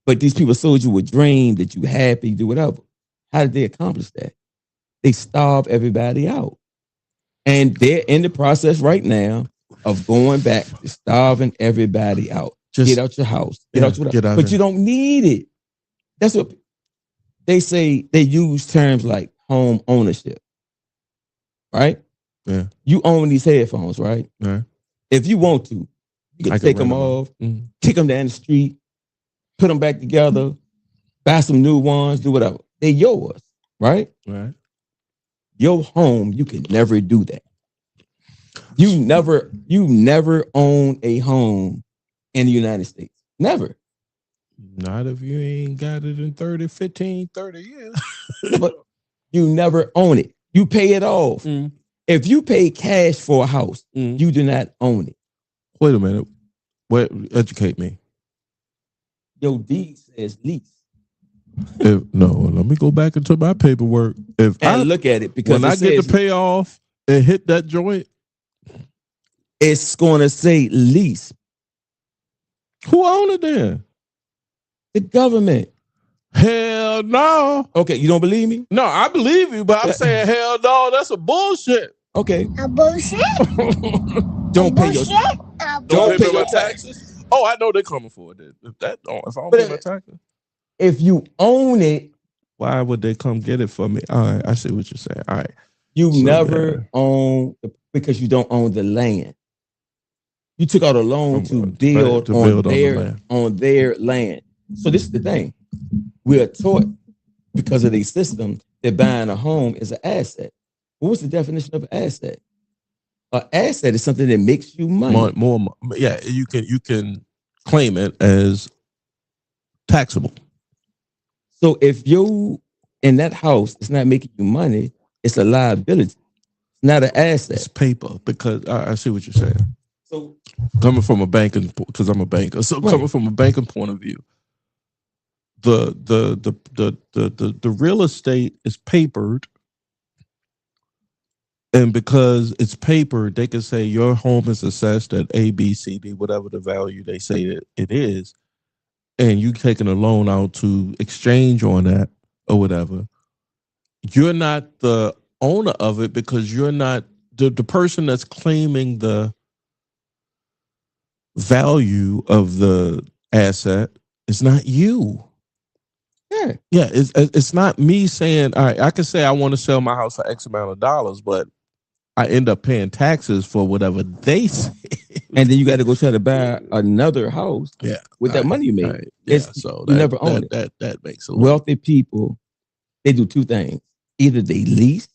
But these people sold you a dream that you happy, do whatever. How did they accomplish that? They starve everybody out. And they're in the process right now of going back to starving everybody out. Just get out your house. Get out your house. But you don't need it. That's what they say. They use terms like home ownership. Right? Yeah. You own these headphones, right? Yeah. If you want to, you can take them off, kick them down the street, put them back together, buy some new ones, do whatever. They're yours, right? Right. Your home, you can never do that. You never own a home in the United States. Never. Not if you ain't got it in 30 years. But you never own it. You pay it off. If you pay cash for a house, you do not own it. Wait a minute. Educate me. Your deed says lease. Let me go back into my paperwork. Look at it, because when I get the payoff and hit that joint, it's going to say lease. Who owned it then? The government. Hell no. Okay, you don't believe me? No, I believe you, but I'm saying hell no. That's a bullshit. Okay. A bullshit? Don't pay your taxes. Oh, I know they're coming for it. If I don't pay my taxes. If you own it, why would they come get it for me? All right, I see what you're saying. All right. You never own, because you don't own the land. You took out a loan to build on their land. So this is the thing. We are taught, because of the system, that buying a home is an asset. What's the definition of an asset? An asset is something that makes you money. More, yeah, you can claim it as taxable. So if you in that house, it's not making you money, it's a liability. It's not an asset. It's paper, because I see what you're saying. So coming from a banking, because I'm a banker, so coming from a banking point of view, the real estate is papered, and because it's papered, they can say your home is assessed at A, B, C, D, whatever the value they say it is, and you taking a loan out to exchange on that or whatever. You're not the owner of it, because you're not the person that's claiming the value of the asset. It's not you. Yeah, it's not me saying, all right, I can say I want to sell my house for X amount of dollars, but I end up paying taxes for whatever they say. And then you got to go try to buy another house with that money you made. Right. Yeah, so you never own it. That makes a wealthy people, they do two things. Either they lease,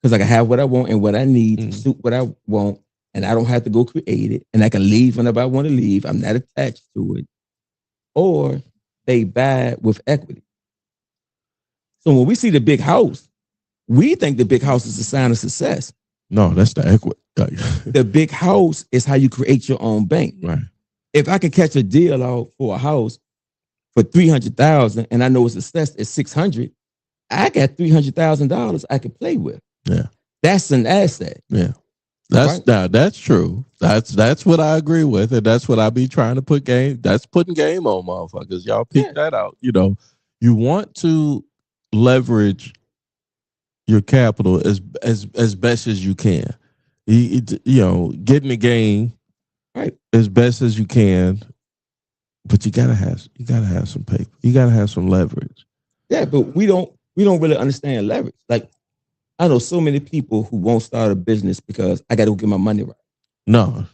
because I can have what I want and what I need to suit what I want, and I don't have to go create it, and I can leave whenever I want to leave. I'm not attached to it. Or they buy with equity. So when we see the big house, we think the big house is a sign of success. No, that's the equity. The big house is how you create your own bank. Right. If I can catch a deal out for a house for $300,000 and I know it's assessed at $600,000, I got $300,000 I can play with. Yeah. That's an asset. Yeah. That's true. That's what I agree with, and that's what I be trying to put game. That's putting game on motherfuckers. Y'all peek that out. You know, you want to leverage your capital as best as you can. You know, get in the game right as best as you can, but you gotta have some paper. You gotta have some leverage. Yeah, but we don't really understand leverage. Like, I know so many people who won't start a business because I got to get my money right. No,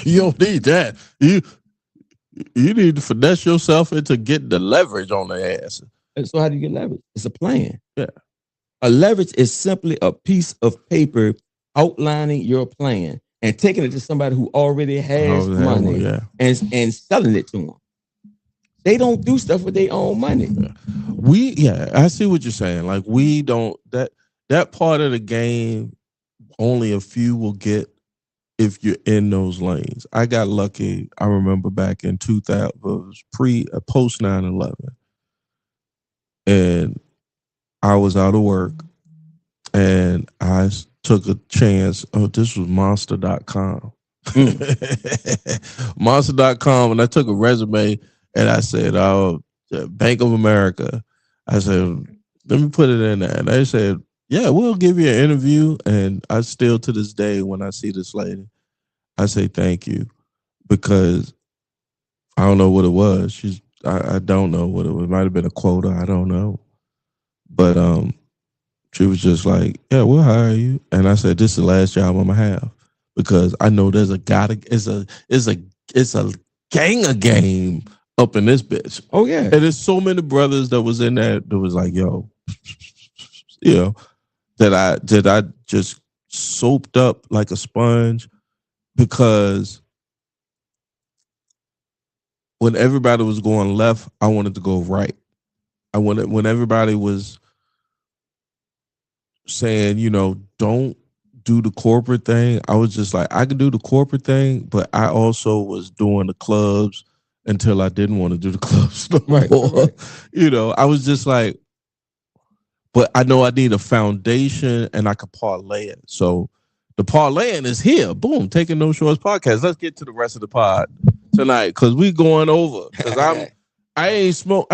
you don't need that. You need to finesse yourself into getting the leverage on the ass. And so how do you get leverage? It's a plan. Yeah. A leverage is simply a piece of paper outlining your plan and taking it to somebody who already has money and selling it to them. They don't do stuff with their own money. I see what you're saying. Like, we don't, that part of the game, only a few will get if you're in those lanes. I got lucky. I remember back in 2000, it was post 9/11, and I was out of work, and I took a chance. Oh, this was Monster.com. Monster.com, and I took a resume, and I said, "Oh, Bank of America." I said, "Let me put it in there," and they said, "Yeah, we'll give you an interview." And I still, to this day, when I see this lady, I say thank you, because I don't know what it was. I don't know what it was. It might have been a quota. I don't know. But she was just like, "Yeah, we'll hire you." And I said, "This is the last job I'm gonna have," because I know there's a it's a gang of game up in this bitch. Oh yeah. And there's so many brothers that was in there that was like, yo, you know, that I just soaped up like a sponge, because when everybody was going left, I wanted to go right. When everybody was saying, you know, don't do the corporate thing, I was just like, I could do the corporate thing, but I also was doing the clubs until I didn't want to do the clubs no more. Right. You know, I was just like, but I know I need a foundation and I could parlay it. So the parlaying is here. Boom, Taking No Shorts podcast. Let's get to the rest of the pod tonight, because we going over. Because I ain't smoked.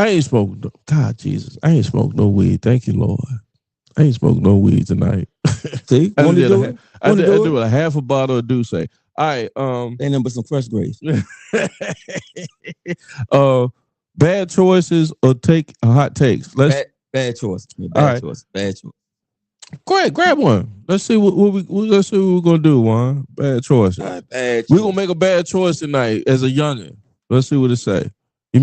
God, Jesus, I ain't smoked no weed. Thank you, Lord. I ain't smoked no weed tonight. See, I did a half a bottle of Douce. All right, ain't nothing but some fresh grapes. Bad choices or hot takes. Bad choice. Bad choice. Go ahead, grab one. Let's see what we're gonna do, Juan. Bad choice. We're gonna make a bad choice tonight as a youngin'. Let's see what it say. You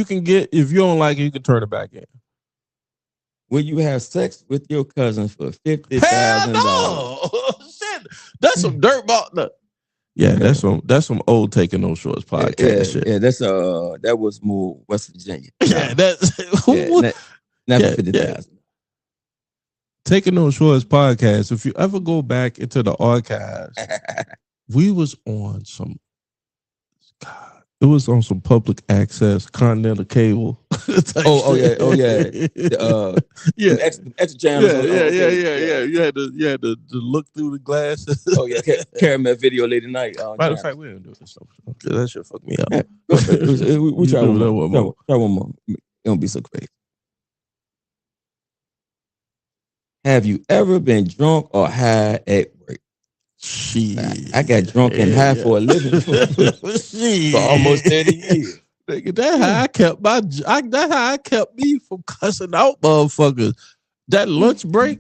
can get, if you don't like it, you can turn it back in. When you have sex with your cousin for $50,000. No! Shit, that's some dirt ball. No. Yeah, that's some old Taking No Shorts podcast shit. Yeah, that was more West Virginia. Yeah, that's not for 50,000. Taking No Shorts podcast. If you ever go back into the archives, we was on some. God, it was on some public access Continental cable. Oh yeah. Yeah. Extra channels. Yeah. You had to look through the glasses. Oh yeah, caramel video late at night. Matter of fact, we didn't do this stuff. That shit fucked me up. Yeah. We try one more. Try one more. It don't be so crazy. Have you ever been drunk or high at work? Shit. I got drunk and high for a living for almost 30 years. That's how I kept me from cussing out motherfuckers. That lunch break,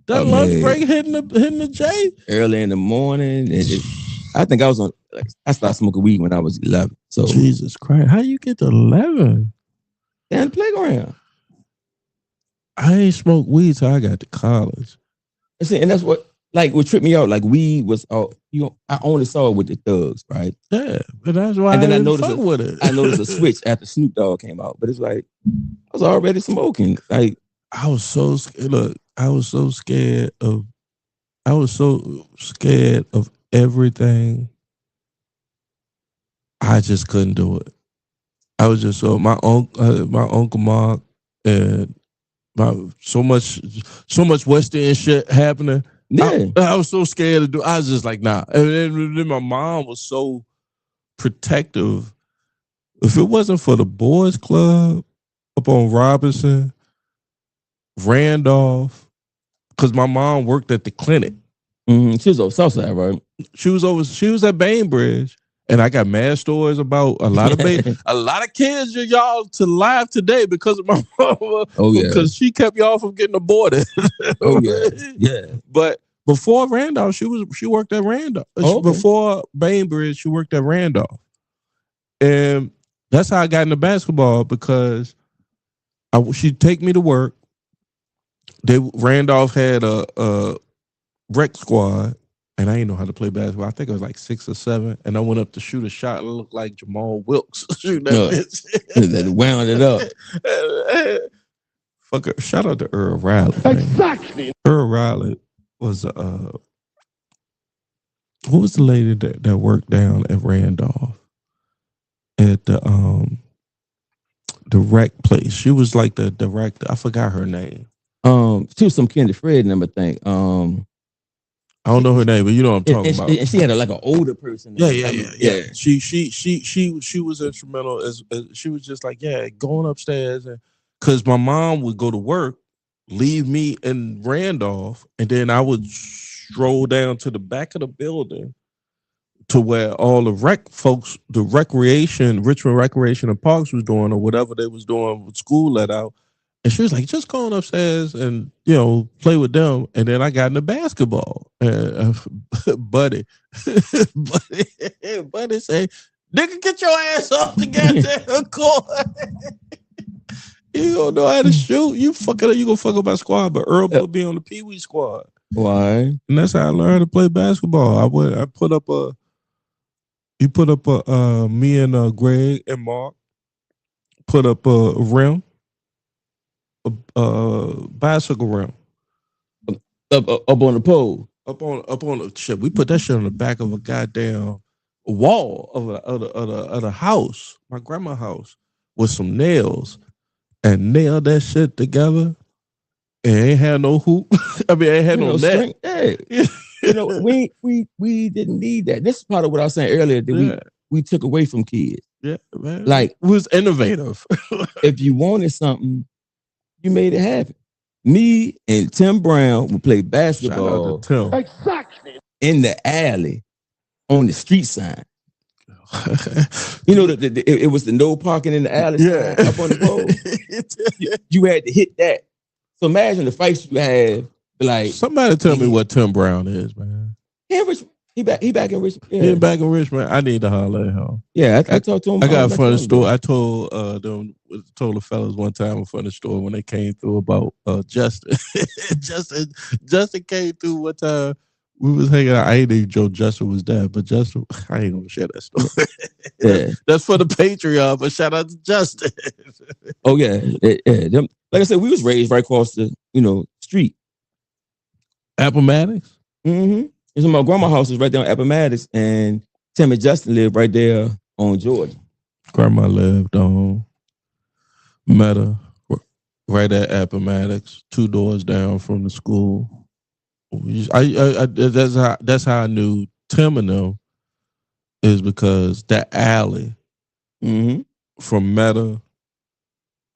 lunch break hitting the J early in the morning. I think I was on. I started smoking weed when I was 11. So Jesus Christ, how you get to 11? Down the playground. I ain't smoked weed till I got to college. And that's what like what tripped me out, like weed was I only saw it with the thugs, right? Yeah, but that's why And then I I didn't noticed fuck with it. I noticed a switch after Snoop Dogg came out, but it's like I was already smoking. Like I was so scared. Look, I was so scared of everything. I just couldn't do it. I was just so my uncle Mark and so much West End shit happening. yeah, I was so scared to do. I was just like, nah. And then my mom was so protective. If it wasn't for the boys' club up on Robinson, Randolph, because my mom worked at the clinic. she was on Southside, right? She was at Bainbridge, and I got mad stories about a lot of kids y'all to live today because of my mama. Oh yeah, because she kept y'all from getting aborted. oh yeah, yeah. But before Randolph, she worked at Randolph. Oh, okay. Before Bainbridge, she worked at Randolph, and that's how I got into basketball because she'd take me to work. Randolph had a rec squad, and I didn't know how to play basketball. I think I was like 6 or 7, and I went up to shoot a shot and looked like Jamal Wilkes shooting that bitch. That wound it up. Fucker, shout out to Earl Riley. Exactly. Earl Riley was what was the lady that worked down at Randolph at the rec place? She was like the director. I forgot her name. She was some Candy Fred and I think. I don't know her name, but you know what I'm talking about. And she had like an older person. Yeah. She was instrumental as she was just like, going upstairs, and because my mom would go to work, leave me in Randolph, and then I would stroll down to the back of the building to where all the rec folks, the Richmond Recreation and Parks was doing, or whatever they was doing with school let out. And she was like, just going upstairs and, play with them. And then I got into basketball. Buddy say, nigga, get your ass off the goddamn court. You don't know how to shoot. You gonna fuck up my squad. But Earl put me on the Pee Wee squad. Why? And that's how I learned to play basketball. Me and Greg and Mark put up a rim. Bicycle rim up on the pole, up on the shit. We put that shit on the back of a goddamn wall of the house, my grandma's house, with some nails, and nailed that shit together. And ain't had no hoop. I mean, ain't had no net. Hey, we didn't need that. This is part of what I was saying earlier that we took away from kids. Yeah, man. Like, it was innovative. If you wanted something, you made it happen. Me and Tim Brown would play basketball Exactly. in the alley on the street sign. It was the no parking in the alley sign up on the pole. You had to hit that. So imagine the fights you have. Like, somebody tell me what Tim Brown is, man. He back in Richmond. Yeah. He back in Richmond. I need to holler at him. Yeah, I talked to him. I got a funny story. I told the fellas one time a funny story when they came through about Justin. Justin came through one time. We was hanging out. I ain't even Joe Justin was there, but Justin, I ain't gonna share that story. Yeah. That's for the Patreon, but shout out to Justin. Oh yeah. Like I said, we was raised right across the street. Appomattox? Mm-hmm. So my grandma's house is right there on Appomattox, and Tim and Justin lived right there on Georgia. Grandma lived on Meta, right at Appomattox, 2 doors down from the school. That's how I knew Tim and them, is because that alley from Meta,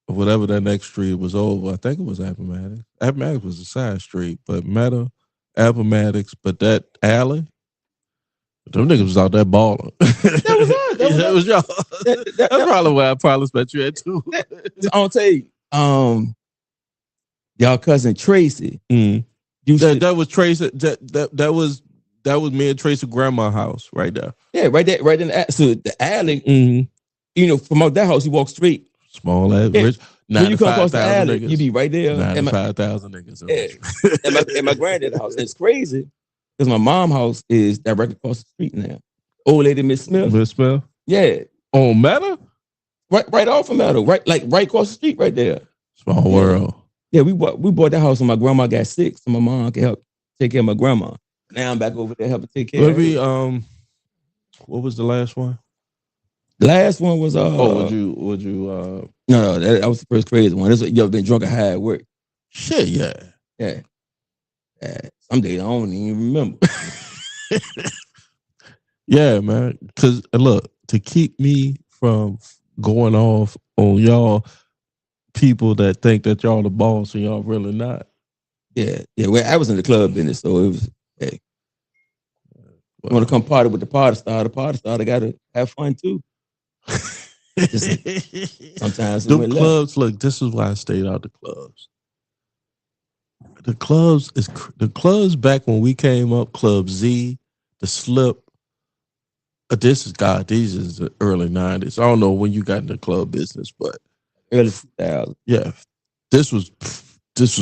whatever that next street was over, I think it was Appomattox. Appomattox was a side street, but Meta, Appomattox, but that alley, them niggas was out there balling. That was us. That was y'all. That's probably where I probably spent you at too. I'll tell you, y'all cousin Tracy. That was Tracy. That was me and Tracy grandma's house right there. Yeah, right there, right in the alley. From out that house, you walk straight. Small ass rich. When you come across the alley, niggas. you be right there. 95,000 niggas. And my granddad's house. It's crazy Because my mom's house is directly across the street now. Old lady Miss Smith. Miss Smith? Yeah. On Meta? Right off of Meadow. Right across the street right there. Small world. Yeah, we bought that house when my grandma got sick, so my mom could help take care of my grandma. Now I'm back over there helping take care of her. What was the last one? The last one was would you no, that was the first crazy one. That's what you ever been drunk or high at work. Shit, yeah. Yeah. Some days I don't even remember. Yeah, man. Cause look, to keep me from going off on y'all people that think that y'all the boss and y'all really not. Yeah. Well, I was in the club business, so it was hey. You want to come party with the party star? The party star, they gotta have fun too. Sometimes the clubs, look, this is why I stayed out the clubs. The clubs back when we came up, Club Z, the Slip. These is the early 90s. I don't know when you got in the club business, but early 2000s. Yeah. This was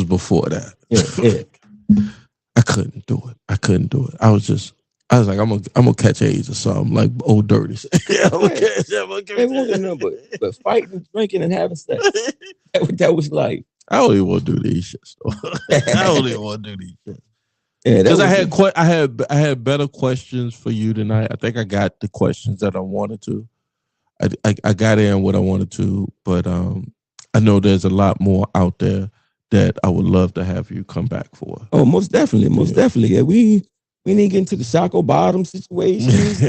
before that. Yeah. I couldn't do it. I was like, I'm gonna catch AIDS or something, like old dirty. But fighting, drinking, and having sex. That was life. I don't even want to do these shits though. I don't even want to do these shits. Yeah, because I had better questions for you tonight. I think I got the questions that I wanted to. I got in what I wanted to, but I know there's a lot more out there that I would love to have you come back for. Oh, most definitely, definitely. Yeah, we need to get into the Shako Bottom situations.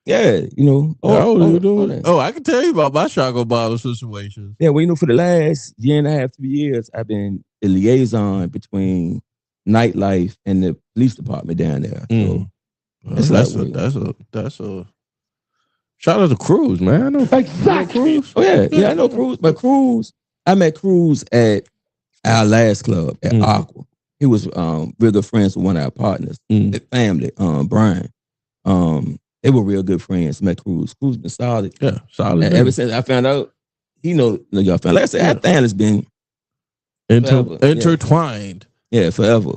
Yeah, you know. I can tell you about my Shako Bottom situation. Yeah, well, you know, for the last year and a half, 2 years, I've been the liaison between nightlife and the police department down there. So that's a shout out to Cruz, man. I know Cruz. Oh yeah, I know Cruz. But Cruz, I met Cruz at our last club at Aqua. He was real good friends with one of our partners, the family, Brian. They were real good friends. Met Cruz. Cruz been solid. Yeah, solid. Ever since I found out, he know y'all found. Like I said, our family has been intertwined. Yeah, forever.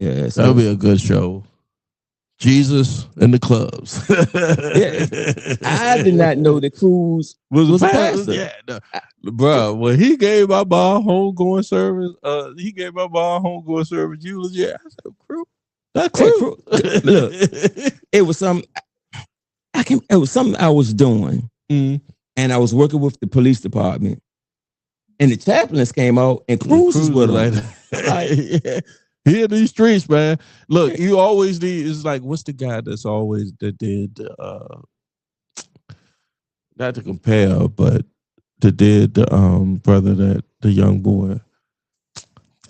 Yeah, so that'll be a good show. Jesus and the clubs. I did not know that Cruz was a pastor. Yeah, no. Bro, when he gave my mom homegoing service, eulogy. I said, Cruz. That's Cruz. Look, it was something. It was something I was doing, and I was working with the police department, and the chaplains came out, and Cruz was with them. Yeah. He in these streets, man. Look, you always need. It's like, what's the guy that did? Not to compare, but that did the brother that the young boy.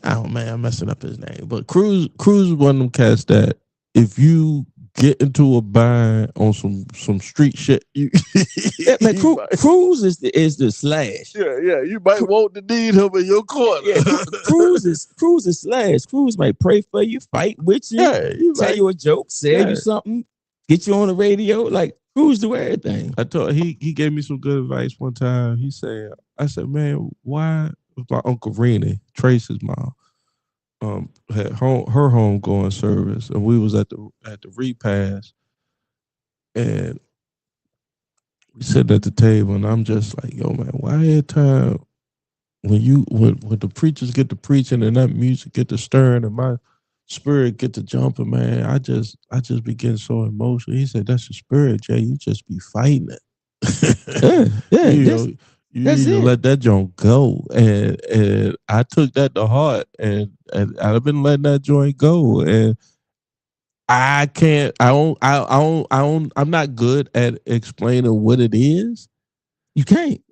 Oh man, I'm messing up his name. But Cruz is one of them cats that if you get into a bind on some street shit, man, Cruz is the slash. Yeah. You might want to need him in your corner. Yeah, Cruz is slash. Cruz might pray for you, fight with you, tell you a joke, say you something, get you on the radio. Like Cruz do everything. I told he gave me some good advice one time. I said, man, why my Uncle Renee, Trace's mom, had her homegoing service, and we was at the repast, and we sitting at the table, and I'm just like, yo, man, why every time when the preachers get to preaching and that music get to stirring and my spirit get to jumping, man, I just be getting so emotional. He said, that's your spirit, Jay. You just be fighting it. You need to let that joint go, and I took that to heart, and I've been letting that joint go, and I'm not good at explaining what it is. You can't.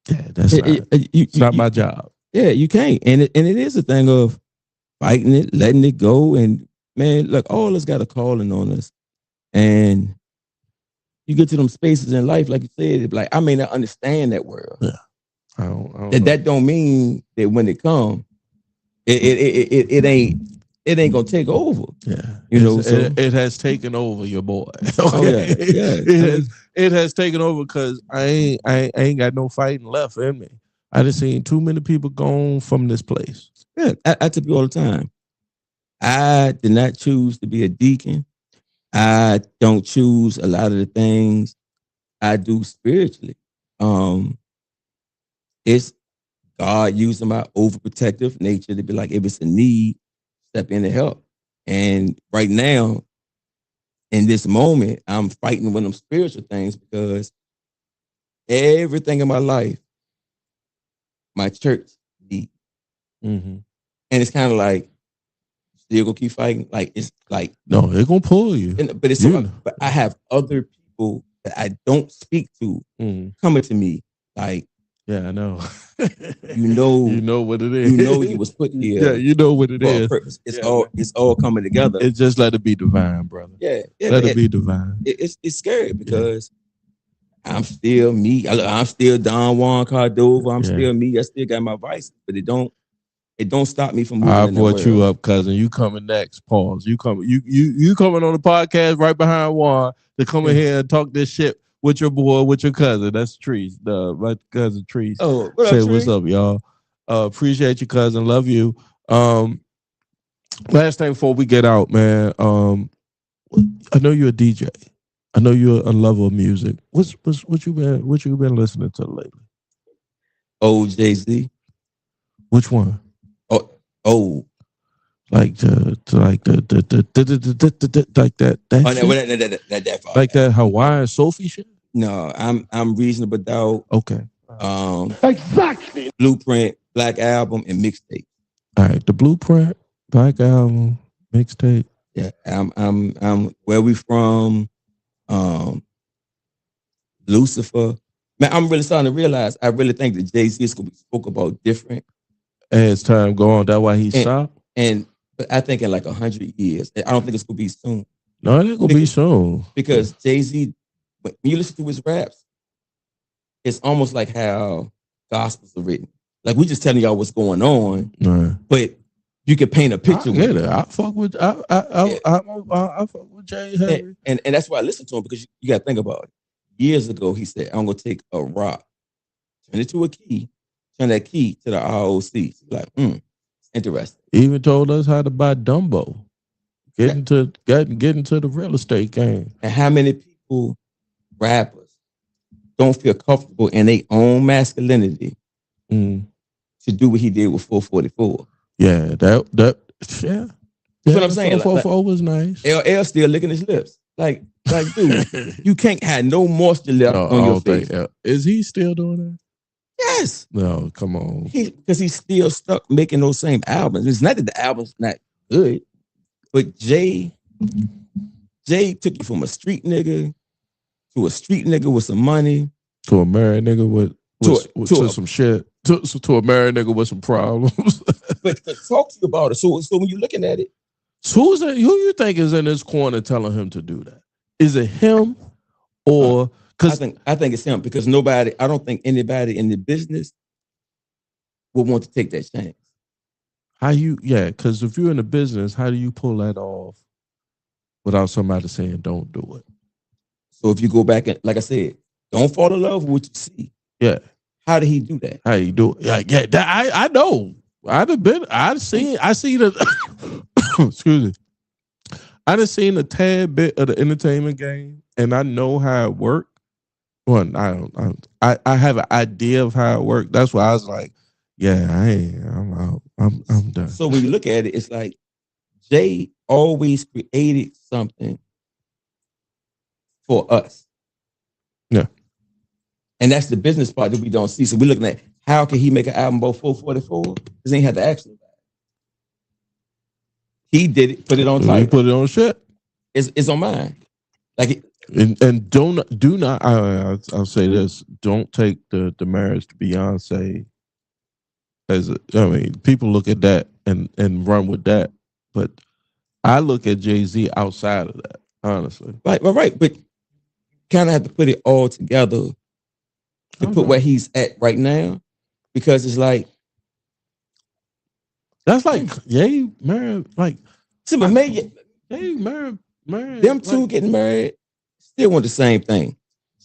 Yeah, that's it's not my job. Yeah, you can't, and it is a thing of fighting it, letting it go, and man, look, all of us got a calling on us, and you get to them spaces in life, like you said, like I may not understand that world. Yeah, I don't that don't mean that when it comes, it ain't gonna take over. Yeah, it has taken over your boy. Okay? It has taken over because I ain't got no fighting left in me. I just seen too many people gone from this place. Yeah, I tell people all the time. I did not choose to be a deacon. I don't choose a lot of the things I do spiritually. It's God using my overprotective nature to be like, if it's a need, step in to help. And right now, in this moment, I'm fighting with them spiritual things because everything in my life, my church needs. Mm-hmm. And it's kind of like, still gonna keep fighting. Like it's like no, they're gonna pull you. But it's so, but I have other people that I don't speak to coming to me like, yeah, I know. you know what it is. You know you was put here. Yeah, you know what it for is. a purpose. It's all coming together. It's just let it be divine, brother. Yeah, let it be divine. It's scary because I'm still me. I'm still Don Juan Cordova. I'm still me. I still got my vices, but it don't stop me from moving. I in brought that you world. up, cousin. You coming next. Pause. You coming. You coming on the podcast right behind Juan to come in here and talk this shit with your boy, with your cousin. That's Trees. My cousin Trees. Oh, what say up, what's up, y'all. Appreciate you, cousin. Love you. Last thing before we get out, man. I know you're a DJ. I know you're a lover of music. What you been listening to lately? Jay-Z. Which one? Oh. Like the like that like that Hawaiian Sophie shit. No, I'm Reasonable Doubt. Okay. Exactly. Blueprint, Black Album, and mixtape. All right, the Blueprint, Black Album, mixtape. Yeah, I'm where we from. Lucifer. Man, I'm really starting to realize. I really think that Jay-Z is gonna be spoke about different as time go on. That's why he stopped. But I think in like 100 years, I don't think it's gonna be soon. No, it ain't gonna be soon. Because Jay-Z, when you listen to his raps, it's almost like how gospels are written. Like we just telling y'all what's going on, but you can paint a picture. I get it. I fuck with I fuck with Jay. And that's why I listen to him, because you got to think about it. Years ago, he said, "I'm gonna take a rock, turn it to a key, turn that key to the ROC." Like, interesting. He even told us how to buy Dumbo. Get into the real estate game. And how many people, rappers, don't feel comfortable in their own masculinity to do what he did with 444? Yeah, that yeah. That's what I'm saying. 444 was nice. LL still licking his lips. Like, dude, you can't have no moisture left on your face. Is he still doing that? Yes. No, come on. Because he's still stuck making those same albums. It's not that the album's not good, but Jay took you from a street nigga to a street nigga with some money to a married nigga with some shit. To a married nigga with some problems. But to talk to you about it. So when you're looking at it, who you think is in this corner telling him to do that? Is it him or because I think it's him, because I don't think anybody in the business would want to take that chance. Because if you're in the business, how do you pull that off without somebody saying don't do it? So if you go back and, like I said, don't fall in love with what you see. Yeah. How did he do that? How you do it? Yeah, I know. I seen the excuse me. I done seen a tad bit of the entertainment game, and I know how it worked. Well, I have an idea of how it worked. That's why I was like, yeah, I'm out. I'm done. So when you look at it, it's like Jay always created something for us. Yeah. And that's the business part that we don't see. So we're looking at, how can he make an album about 444? Because he ain't had to actually. He did it, put it on title. He put it on shit. It's on mine. Like and do not. I'll say this: don't take the marriage to Beyonce as people look at that and run with that, but I look at Jay-Z outside of that, honestly. Right, but kind of have to put it all together to put where he's at right now, because it's like that's like Ye married, like Jay married. Them two getting married still want the same thing.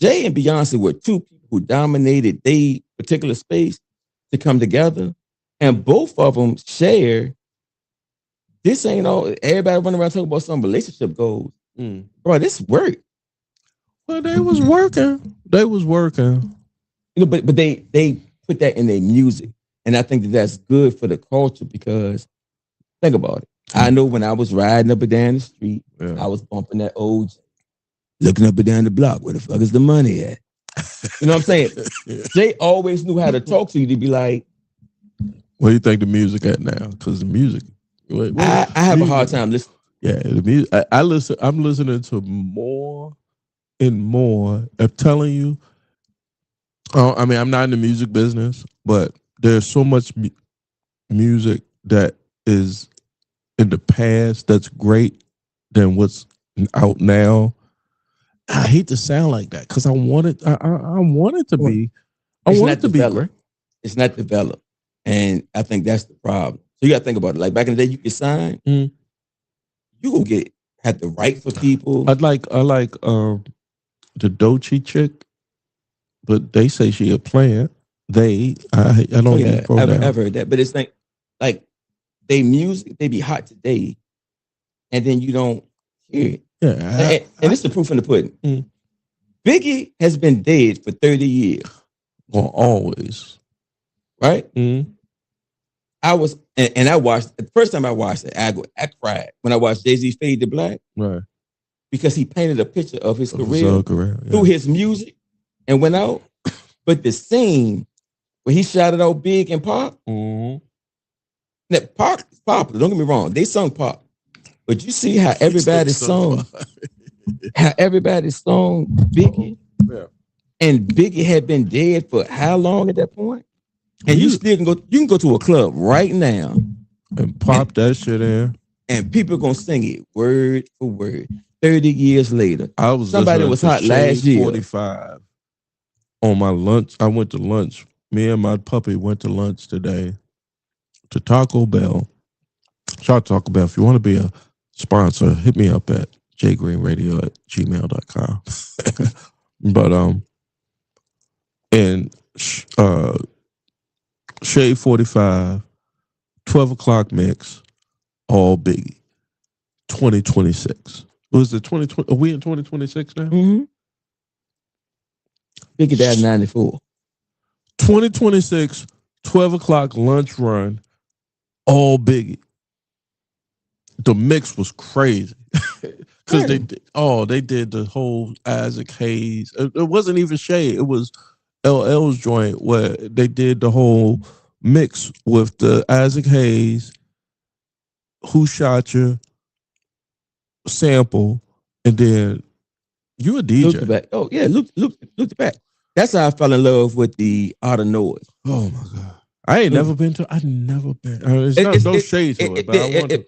Jay and Beyonce were two people who dominated their particular space to come together, and both of them share this ain't all. Everybody running around talking about some relationship goals. Bro, this work. Well, they was working. But they put that in their music, and I think that's good for the culture because think about it. I know when I was riding up and down the street, I was bumping that old, looking up and down the block. Where the fuck is the money at? You know what I'm saying? Jay always knew how to talk to you to be like, where you think the music at now? Because the music, I have a hard time listening. Yeah, the music. I listen. I'm listening to more and more. I'm telling you. I mean, I'm not in the music business, but there's so much music that is in the past that's great than what's out now. I hate to sound like that because I want it. I want it to be. I want it to be great. It's not developed, and I think that's the problem. So you got to think about it. Like back in the day, you could sign. You gonna have the right for people. I like the Doechii chick, but they say she a plant. I don't I've heard that, but it's like they music they be hot today, and then you don't hear it. Yeah, and it's the proof in the pudding. Biggie has been dead for 30 years. Well, always, right? I was, and I watched the first time I watched it. I cried when I watched Jay-Z Fade to Black, right? Because he painted a picture of his career through his music and went out. But the scene where he shouted out Big and Pop, that Pop is popular. Don't get me wrong; they sung Pop, but you see how everybody sung, Biggie, and Biggie had been dead for how long at that point? And you still can go. You can go to a club right now and pop that shit in, and people are gonna sing it word for word. 30 years later, somebody was hot last year. 45 on my lunch. I went to lunch. Me and my puppy went to lunch today to Taco Bell. Shout out to Taco Bell. If you want to be a sponsor, hit me up at jgreenradio@gmail.com. But and Shade 45, 12 o'clock mix, all Biggie. 2026. Was it 2020? Are we in 2026 now? Biggie died in 94. 2026, 12 o'clock lunch run, all Biggie. The mix was crazy. Because they did the whole Isaac Hayes. It wasn't even Shade. It was LL's joint where they did the whole mix with the Isaac Hayes, Who Shot You sample, and then you a DJ. Back. Oh yeah, look back. That's how I fell in love with the Art of Noise. Oh my god, I've never been. It's no shade to it, but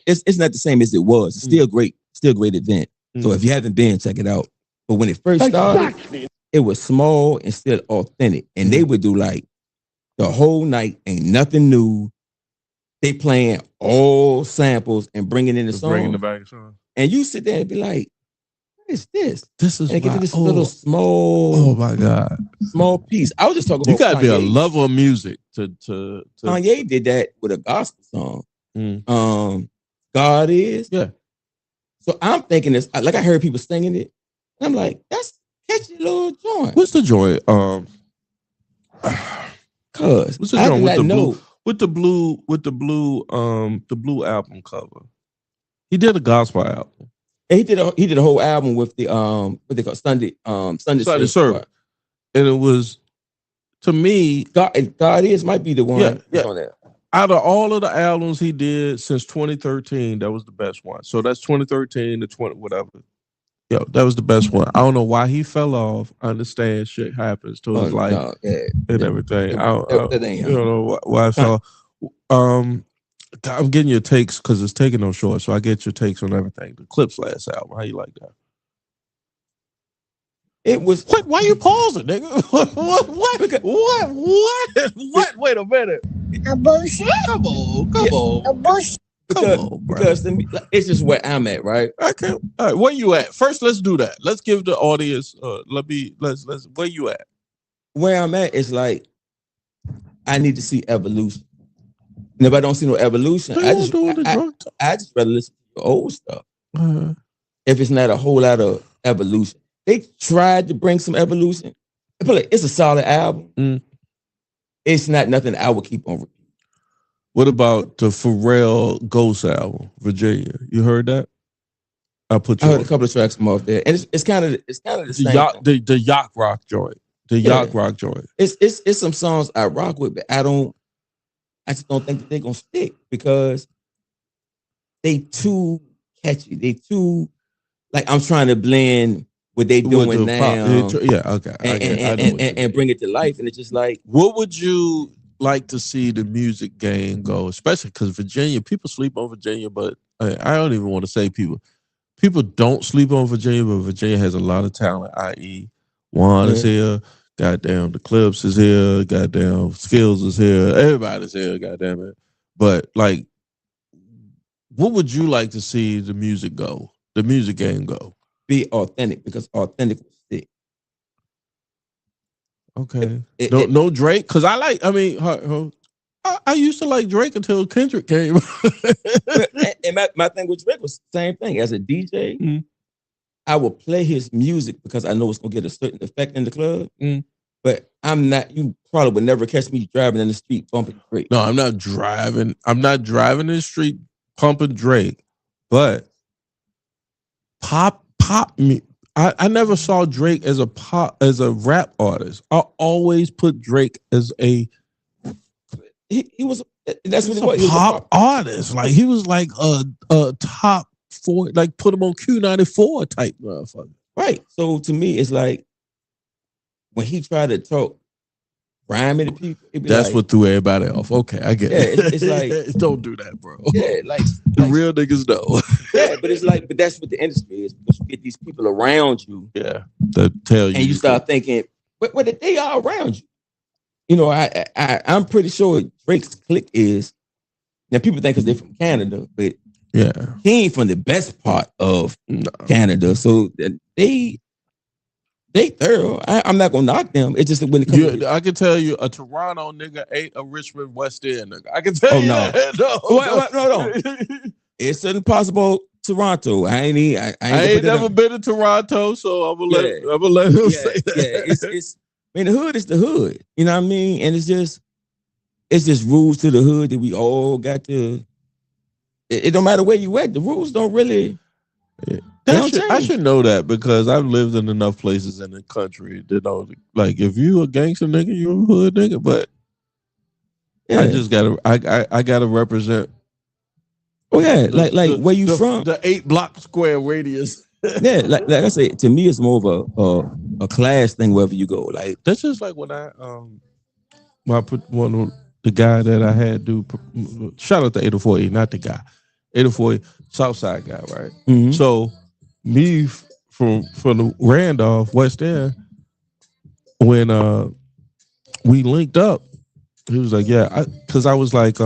it's not the same as it was. It's still great, great event. So if you haven't been, check it out. But when it first started, it was small and still authentic, and they would do like the whole night, ain't nothing new. They playing all samples and bringing in the song. Bringing the back song. And you sit there and be like, what is this? This is and get this little small. Oh my god, small piece. I was just talking about. You got to be a lover of music to. Kanye did that with a gospel song. God Is. Yeah. So I'm thinking this. Like I heard people singing it. And I'm like, that's catchy little joint. What's the joint? Cause what's the joint with the blue album cover? He did a gospel album. And he did a whole album with the what they call Sunday service. And it was, to me, God Is might be the one. Yeah. On there. Out of all of the albums he did since 2013, that was the best one. So that's 2013 to 20 whatever. Yo, that was the best one. I don't know why he fell off. I understand shit happens to his life and everything. I don't know why. So, I'm getting your takes because it's taking no short. So I get your takes on everything. The Clips last album, how you like that? It was. Why you pausing, nigga? What? Wait a minute. A bullshit. Come on. A bullshit. Because it's just where I'm at, right? Okay. All right. Where you at? First, let's do that. Let's give the audience. Let's. Where you at? Where I'm at is like, I need to see evolution. If I don't see no evolution, They won't do it in drunk time. I just rather listen to old stuff. Uh-huh. If it's not a whole lot of evolution. They tried to bring some evolution. It's a solid album. Mm. It's not nothing I would keep on repeat. What about the Pharrell Ghost album, Virginia? You heard that? I heard a couple of tracks from off there, and it's kind of the same. The yacht rock joint. Yacht rock joint. It's some songs I rock with, but I just don't think that they're gonna stick because they too catchy. They too like I'm trying to blend what they doing now. And bring it to life. And it's just like, what would you like to see the music game go? Especially because Virginia, people sleep on Virginia, but I don't even want to say people. People don't sleep on Virginia, but Virginia has a lot of talent, i.e. Juan is here, goddamn, the Clips is here, goddamn, Skills is here, everybody's here, goddamn it. But like, what would you like to see the music game go? Be authentic, because authentic will stick. Okay. No Drake, because I used to like Drake until Kendrick came. And my thing with Drake was the same thing. As a DJ, I will play his music because I know it's gonna get a certain effect in the club. But you probably would never catch me driving in the street bumping Drake. No, I'm not driving in the street pumping Drake, but pop me. I never saw Drake as a rap artist. I always put Drake as he was. That's what he was. He was a pop artist. Like he was like a top 4, like put him on Q94 type motherfucker. Right. So to me, it's like when he tried to talk rhyming to people. That's like, what threw everybody off. Okay, I get it. It's like don't do that, bro. Yeah, like the real niggas know. Yeah, but that's what the industry is, because you get these people around you. Yeah, that tell you, and you start thinking, but they are around you. You know, I'm pretty sure Drake's clique is. Now people think because they're from Canada, but yeah, he ain't from the best part of Canada, so they thorough. I'm not gonna knock them. It's just that when it comes I can tell you a Toronto nigga ain't a Richmond West End nigga. I can tell you. No. No. It's impossible. Toronto. I ain't never been to Toronto, so I'm gonna let him say that. It's the hood is the hood. You know what I mean? And it's just rules to the hood that we all got to. It don't matter where you at. The rules don't really. I should know that because I've lived in enough places in the country that know, like, if you a gangster nigga, you a hood nigga. But I just gotta represent. Oh yeah, like where you from? The 8 block square radius. Yeah, like I say, to me, it's more of a class thing wherever you go. Like that's just like when I put one on the guy that I had do. Shout out to 804E, not the guy. 804E Southside guy, right? Mm-hmm. So me from the Randolph West End, when we linked up, he was like, yeah, because I was like,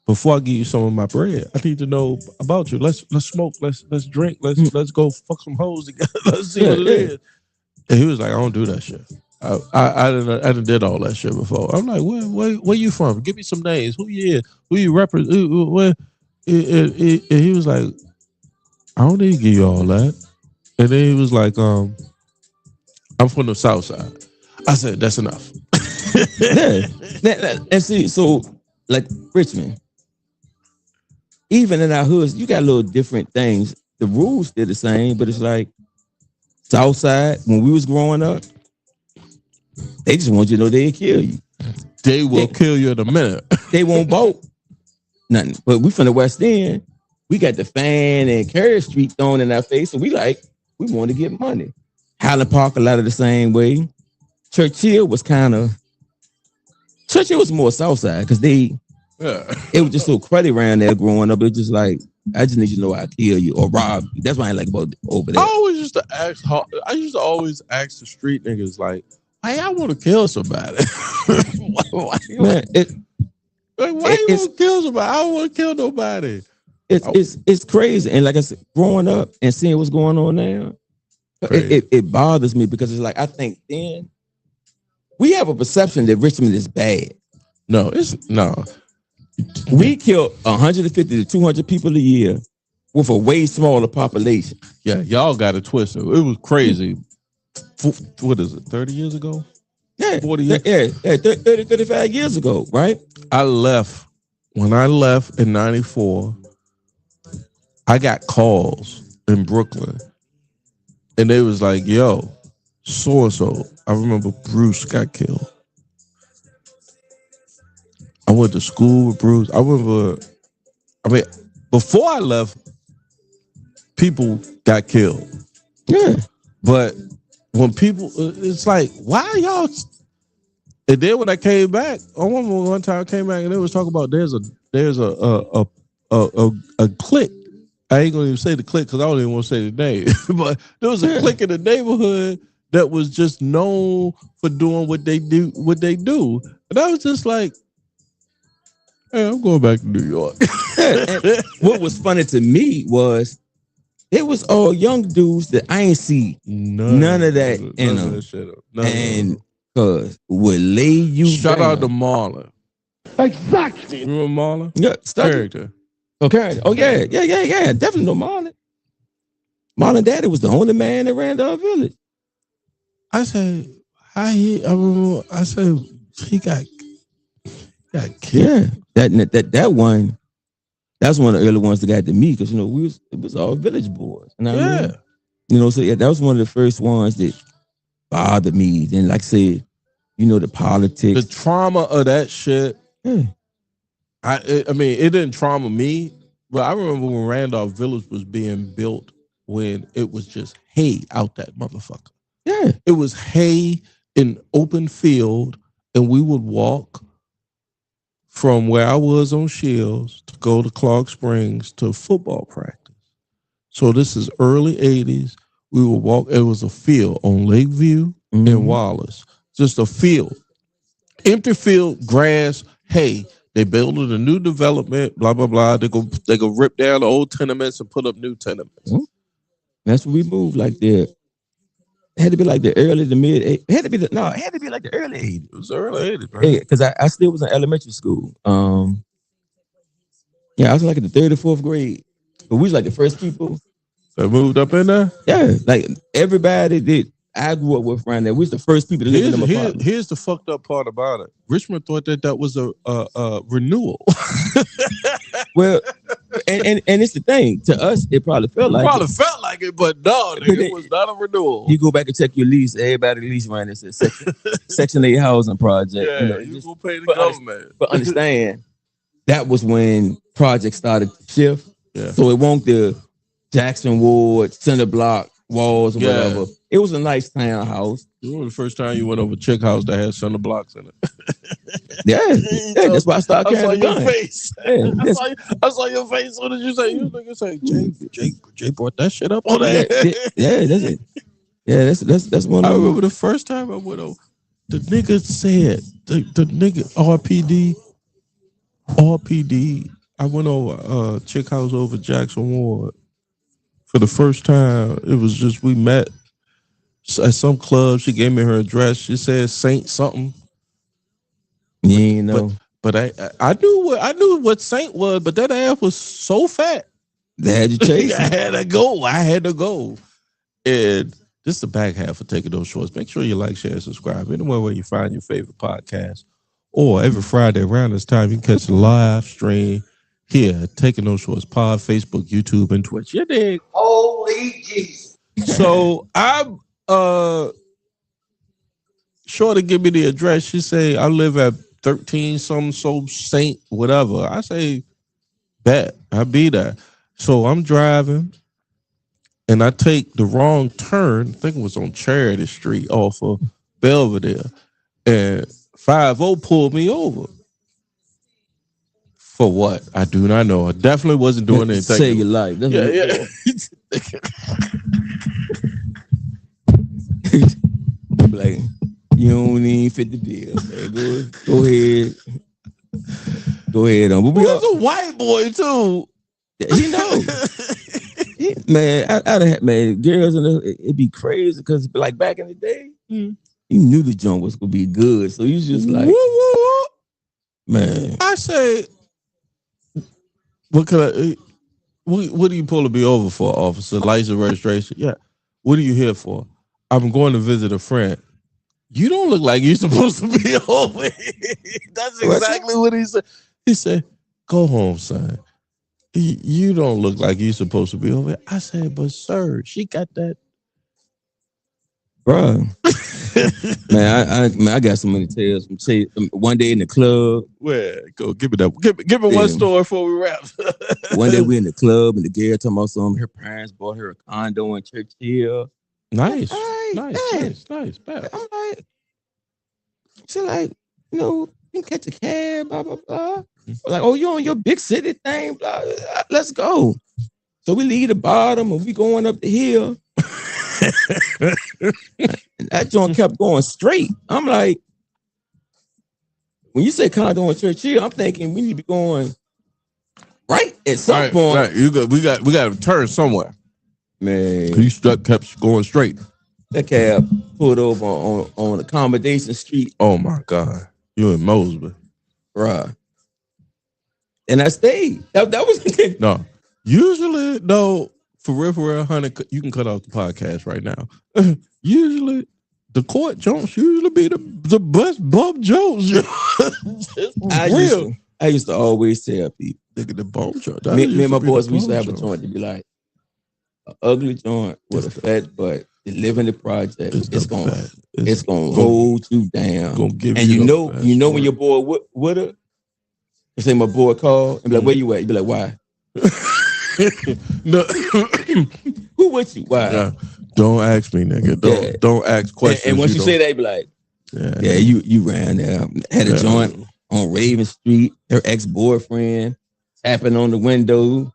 before I give you some of my bread, I need to know about you. Let's smoke, let's drink, let's go fuck some hoes together. Let's see what it is. And he was like, I don't do that shit. I didn't did all that shit before. I'm like, where you from? Give me some names. Who you is? Who you represent? Where? And he was like, I don't need to give you all that. And then he was like, I'm from the South Side. I said, that's enough. Yeah. And see, so like Richmond, even in our hoods, you got little different things. The rules still the same, but it's like Southside, when we was growing up, they just want you to know they'll kill you. They will kill you in a minute. They won't vote. Nothing. But we from the West End, we got the Fan and Carey Street thrown in our face, and we want to get money. Highland Park, a lot of the same way. Churchill was more Southside because it was just so cruddy around there growing up. It was just like, I just need you to know I'll kill you or rob you. That's why I like about over there. I used to always ask the street niggas, like, hey, I want to kill somebody. Why you want to kill somebody? I don't want to kill nobody. It's crazy. And like I said, growing up and seeing what's going on now, it bothers me because it's like, I think then we have a perception that Richmond is bad. No, it's no. We kill 150 to 200 people a year with a way smaller population. Yeah, y'all got it twisted. It was crazy. What is it, 30 years ago? Yeah, 40 years? yeah, 30, 35 years ago, right? I left. When I left in 94, I got calls in Brooklyn. And they was like, yo, so-and-so. I remember Bruce got killed. I went to school with Bruce. Before I left, people got killed. Yeah. But when people, it's like, why y'all? And then when I came back, I remember one time I came back and they was talking about there's a clique. I ain't gonna even say the clique because I don't even want to say the name. But there was a clique in the neighborhood that was just known for doing what they do. And I was just like, hey, I'm going back to New York. And what was funny to me was it was all young dudes that I ain't see none of that in them. And cause would lay you Shout down. out to Marlon. Exactly. Remember Marlon? Yeah, Character. Okay. Oh yeah. Definitely no Marlon. Marlon Daddy was the only man that ran our village. I said, I said he got killed. Yeah. That one. That's one of the early ones that got to me because it was all village boys. And I mean, so that was one of the first ones that bothered me. Then, like I said, the politics, the trauma of that shit. Yeah. I mean, it didn't trauma me, but I remember when Randolph Village was being built when it was just hay out that motherfucker. Yeah, it was hay in open field, and we would walk from where I was on Shields to go to Clark Springs to football practice. So this is early 80s. We would walk. It was a field on Lakeview and Wallace. Just a field. Empty field, grass, hay. They built a new development, blah, blah, blah. They go rip down the old tenements and put up new tenements. Mm-hmm. That's what we moved like that. It had to be like the early to mid. It had to be like the early 80s. It was early 80s, right? Because I still was in elementary school. I was like in the 3rd or 4th grade. But we was like the first people that moved up in there. Yeah, like everybody that I grew up with around there, we was the first people to live in them apartments. Here's the fucked up part about it. Richmond thought that was a renewal. Well, and it's the thing. To us, it probably felt like it, but no, it was not a renewal. You go back and check your lease. Everybody lease around this Section 8 housing project. Yeah, you will pay the government. But understand, that was when projects started to shift. Yeah. So it won't the Jackson Ward, Center Block, Walls, or whatever. It was a nice townhouse. It was the first time you went over a chick house that had center blocks in it. Yeah, that's why I started carrying a gun. Face. Yeah, I saw your face. What did you say? You say, Jay brought that shit up on that. That's it. Yeah, that's one. I remember the first time I went over. The nigga said the nigga RPD. I went over chick house over Jackson Ward for the first time. It was just we met at some club. She gave me her address. She said Saint something. You know, but I knew what Saint was, but that ass was so fat. They had to chase. I had to go. And this is the back half of Taking Those Shorts. Make sure you like, share, and subscribe anywhere where you find your favorite podcast. Or every Friday around this time, you can catch the live stream here at Taking Those Shorts Pod, Facebook, YouTube, and Twitch. You dig? Holy Jesus. So I'm sure to give me the address. She say I live at 13 something so Saint whatever. I say bet I'll be there. So I'm driving and I take the wrong turn. I think it was on Charity Street off of Belvedere. And 5-0 pulled me over. For what? I do not know. I definitely wasn't doing anything. Say your life. Yeah. Like, you don't even fit the bill. Man. Go ahead. Go ahead. But we was a white boy too. You know. Man, girls it'd be crazy because like back in the day, you knew the joint was gonna be good. So you just like, man. I say, What could I? What are you pulling me over for, officer? License registration? Yeah. What are you here for? I'm going to visit a friend. You don't look like you're supposed to be over here. That's exactly what he said. He said, "Go home, son. You don't look like you're supposed to be over here." I said, "But sir, she got that." Bro, man, I got so many tales from one day in the club. Where? Go give me that. Give me one story before we wrap. One day we in the club and the girl talking about something. Her parents bought her a condo in Churchill. Nice, nice. Bad. I'm like, she like, you can catch a cab, blah, blah, blah. Like, oh, you on your big city thing, blah, blah, let's go. So we leave the bottom and we going up the hill. And that joint kept going straight. I'm like, when you say condo in Churchill, I'm thinking we need to be going right at some point. Right. We got to turn somewhere. Man, he kept going straight. That cab pulled over on Accommodation Street. Oh my God, you in Mosby, bruh. And I stayed. That was no. Usually, no. For real, honey, you can cut off the podcast right now. Usually, the court jumps usually be the best bump jumps. I used to always tell people, nigga, the bump jump. Me and my boys, we used to have a joint to be like an ugly joint with a fat butt. To live in the project, it's gonna hold you down. And you know when your boy with her, you say my boy called and be like, where you at? You be like, why? No. Who with you? Why? Yeah. Don't ask me, nigga. Don't ask questions. And once you say that, you be like, you ran there. Had a joint on Raven Street. Her ex-boyfriend tapping on the window,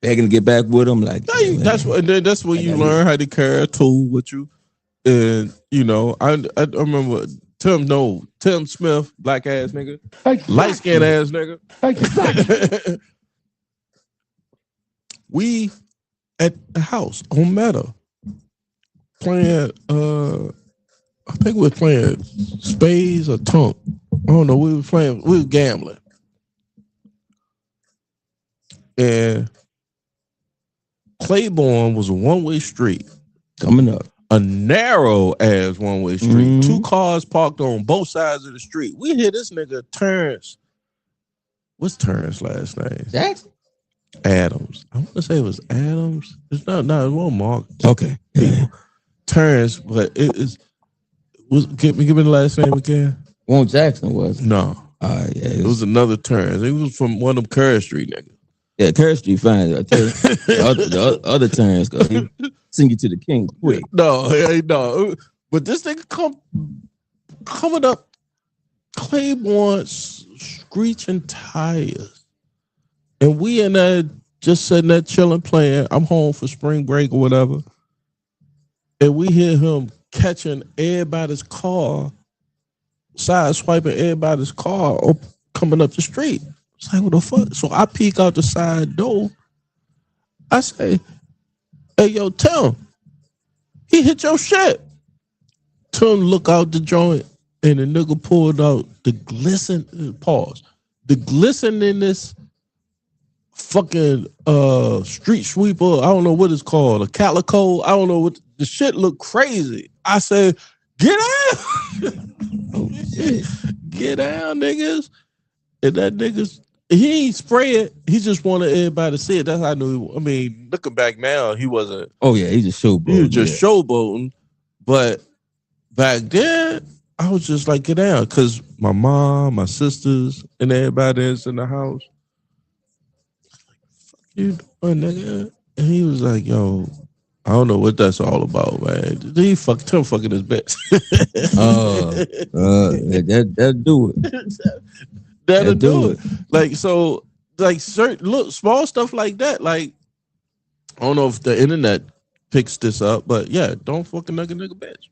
begging to get back with him. Like that's what you learn how to carry a tool with you. And I remember Tim Smith, black ass nigga, light skinned ass nigga. Exactly. We at the house on Meta playing. I think we were playing spades or tunk. I don't know. We were gambling, and Claiborne was a one-way street coming up. A narrow ass one-way street. 2 cars parked on both sides of the street. We hear this nigga Terrence. What's Terrence's last name? Jackson? Adams. I want to say it was Adams. It's not. It wasn't Mark. Okay. Terrence, but give me the last name again. Won't Jackson was? No. It was another Terrence. It was from one of them Curry Street niggas. Yeah, Curry Street fine. The other Terrence go sing you to the king quick. No. But this nigga coming up Claiborne screeching tires. And we in there just sitting there chilling, playing. I'm home for spring break or whatever. And we hear him catching everybody's car, side swiping everybody's car coming up the street. It's like, what the fuck? So I peek out the side door. I say, hey, yo, Tim, he hit your shit. Tim look out the joint and the nigga pulled out the glisteningness fucking street sweeper. I don't know what it's called. A calico. I don't know what the shit looked crazy. I said, get down. Oh shit. Get down, niggas. And that niggas, he ain't spray it. He just wanted everybody to see it. That's how I knew. Looking back now, he wasn't. Oh yeah, he just showboating. He was just showboating. But back then, I was just like, get down. Because my mom, my sisters, and everybody that's in the house, you doing, nigga? And he was like, yo, I don't know what that's all about, man. Tim fucking his bitch. That'll do it. That'll do it. Certain small stuff like that. Like, I don't know if the internet picks this up, but yeah, don't fucking nigga bitch.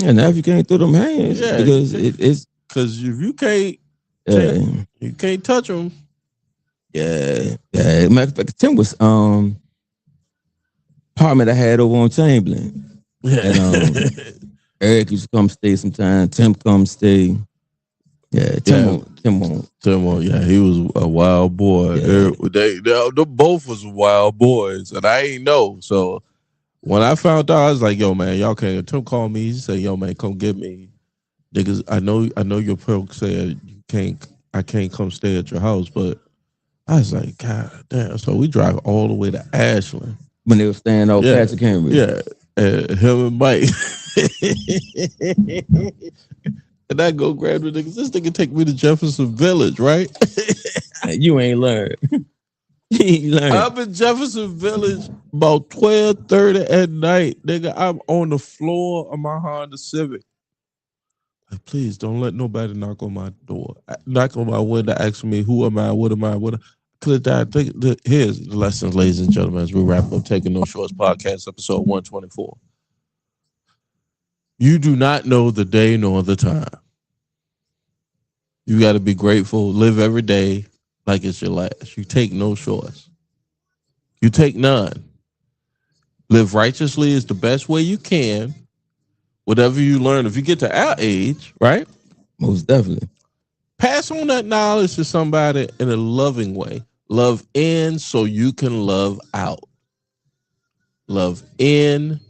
Yeah, now if you can't throw them hands, because it's because if you can't, you can't touch them. Yeah. Matter of fact, Tim was apartment I had over on Chamberlain. Yeah. And, Eric used to come stay sometime. Tim come stay. Yeah, Come on. Yeah, he was a wild boy. Yeah. They both was wild boys, and I ain't know. So when I found out, I was like, "Yo, man, y'all can't." Tim called me. He said, "Yo, man, come get me, niggas. I know your perk said I can't come stay at your house, but." I was like, God damn. So we drive all the way to Ashland. When they were staying off Patrick Henry. Yeah. Him and Mike. And I go grab the niggas. This nigga take me to Jefferson Village, right? You ain't learned. You ain't learned. I'm in Jefferson Village about 12:30 at night. Nigga, I'm on the floor of my Honda Civic. Like, please don't let nobody knock on my door. Knock on my window, asking me, who am I? What am I? What? Could have died. Here's the lessons, ladies and gentlemen, as we wrap up Taking No Shorts podcast, episode 124. You do not know the day nor the time. You got to be grateful. Live every day like it's your last. You take no shorts. You take none. Live righteously is the best way you can. Whatever you learn, if you get to our age, right? Most definitely. Pass on that knowledge to somebody in a loving way. Love in so you can love out. Love in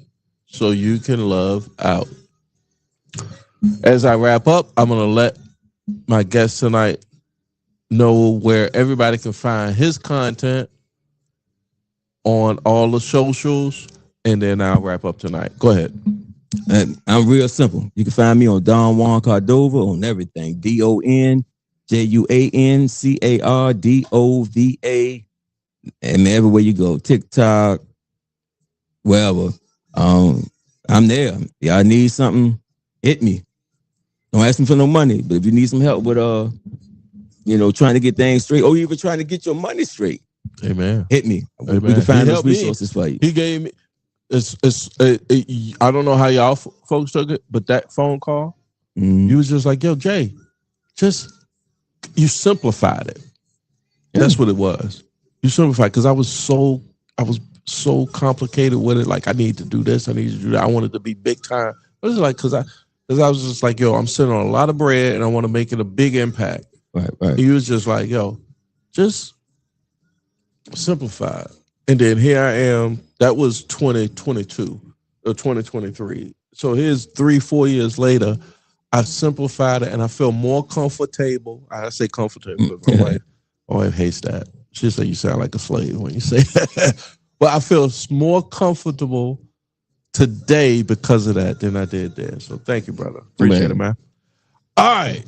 so you can love out. As I wrap up, I'm going to let my guest tonight know where everybody can find his content on all the socials, and then I'll wrap up tonight. Go ahead. I'm real simple. You can find me on Don Juan Cordova on everything. DonJuanCardova. And everywhere you go, TikTok, wherever. I'm there. Y'all need something, hit me. Don't ask me for no money, but if you need some help with trying to get things straight, or even trying to get your money straight, amen. Hit me. Amen. We can find those resources for you. He gave me. I don't know how y'all folks took it, but that phone call, you was just like, yo, Jay, you simplified it. Yeah. That's what it was. You simplified, because I was so complicated with it. Like, I need to do this, I need to do that. I wanted to be big time. It was like, because I was just like, yo, I'm sitting on a lot of bread and I want to make it a big impact. Right. He was just like, yo, just simplify. And then here I am. That was 2022 or 2023. So here's 3-4 years later, I simplified it and I feel more comfortable. I say comfortable because my wife hates that. She said you sound like a slave when you say that. But I feel more comfortable today because of that than I did then. So thank you, brother. Appreciate it, man. All right.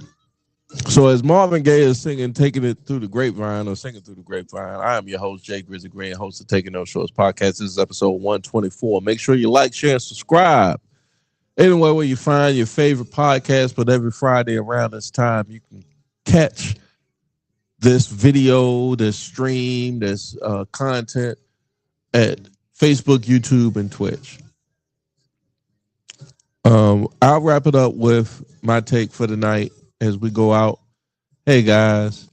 So as Marvin Gaye is singing, taking it through the grapevine, or singing through the grapevine, I am your host, Jay Grizzly Green, host of Taking No Shorts podcast. This is episode 124. Make sure you like, share, and subscribe. Anywhere where you find your favorite podcast, but every Friday around this time, you can catch this video, this stream, this content at Facebook, YouTube, and Twitch. I'll wrap it up with my take for the night as we go out. Hey, guys.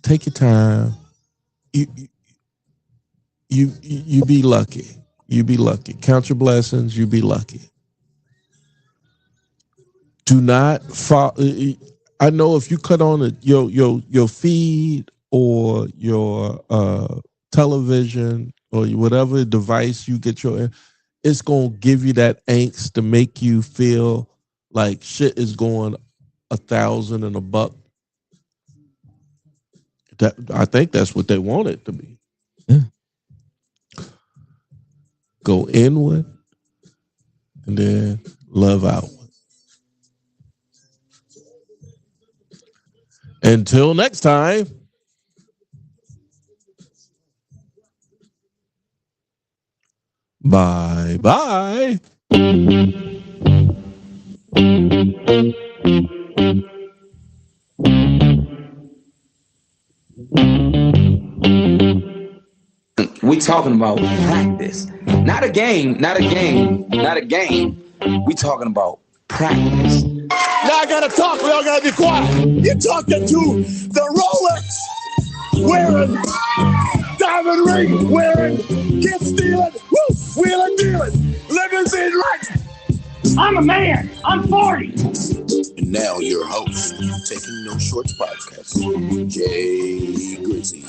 Take your time. You be lucky. You be lucky. Count your blessings. You be lucky. Do not follow. I know if you cut on your feed or your television or whatever device you get it's going to give you that angst to make you feel like shit is going 1,000 and a buck. I think that's what they want it to be. Yeah. Go inward and then love outward. Until next time. Bye-bye. We talking about practice. Not a game. We talking about practice. Now I gotta talk, we all gotta be quiet. You're talking to the Rolex wearing, diamond ring wearing, gift stealing, wheeling dealing, living ain't right. I'm a man. I'm 40. And now your host, Taking No Shorts podcast, Jay Grizzy.